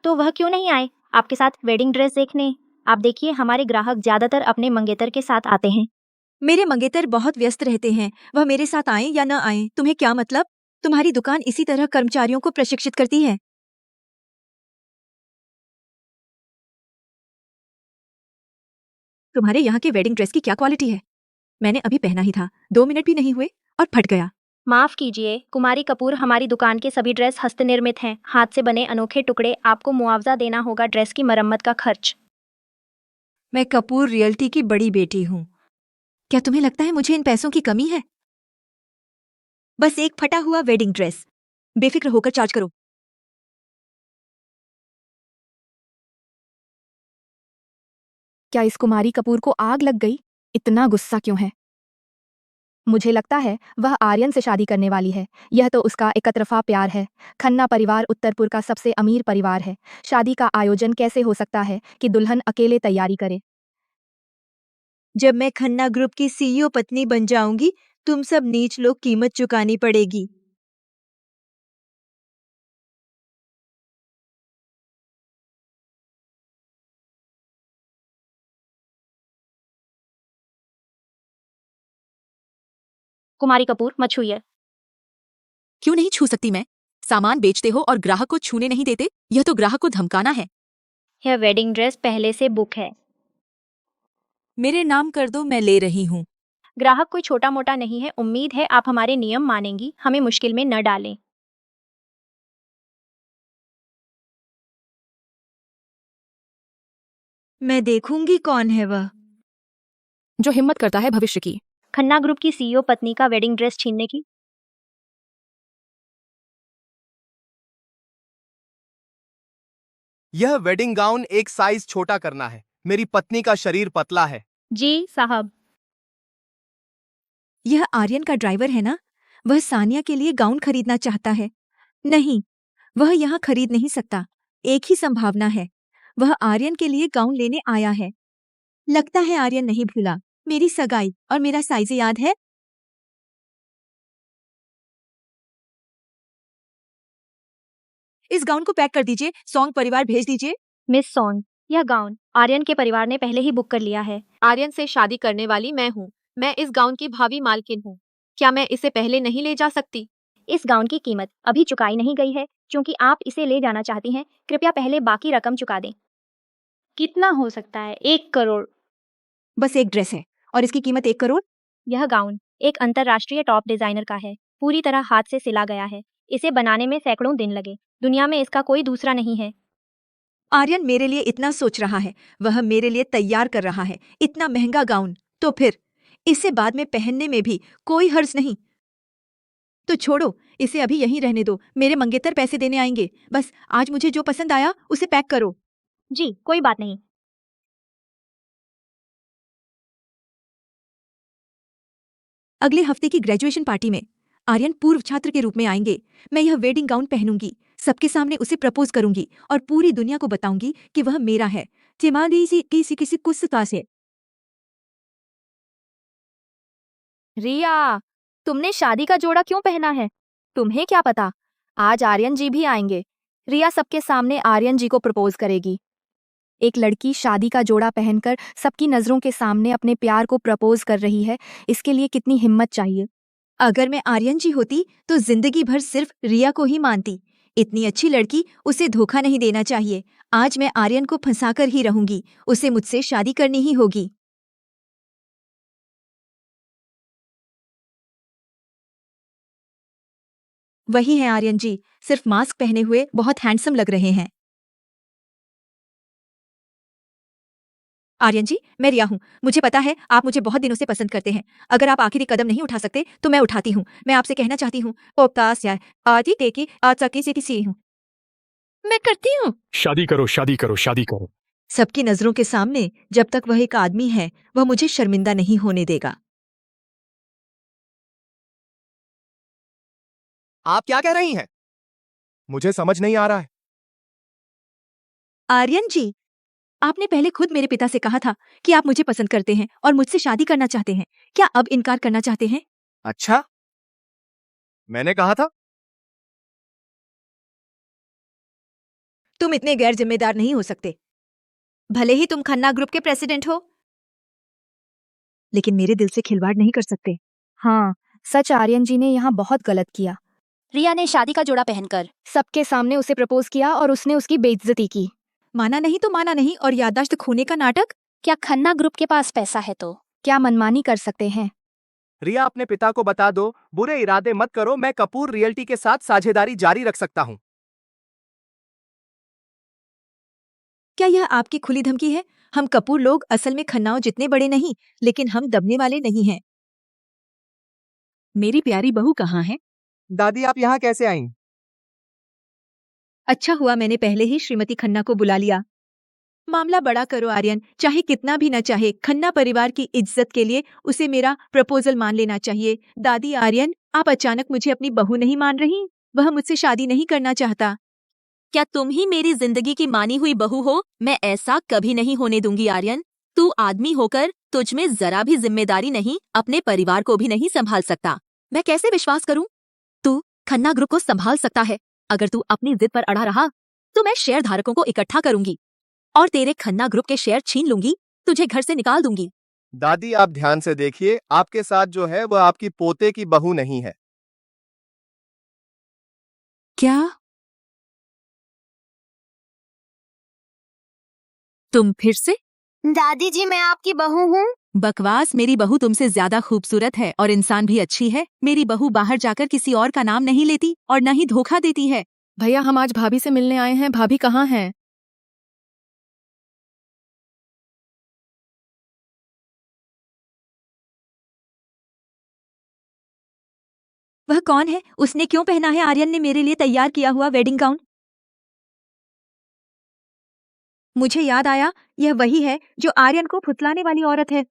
तो वह क्यों नहीं आए आपके साथ वेडिंग ड्रेस देखने? आप देखिए, हमारे ग्राहक ज्यादातर अपने मंगेतर के साथ आते हैं। मेरे मंगेतर बहुत व्यस्त रहते हैं, वह मेरे साथ आए या न आए तुम्हें क्या मतलब? तुम्हारी दुकान इसी तरह कर्मचारियों को प्रशिक्षित करती है। तुम्हारे यहाँ के वेडिंग ड्रेस की क्या क्वालिटी है? मैंने अभी पहना ही था, 2 मिनट भी नहीं हुए और फट गया। माफ कीजिए कुमारी कपूर, हमारी दुकान के सभी ड्रेस हस्तनिर्मित हैं, हाथ से बने अनोखे टुकड़े। आपको मुआवजा देना होगा ड्रेस की मरम्मत का खर्च। मैं कपूर रियल्टी की बड़ी बेटी हूँ। क्या तुम्हें लगता है मुझे इन पैसों की कमी है? बस एक फटा हुआ वेडिंग ड्रेस, बेफिक्र होकर चार्ज करो। क्या इस कुमारी कपूर को आग लग गई? इतना गुस्सा क्यों है? मुझे लगता है वह आर्यन से शादी करने वाली है। यह तो उसका एकतरफा प्यार है। खन्ना परिवार उत्तरपुर का सबसे अमीर परिवार है। शादी का आयोजन कैसे हो सकता है कि दुल्हन अकेले तैयारी करे? जब मैं खन्ना ग्रुप की सीईओ पत्नी बन जाऊंगी, तुम सब नीच लोग कीमत चुकानी पड़ेगी। कुमारी कपूर, मत छूइए। क्यों नहीं छू सकती मैं? सामान बेचते हो और ग्राहक को छूने नहीं देते, यह तो ग्राहक को धमकाना है। यह वेडिंग ड्रेस पहले से बुक है। मेरे नाम कर दो, मैं ले रही हूँ। ग्राहक कोई छोटा मोटा नहीं है। उम्मीद है आप हमारे नियम मानेंगी, हमें मुश्किल में न डालें। मैं देखूंगी कौन है वह। जो हिम्मत करता है भविष्य की। खन्ना ग्रुप की सीईओ पत्नी का वेडिंग ड्रेस छीनने की। यह वेडिंग गाउन एक साइज छोटा करना है। मेरी पत्नी का शरीर पतला है। जी साहब। यह आर्यन का ड्राइवर है ना? वह सानिया के लिए गाउन खरीदना चाहता है। नहीं, वह यहाँ खरीद नहीं सकता। एक ही संभावना है, वह आर्यन के लिए गाउन लेने आया है। लगता है आर्यन नहीं भूला मेरी सगाई और मेरा साइज याद है। इस गाउन को पैक कर दीजिए, सॉन्ग परिवार भेज दीजिए। मिस सोन, यह गाउन आर्यन के परिवार ने पहले ही बुक कर लिया है। आर्यन से शादी करने वाली मैं हूँ। मैं इस गाउन की भावी मालकिन हूँ। क्या मैं इसे पहले नहीं ले जा सकती? इस गाउन की कीमत अभी चुकाई नहीं गई है क्योंकि आप इसे ले जाना चाहती हैं। कृपया पहले बाकी रकम चुका दें। कितना हो सकता है? 1 करोड़। बस एक ड्रेस है और इसकी कीमत 1 करोड़? यह गाउन एक अंतर्राष्ट्रीय टॉप डिजाइनर का है। पूरी तरह हाथ से सिला गया है। इसे बनाने में सैकड़ों दिन लगे। दुनिया में इसका कोई दूसरा नहीं है। आर्यन मेरे लिए इतना सोच रहा है, वह मेरे लिए तैयार कर रहा है इतना महंगा गाउन, तो फिर इसे बाद में पहनने में भी कोई हर्ज नहीं। तो छोड़ो, इसे अभी यहीं रहने दो। मेरे मंगेतर पैसे देने आएंगे। बस आज मुझे जो पसंद आया उसे पैक करो। जी कोई बात नहीं। अगले हफ्ते की ग्रेजुएशन पार्टी में आर्यन पूर्व छात्र के रूप में आएंगे। मैं यह वेडिंग गाउन पहनूंगी, सबके सामने उसे प्रपोज करूंगी और पूरी दुनिया को बताऊंगी कि वह मेरा है। किसी कुछ से। रिया, तुमने शादी का जोड़ा क्यों पहना है? तुम्हें क्या पता, आज आर्यन जी भी आएंगे। रिया सबके सामने आर्यन जी को प्रपोज करेगी। एक लड़की शादी का जोड़ा पहनकर सबकी नजरों के सामने अपने प्यार को प्रपोज कर रही है, इसके लिए कितनी हिम्मत चाहिए। अगर मैं आर्यन जी होती तो जिंदगी भर सिर्फ रिया को ही मानती। इतनी अच्छी लड़की, उसे धोखा नहीं देना चाहिए। आज मैं आर्यन को फंसाकर ही रहूंगी, उसे मुझसे शादी करनी ही होगी। वही है आर्यन जी, सिर्फ मास्क पहने हुए बहुत हैंडसम लग रहे हैं। आर्यन जी, मैं रिया हूँ। मुझे पता है आप मुझे बहुत दिनों से पसंद करते हैं। अगर आप आखिरी कदम नहीं उठा सकते तो मैं उठाती हूँ। मैं आपसे कहना चाहती हूँ, मैं करती हूँ। शादी करो, शादी करो, शादी करो। सबकी नजरों के सामने जब तक वह एक आदमी है, वह मुझे शर्मिंदा नहीं होने देगा। आप क्या कह रही हैं? मुझे समझ नहीं आ रहा है। आर्यन जी, आपने पहले खुद मेरे पिता से कहा था कि आप मुझे पसंद करते हैं और मुझसे शादी करना चाहते हैं। क्या अब इनकार करना चाहते हैं? अच्छा, मैंने कहा था। तुम इतने गैर जिम्मेदार नहीं हो सकते। भले ही तुम खन्ना ग्रुप के प्रेसिडेंट हो, लेकिन मेरे दिल से खिलवाड़ नहीं कर सकते। हाँ, सच आर्यन जी ने यहाँ बहुत गलत किया। रिया ने शादी का जोड़ा पहनकर सबके सामने उसे प्रपोज किया और उसने उसकी बेइज्जती की। माना नहीं तो माना नहीं, और याददाश्त खोने का नाटक। क्या खन्ना ग्रुप के पास पैसा है तो क्या मनमानी कर सकते हैं? रिया, अपने पिता को बता दो, बुरे इरादे मत करो। मैं कपूर रियल्टी के साथ साझेदारी जारी रख सकता हूँ। क्या यह आपकी खुली धमकी है? हम कपूर लोग असल में खन्नाओं जितने बड़े नहीं, लेकिन हम दबने वाले नहीं हैं। मेरी प्यारी बहू कहाँ है? दादी, आप यहाँ कैसे आईं? अच्छा हुआ मैंने पहले ही श्रीमती खन्ना को बुला लिया। मामला बड़ा करो आर्यन, चाहे कितना भी न चाहे, खन्ना परिवार की इज्जत के लिए उसे मेरा प्रपोजल मान लेना चाहिए। दादी, आर्यन, आप अचानक मुझे अपनी बहू नहीं मान रही? वह मुझसे शादी नहीं करना चाहता। क्या तुम ही मेरी जिंदगी की मानी हुई बहू हो? मैं ऐसा कभी नहीं होने दूंगी आर्यन। तू आदमी होकर तुझ में जरा भी जिम्मेदारी नहीं, अपने परिवार को भी नहीं संभाल सकता। मैं कैसे विश्वास करूं? तू खन्ना ग्रुप को संभाल सकता है। अगर तू अपनी जिद पर अड़ा रहा तो मैं शेयर धारकों को इकट्ठा करूंगी और तेरे खन्ना ग्रुप के शेयर छीन लूंगी, तुझे घर से निकाल दूंगी। दादी, आप ध्यान से देखिए, आपके साथ जो है वह आपकी पोते की बहू नहीं है। क्या तुम फिर से? दादी जी, मैं आपकी बहू हूँ। बकवास। मेरी बहू तुमसे ज्यादा खूबसूरत है और इंसान भी अच्छी है। मेरी बहू बाहर जाकर किसी और का नाम नहीं लेती और न ही धोखा देती है। भैया हम आज भाभी से मिलने आए हैं, भाभी कहाँ हैं? वह कौन है? उसने क्यों पहना है आर्यन ने मेरे लिए तैयार किया हुआ वेडिंग गाउन? मुझे याद आया, यह वही है जो आर्यन को फुसलाने वाली औरत है।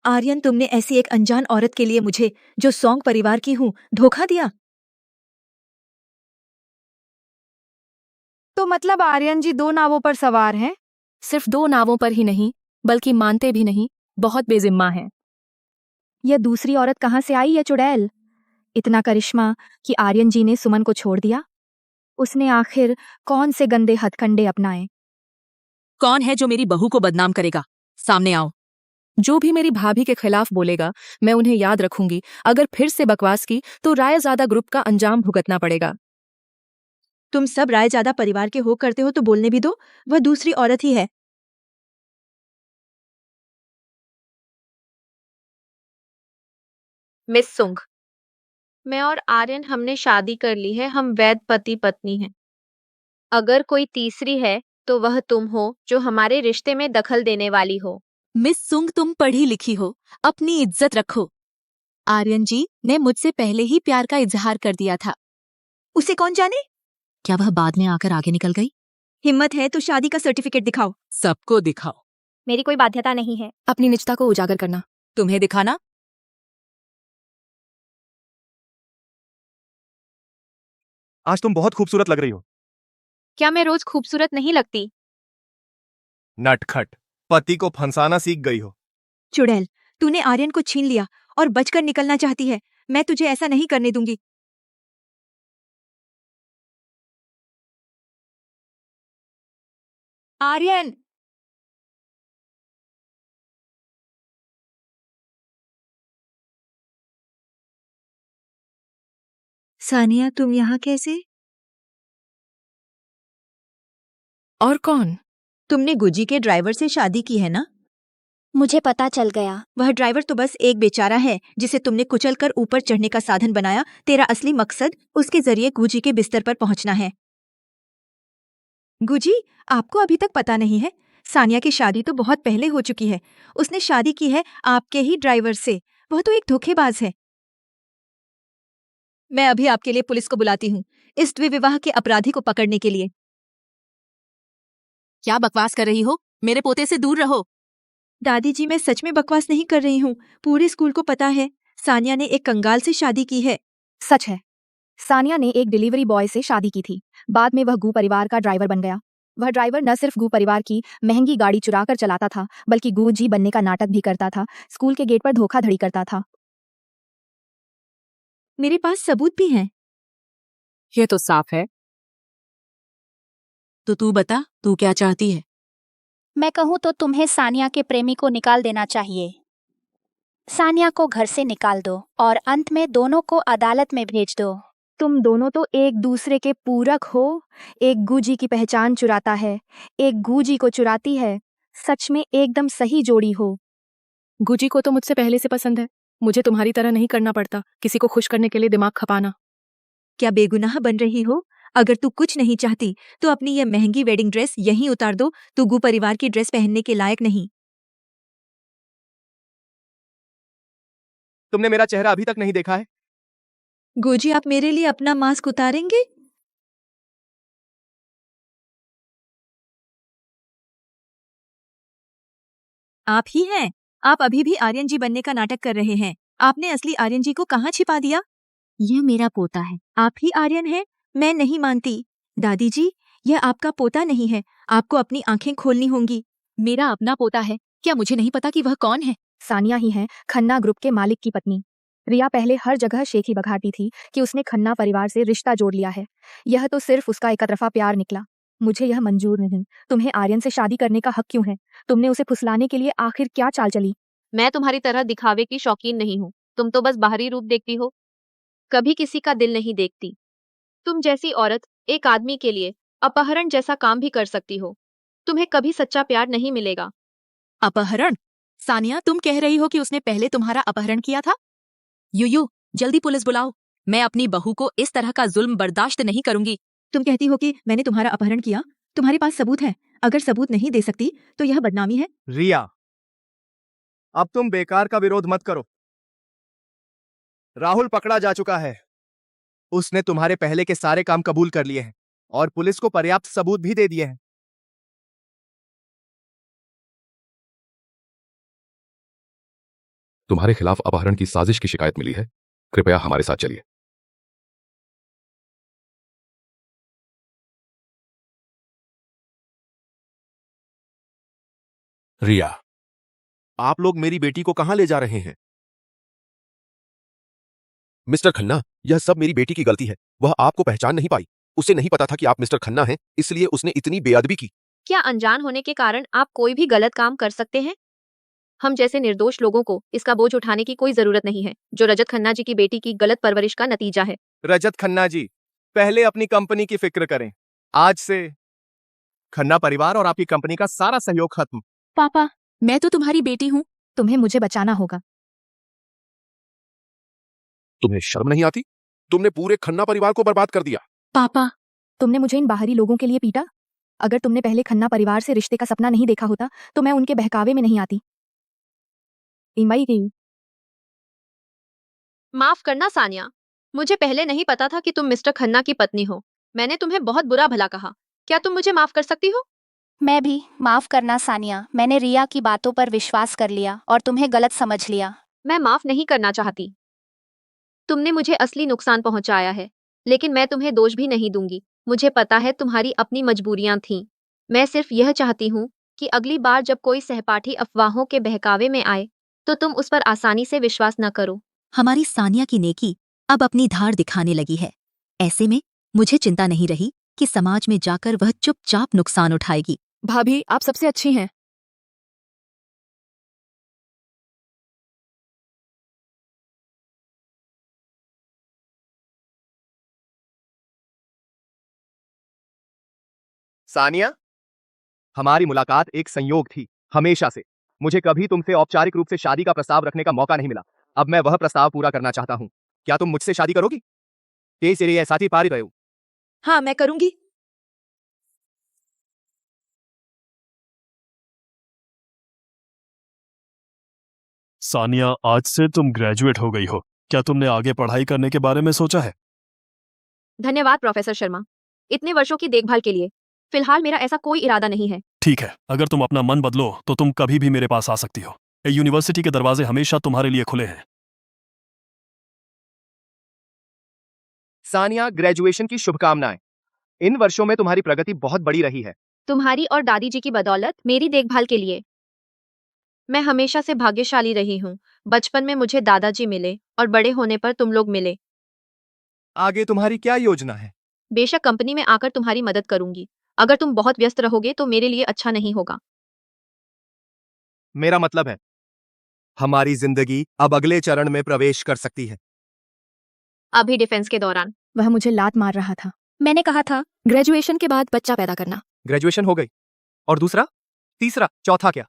आर्यन, तुमने ऐसी एक अनजान औरत के लिए मुझे, जो सॉन्ग परिवार की हूँ, धोखा दिया। तो मतलब आर्यन जी 2 नावों पर सवार हैं? सिर्फ 2 नावों पर ही नहीं, बल्कि मानते भी नहीं, बहुत बेजिम्मा हैं। यह दूसरी औरत कहाँ से आई, यह चुड़ैल? इतना करिश्मा कि आर्यन जी ने सुमन को छोड़ दिया। उसने आखिर कौन से गंदे हथकंडे अपनाए? कौन है जो मेरी बहू को बदनाम करेगा? सामने आओ। जो भी मेरी भाभी के खिलाफ बोलेगा, मैं उन्हें याद रखूंगी। अगर फिर से बकवास की तो रायजादा ग्रुप का अंजाम भुगतना पड़ेगा। तुम सब रायजादा परिवार के हो करते हो तो बोलने भी दो, वह दूसरी औरत ही है। मिस सुंग, मैं और आर्यन हमने शादी कर ली है, हम वैध पति पत्नी हैं। अगर कोई तीसरी है तो वह तुम हो, जो हमारे रिश्ते में दखल देने वाली हो। मिस सुंग, तुम पढ़ी लिखी हो, अपनी इज्जत रखो। आर्यन जी ने मुझसे पहले ही प्यार का इजहार कर दिया था। उसे कौन जाने? क्या वह बाद में आकर आगे निकल गई? हिम्मत है तो शादी का सर्टिफिकेट दिखाओ। सबको दिखाओ। मेरी कोई बाध्यता नहीं है। अपनी निजता को उजागर करना। तुम्हें दिखाना? आज तुम बहुत खूबसूरत लग रही हो। क्या मैं रोज खूबसूरत नहीं लगती? नटखट, पति को फंसाना सीख गई हो। चुड़ैल, तूने आर्यन को छीन लिया और बचकर निकलना चाहती है। मैं तुझे ऐसा नहीं करने दूंगी। आर्यन! सानिया, तुम यहाँ कैसे? और कौन? तुमने गुजी के ड्राइवर से शादी की है ना? मुझे पता चल गया। वह ड्राइवर तो बस एक बेचारा है जिसे तुमने कुचलकर ऊपर चढ़ने का साधन बनाया। तेरा असली मकसद उसके जरिए गुजी के बिस्तर पर पहुंचना है। गुजी, आपको अभी तक पता नहीं है, सानिया की शादी तो बहुत पहले हो चुकी है। उसने शादी की है आपके ही ड्राइवर से। वह तो एक धोखेबाज है। मैं अभी आपके लिए पुलिस को बुलाती हूँ, इस द्विविवाह के अपराधी को पकड़ने के लिए। क्या बकवास कर रही हो? मेरे पोते से दूर रहो। दादी जी, मैं सच में बकवास नहीं कर रही हूँ। पूरे स्कूल को पता है, सानिया ने एक कंगाल से शादी की है। सच है, सानिया ने एक डिलीवरी बॉय से शादी की थी। बाद में वह गू परिवार का ड्राइवर बन गया। वह ड्राइवर न सिर्फ गू परिवार की महंगी गाड़ी चुराकर चलाता था, बल्कि गू जी बनने का नाटक भी करता था। स्कूल के गेट पर धोखाधड़ी करता था। मेरे पास सबूत भी हैं। ये तो साफ है। तो तू बता, तू क्या चाहती है? मैं कहूँ तो तुम्हें सानिया के प्रेमी को निकाल देना चाहिए। सानिया को घर से निकाल दो और अंत में दोनों को अदालत में भेज दो। तुम दोनों तो एक दूसरे के पूरक हो। एक गूजी की पहचान चुराता है, एक गूजी को चुराती है। सच में एकदम सही जोड़ी हो। गूजी को तो मुझसे पहले से पसंद है। मुझे तुम्हारी तरह नहीं करना पड़ता किसी को खुश करने के लिए दिमाग खपाना। क्या बेगुनाह बन रही हो? अगर तू कुछ नहीं चाहती तो अपनी ये महंगी वेडिंग ड्रेस यहीं उतार दो। तू गू परिवार की ड्रेस पहनने के लायक नहीं। तुमने मेरा चेहरा अभी तक नहीं देखा है? गुजी, आप मेरे लिए अपना मास्क उतारेंगे? आप ही हैं। आप अभी भी आर्यन जी बनने का नाटक कर रहे हैं। आपने असली आर्यन जी को कहाँ छिपा दिया? यह मेरा पोता है। आप ही आर्यन हैं? मैं नहीं मानती। दादी जी, यह आपका पोता नहीं है। आपको अपनी आंखें खोलनी होंगी। मेरा अपना पोता है। क्या मुझे नहीं पता कि वह कौन है? सानिया ही है, खन्ना ग्रुप के मालिक की पत्नी। रिया पहले हर जगह शेखी बघाती थी कि उसने खन्ना परिवार से रिश्ता जोड़ लिया है। यह तो सिर्फ उसका एकतरफा प्यार निकला। मुझे यह मंजूर नहीं। तुम्हें आर्यन से शादी करने का हक क्यों है? तुमने उसे फुसलाने के लिए आखिर क्या चाल चली? मैं तुम्हारी तरह दिखावे की शौकीन नहीं हूँ। तुम तो बस बाहरी रूप देखती हो, कभी किसी का दिल नहीं देखती। तुम जैसी औरत एक आदमी के लिए अपहरण जैसा काम भी कर सकती हो। तुम्हें कभी सच्चा प्यार नहीं मिलेगा। अपहरण? सानिया, तुम कह रही हो कि उसने पहले तुम्हारा अपहरण किया था? यूयू, जल्दी पुलिस बुलाओ। मैं अपनी बहू को इस तरह का जुल्म बर्दाश्त नहीं करूंगी। तुम कहती हो कि मैंने तुम्हारा अपहरण किया? तुम्हारे पास सबूत है। अगर सबूत नहीं दे सकती तो यह बदनामी है। रिया, अब तुम बेकार का विरोध मत करो। राहुल पकड़ा जा चुका है। उसने तुम्हारे पहले के सारे काम कबूल कर लिए हैं और पुलिस को पर्याप्त सबूत भी दे दिए हैं। तुम्हारे खिलाफ अपहरण की साजिश की शिकायत मिली है। कृपया हमारे साथ चलिए। रिया, आप लोग मेरी बेटी को कहां ले जा रहे हैं? मिस्टर खन्ना, यह सब मेरी बेटी की गलती है। वह आपको पहचान नहीं पाई। उसे नहीं पता था कि आप मिस्टर खन्ना हैं, इसलिए उसने इतनी बेअदबी की। क्या अनजान होने के कारण आप कोई भी गलत काम कर सकते हैं? हम जैसे निर्दोष लोगों को इसका बोझ उठाने की कोई जरूरत नहीं है, जो रजत खन्ना जी की बेटी की गलत परवरिश का नतीजा है। रजत खन्ना जी, पहले अपनी कंपनी की फिक्र करें। आज से खन्ना परिवार और आपकी कंपनी का सारा सहयोग खत्म। पापा, मैं तो तुम्हारी बेटी हूँ। तुम्हें मुझे बचाना होगा। तुम्हें शर्म नहीं आती? तुमने पूरे खन्ना परिवार को बर्बाद कर दिया। पापा, तुमने मुझे इन बाहरी लोगों के लिए पीटा। अगर तुमने पहले खन्ना परिवार से रिश्ते का सपना नहीं देखा होता तो मैं उनके बहकावे में नहीं आती। इनवाई की माफ करना सानिया, मुझे पहले नहीं पता था कि तुम मिस्टर खन्ना की पत्नी हो। मैंने तुम्हें बहुत बुरा भला कहा। क्या तुम मुझे माफ कर सकती हो? मैं भी। माफ करना सानिया, मैंने रिया की बातों पर विश्वास कर लिया और तुम्हें गलत समझ लिया। मैं माफ नहीं करना चाहती। तुमने मुझे असली नुकसान पहुंचाया है, लेकिन मैं तुम्हें दोष भी नहीं दूंगी। मुझे पता है तुम्हारी अपनी मजबूरियां थीं। मैं सिर्फ यह चाहती हूँ कि अगली बार जब कोई सहपाठी अफवाहों के बहकावे में आए तो तुम उस पर आसानी से विश्वास न करो। हमारी सानिया की नेकी अब अपनी धार दिखाने लगी है। ऐसे में मुझे चिंता नहीं रही कि समाज में जाकर वह चुपचाप नुकसान उठाएगी। भाभी, आप सबसे अच्छी हैं। सानिया, हमारी मुलाकात एक संयोग थी, हमेशा से। मुझे कभी तुमसे औपचारिक रूप से शादी का प्रस्ताव रखने का मौका नहीं मिला। अब मैं वह प्रस्ताव पूरा करना चाहता हूँ। क्या तुम मुझसे शादी करोगी? केसरी साथी पारी रहे हो। हाँ, मैं करूंगी। सानिया, आज से तुम ग्रेजुएट हो गई हो। क्या तुमने आगे पढ़ाई करने के बारे में सोचा है? धन्यवाद प्रोफेसर शर्मा, इतने वर्षों की देखभाल के लिए। फिलहाल मेरा ऐसा कोई इरादा नहीं है। ठीक है, अगर तुम अपना मन बदलो तो तुम कभी भी मेरे पास आ सकती हो। यूनिवर्सिटी के दरवाजे हमेशा तुम्हारे लिए खुले हैं। सानिया, ग्रेजुएशन की शुभकामनाएं। इन वर्षों में तुम्हारी प्रगति बहुत बड़ी रही है। तुम्हारी और दादी जी की बदौलत मेरी देखभाल के लिए मैं हमेशा से भाग्यशाली रही हूँ। बचपन में मुझे दादाजी मिले और बड़े होने पर तुम लोग मिले। आगे तुम्हारी क्या योजना है? बेशक कंपनी में आकर तुम्हारी मदद करूंगी। अगर तुम बहुत व्यस्त रहोगे तो मेरे लिए अच्छा नहीं होगा। मेरा मतलब है, हमारी जिंदगी अब अगले चरण में प्रवेश कर सकती है। अभी डिफेंस के दौरान वह मुझे लात मार रहा था। मैंने कहा था ग्रेजुएशन के बाद बच्चा पैदा करना। ग्रेजुएशन हो गई, और दूसरा, तीसरा, चौथा क्या?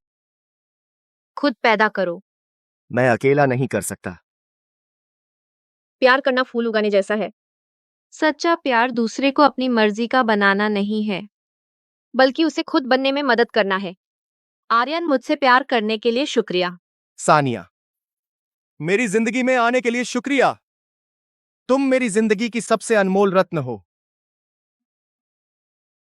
खुद पैदा करो। मैं अकेला नहीं कर सकता। प्यार करना फूल उगाने जैसा है। सच्चा प्यार दूसरे को अपनी मर्जी का बनाना नहीं है, बल्कि उसे खुद बनने में मदद करना है। आर्यन, मुझसे प्यार करने के लिए शुक्रिया। सानिया, मेरी जिंदगी में आने के लिए शुक्रिया। तुम मेरी जिंदगी की सबसे अनमोल रत्न हो।